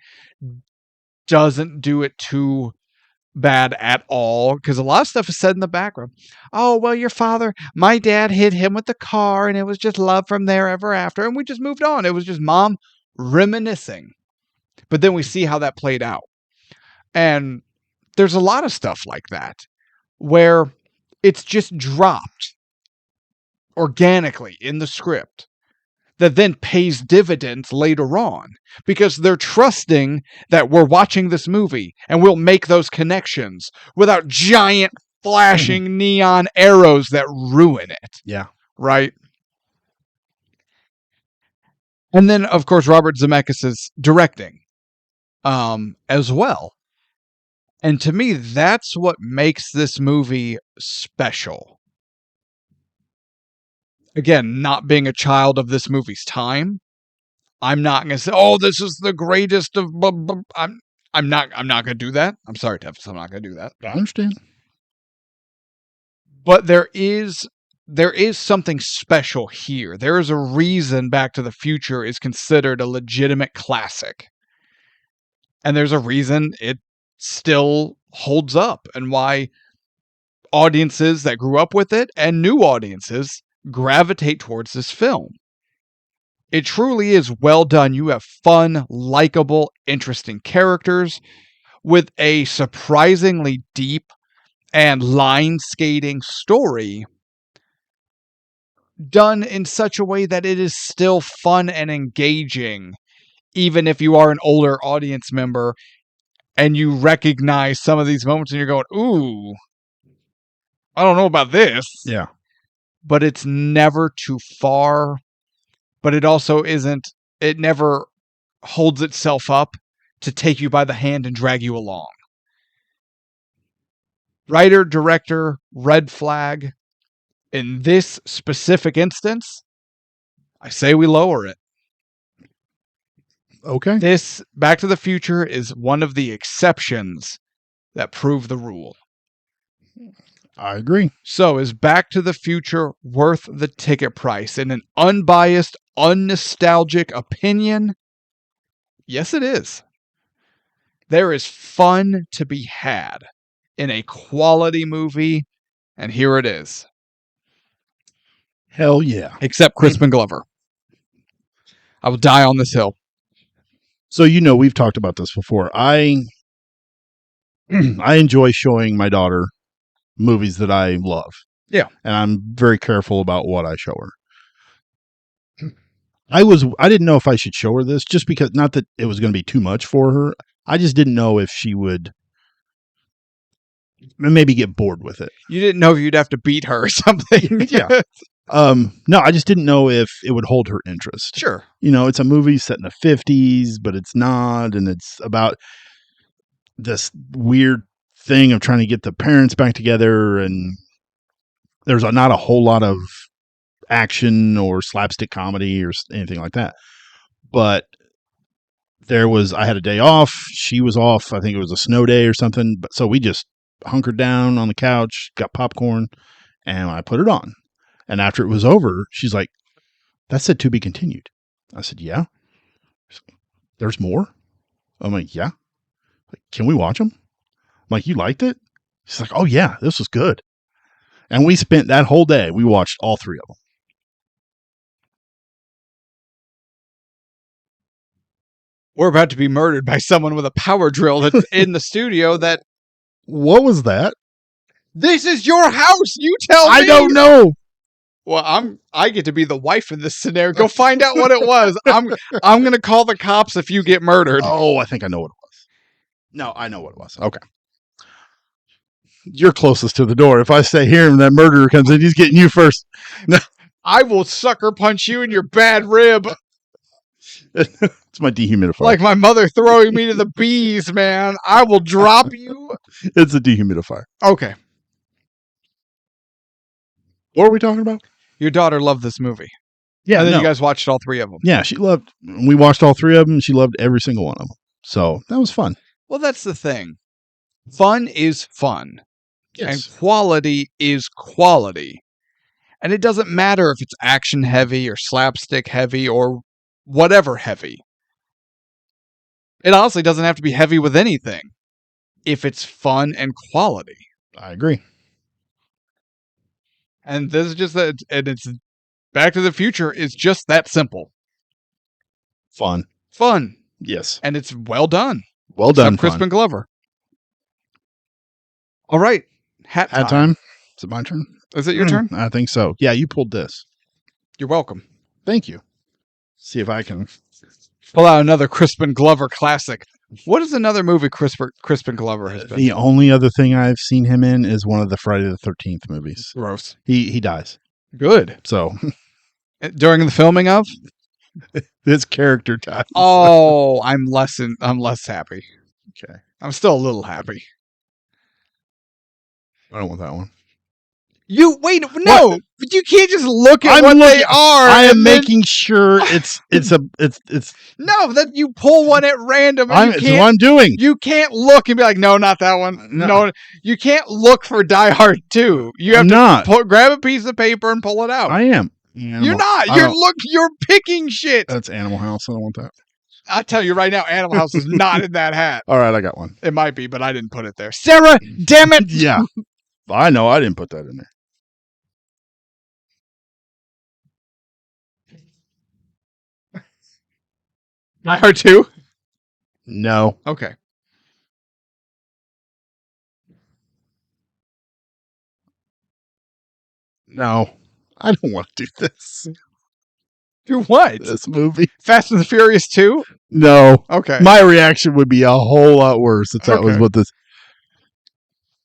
doesn't do it too bad at all because a lot of stuff is said in the background. Oh, well, your father, my dad hit him with the car and it was just love from there ever after. And we just moved on. It was just mom reminiscing. But then we see how that played out. And there's a lot of stuff like that where it's just dropped organically in the script that then pays dividends later on because they're trusting that we're watching this movie and we'll make those connections without giant flashing neon arrows that ruin it. Yeah. Right? And then, of course, Robert Zemeckis is directing as well. And to me, that's what makes this movie special. Again, not being a child of this movie's time, I'm not going to say, "Oh, this is the greatest of." I'm not going to do that. I'm sorry, Tefs, I'm not going to do that. I understand. But there is something special here. There is a reason Back to the Future is considered a legitimate classic, and there's a reason it still holds up, and why audiences that grew up with it and new audiences gravitate towards this film. It truly is well done. You have fun, likable, interesting characters with a surprisingly deep and line skating story done in such a way that it is still fun and engaging, even if you are an older audience member and you recognize some of these moments and you're going, ooh, I don't know about this. Yeah. But it's never too far. But it also isn't, it never holds itself up to take you by the hand and drag you along. Writer, director, red flag. In this specific instance, I say we lower it. Okay. This Back to the Future is one of the exceptions that prove the rule. I agree. So is Back to the Future worth the ticket price? In an unbiased, unnostalgic opinion, yes, it is. There is fun to be had in a quality movie, and here it is. Hell yeah. Except Crispin Glover. I will die on this hill. So, we've talked about this before. I enjoy showing my daughter movies that I love. Yeah. And I'm very careful about what I show her. I didn't know if I should show her this just because, not that it was going to be too much for her. I just didn't know if she would maybe get bored with it. You didn't know if you'd have to beat her or something. Yeah. No, I just didn't know if it would hold her interest. Sure. It's a movie set in the 50s, but it's not. And it's about this weird thing of trying to get the parents back together. And there's not a whole lot of action or slapstick comedy or anything like that. But I had a day off. She was off. I think it was a snow day or something. But so we just hunkered down on the couch, got popcorn, and I put it on. And after it was over, she's like, that said to be continued. I said, yeah. There's more? I'm like, yeah. Like, can we watch them? I'm like, you liked it? She's like, oh yeah, this was good. And we spent that whole day, we watched all three of them. We're about to be murdered by someone with a power drill that's in the studio that... What was that? This is your house! You tell me! I don't know! Well, I get to be the wife in this scenario. Go find out what it was. I'm going to call the cops if you get murdered. Oh, I think I know what it was. No, I know what it was. Okay. You're closest to the door. If I stay here and that murderer comes in, he's getting you first. No. I will sucker punch you in your bad rib. It's my dehumidifier. Like my mother throwing me to the bees, man. I will drop you. It's a dehumidifier. Okay. What are we talking about? Your daughter loved this movie. Yeah. And then you guys watched all three of them. Yeah, we watched all three of them. She loved every single one of them. So that was fun. Well, that's the thing. Fun is fun. Yes. And quality is quality. And it doesn't matter if it's action heavy or slapstick heavy or whatever heavy. It honestly doesn't have to be heavy with anything if it's fun and quality. I agree. And this is just that, and it's Back to the Future is just that simple. Fun. Fun. Yes. And it's well done. Well done. Crispin Glover. All right. Hat time. Is it my turn? Is it your turn? I think so. Yeah, you pulled this. You're welcome. Thank you. See if I can pull out another Crispin Glover classic. What is another movie Crispin Glover has been? The only other thing I've seen him in is one of the Friday the 13th movies. Gross. He dies. Good. So during the filming of this character dies. Oh, I'm less happy. Okay. I'm still a little happy. I don't want that one. You wait, no, what? You can't just look at what they are. I am making sure it's no, that you pull one at random. That's what I'm doing. You can't look and be like, no, not that one. No, you can't look for Die Hard 2. You have to grab a piece of paper and pull it out. I am. You're not. You're picking shit. That's Animal House. I don't want that. I tell you right now, Animal House is not in that hat. All right, I got one. It might be, but I didn't put it there. Sarah, damn it. Yeah. I know. I didn't put that in there. Die Hard 2? No. Okay. No. I don't want to do this. Do what? This movie. Fast and the Furious 2? No. Okay. My reaction would be a whole lot worse if that was what this...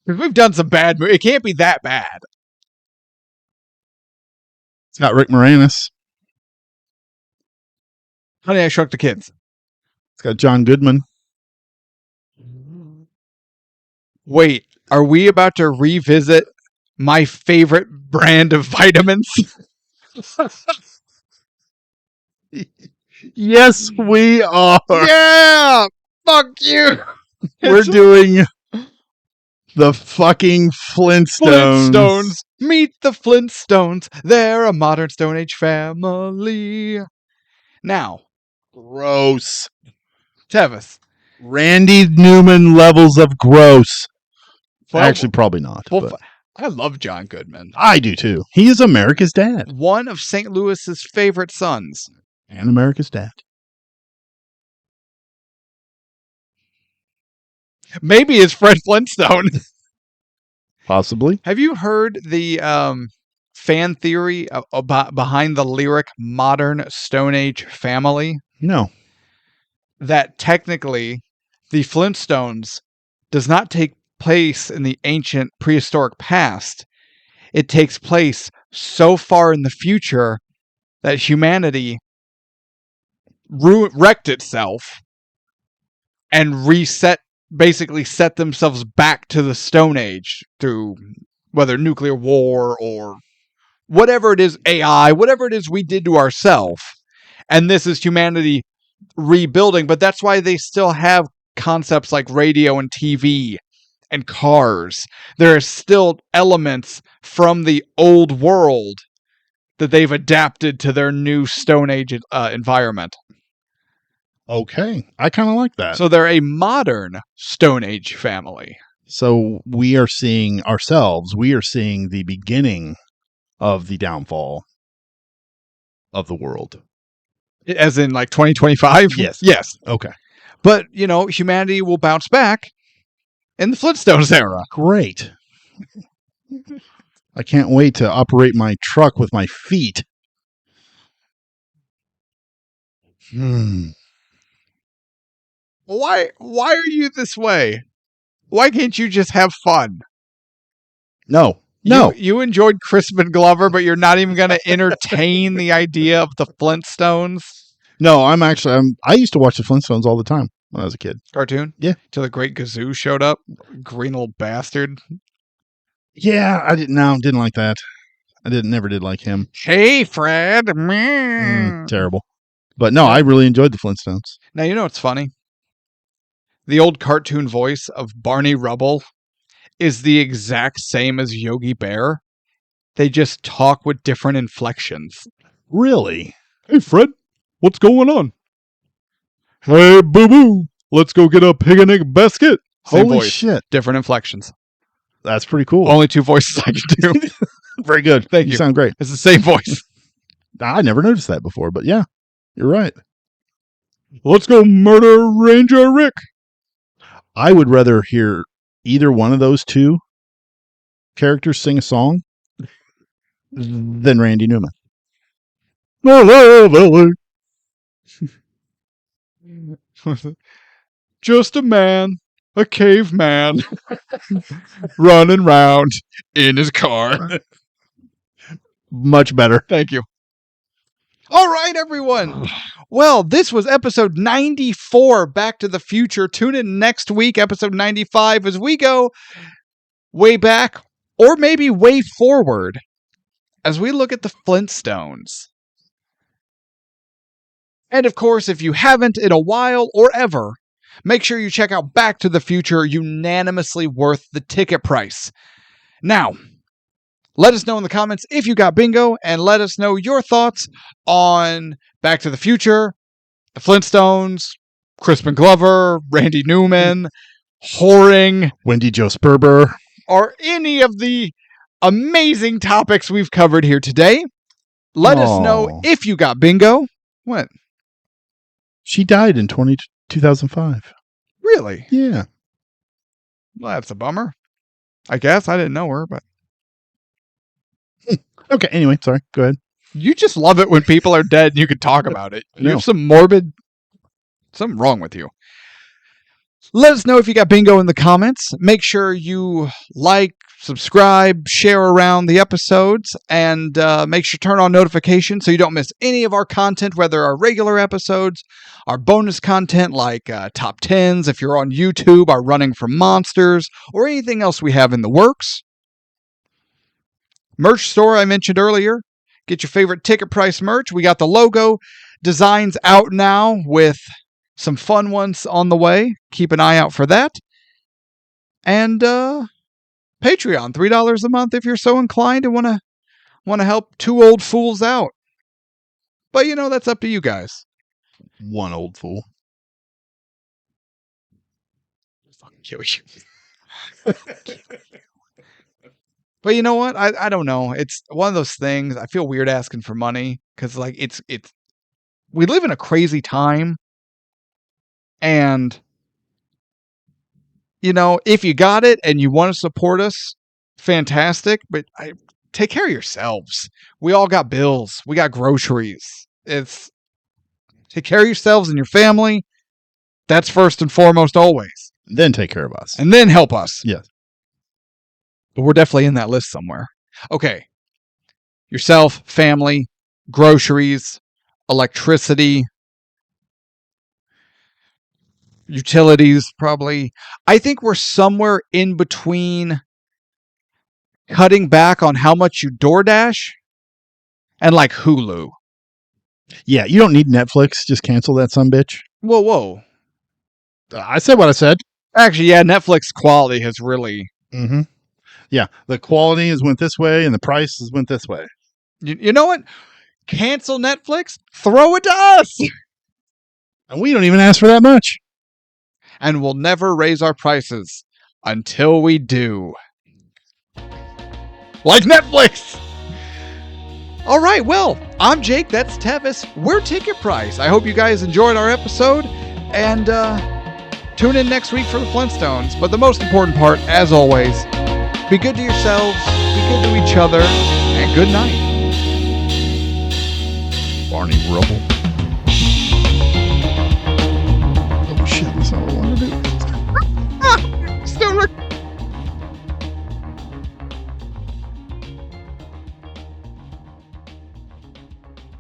We've done some bad movies. It can't be that bad. It's got Rick Moranis. Honey, I Shrunk the Kids. It's got John Goodman. Wait, are we about to revisit my favorite brand of vitamins? Yes, we are. Yeah! Fuck you! We're doing the fucking Flintstones. Flintstones. Meet the Flintstones. They're a modern Stone Age family. Now. Gross. Tevis. Randy Newman levels of gross. Well, actually, probably not. Well, I love John Goodman. I do too. He is America's dad. One of St. Louis's favorite sons. And America's dad. Maybe it's Fred Flintstone. Possibly. Have you heard the fan theory about behind the lyric modern Stone Age family? No. That technically the Flintstones does not take place in the ancient prehistoric past. It takes place so far in the future that humanity wrecked itself and basically set themselves back to the Stone Age through whether nuclear war or whatever it is, AI, whatever it is we did to ourselves. And this is humanity rebuilding, but that's why they still have concepts like radio and TV and cars. There are still elements from the old world that they've adapted to their new Stone Age environment. Okay. I kind of like that. So they're a modern Stone Age family. So we are seeing the beginning of the downfall of the world. As in like 2025? Yes. Yes. Okay. But, humanity will bounce back in the Flintstones era. Great. I can't wait to operate my truck with my feet. Why are you this way? Why can't you just have fun? No. You enjoyed Crispin Glover, but you're not even going to entertain the idea of the Flintstones? No, I used to watch the Flintstones all the time when I was a kid. Cartoon? Yeah. Till the Great Gazoo showed up. Green little bastard. Yeah, I didn't like that. Never did like him. Hey, Fred. Terrible. But no, I really enjoyed the Flintstones. Now, you know what's funny? the old cartoon voice of Barney Rubble is the exact same as Yogi Bear. They just talk with different inflections. Really? Hey, Fred, what's going on? Hey, boo-boo, let's go get a picnic basket. Same Holy voice, shit. different inflections. That's pretty cool. Only 2 voices I can do. Very good. Thank you. You sound great. It's the same voice. I never noticed that before, but yeah, you're right. Let's go murder Ranger Rick. I would rather hear either one of those two characters sing a song than Randy Newman. Just a man, a caveman, running round in his car. Much better. Thank you. All right, everyone. Well, this was episode 94, Back to the Future. Tune in next week, episode 95, as we go way back, or maybe way forward, as we look at the Flintstones. And of course, if you haven't in a while or ever, make sure you check out Back to the Future, unanimously worth the ticket price. Now, let us know in the comments if you got bingo, and let us know your thoughts on Back to the Future, the Flintstones, Crispin Glover, Randy Newman, whoring, Wendy Jo Sperber, or any of the amazing topics we've covered here today. Let us know if you got bingo. What? She died in 2005. Really? Yeah. Well, that's a bummer. I guess I didn't know her, but Okay, anyway, sorry. Go ahead. you just love it when people are dead and you can talk about it. You No. have some morbid... Something wrong with you. Let us know if you got bingo in the comments. Make sure you like, subscribe, share around the episodes, and make sure to turn on notifications so you don't miss any of our content, whether our regular episodes, our bonus content like top 10s, if you're on YouTube, our Running from Monsters, or anything else we have in the works. Merch store I mentioned earlier. Get your favorite Ticket Price merch. We got the logo designs out now with some fun ones on the way. Keep an eye out for that. And Patreon, $3 a month if you're so inclined and want to help two old fools out. But that's up to you guys. One old fool. Fucking kill you. But you know what? I don't know. It's one of those things. I feel weird asking for money because it's we live in a crazy time. And if you got it and you want to support us, fantastic. But take care of yourselves. We all got bills. We got groceries. Take care of yourselves and your family. That's first and foremost always. Then take care of us. And then help us. Yes. But we're definitely in that list somewhere. Okay. Yourself, family, groceries, electricity, utilities, probably. I think we're somewhere in between cutting back on how much you DoorDash and like Hulu. Yeah, you don't need Netflix. Just cancel that sumbitch. Whoa. I said what I said. Actually, yeah, Netflix quality has really... Mm-hmm. Yeah, the quality has went this way and the price has went this way. You know what? Cancel Netflix, throw it to us! And we don't even ask for that much. And we'll never raise our prices until we do. Like Netflix! All right, well, I'm Jake, that's Tevis, we're Ticket Price. I hope you guys enjoyed our episode, and tune in next week for the Flintstones. But the most important part, as always, be good to yourselves, be good to each other, and good night. Barney Rubble.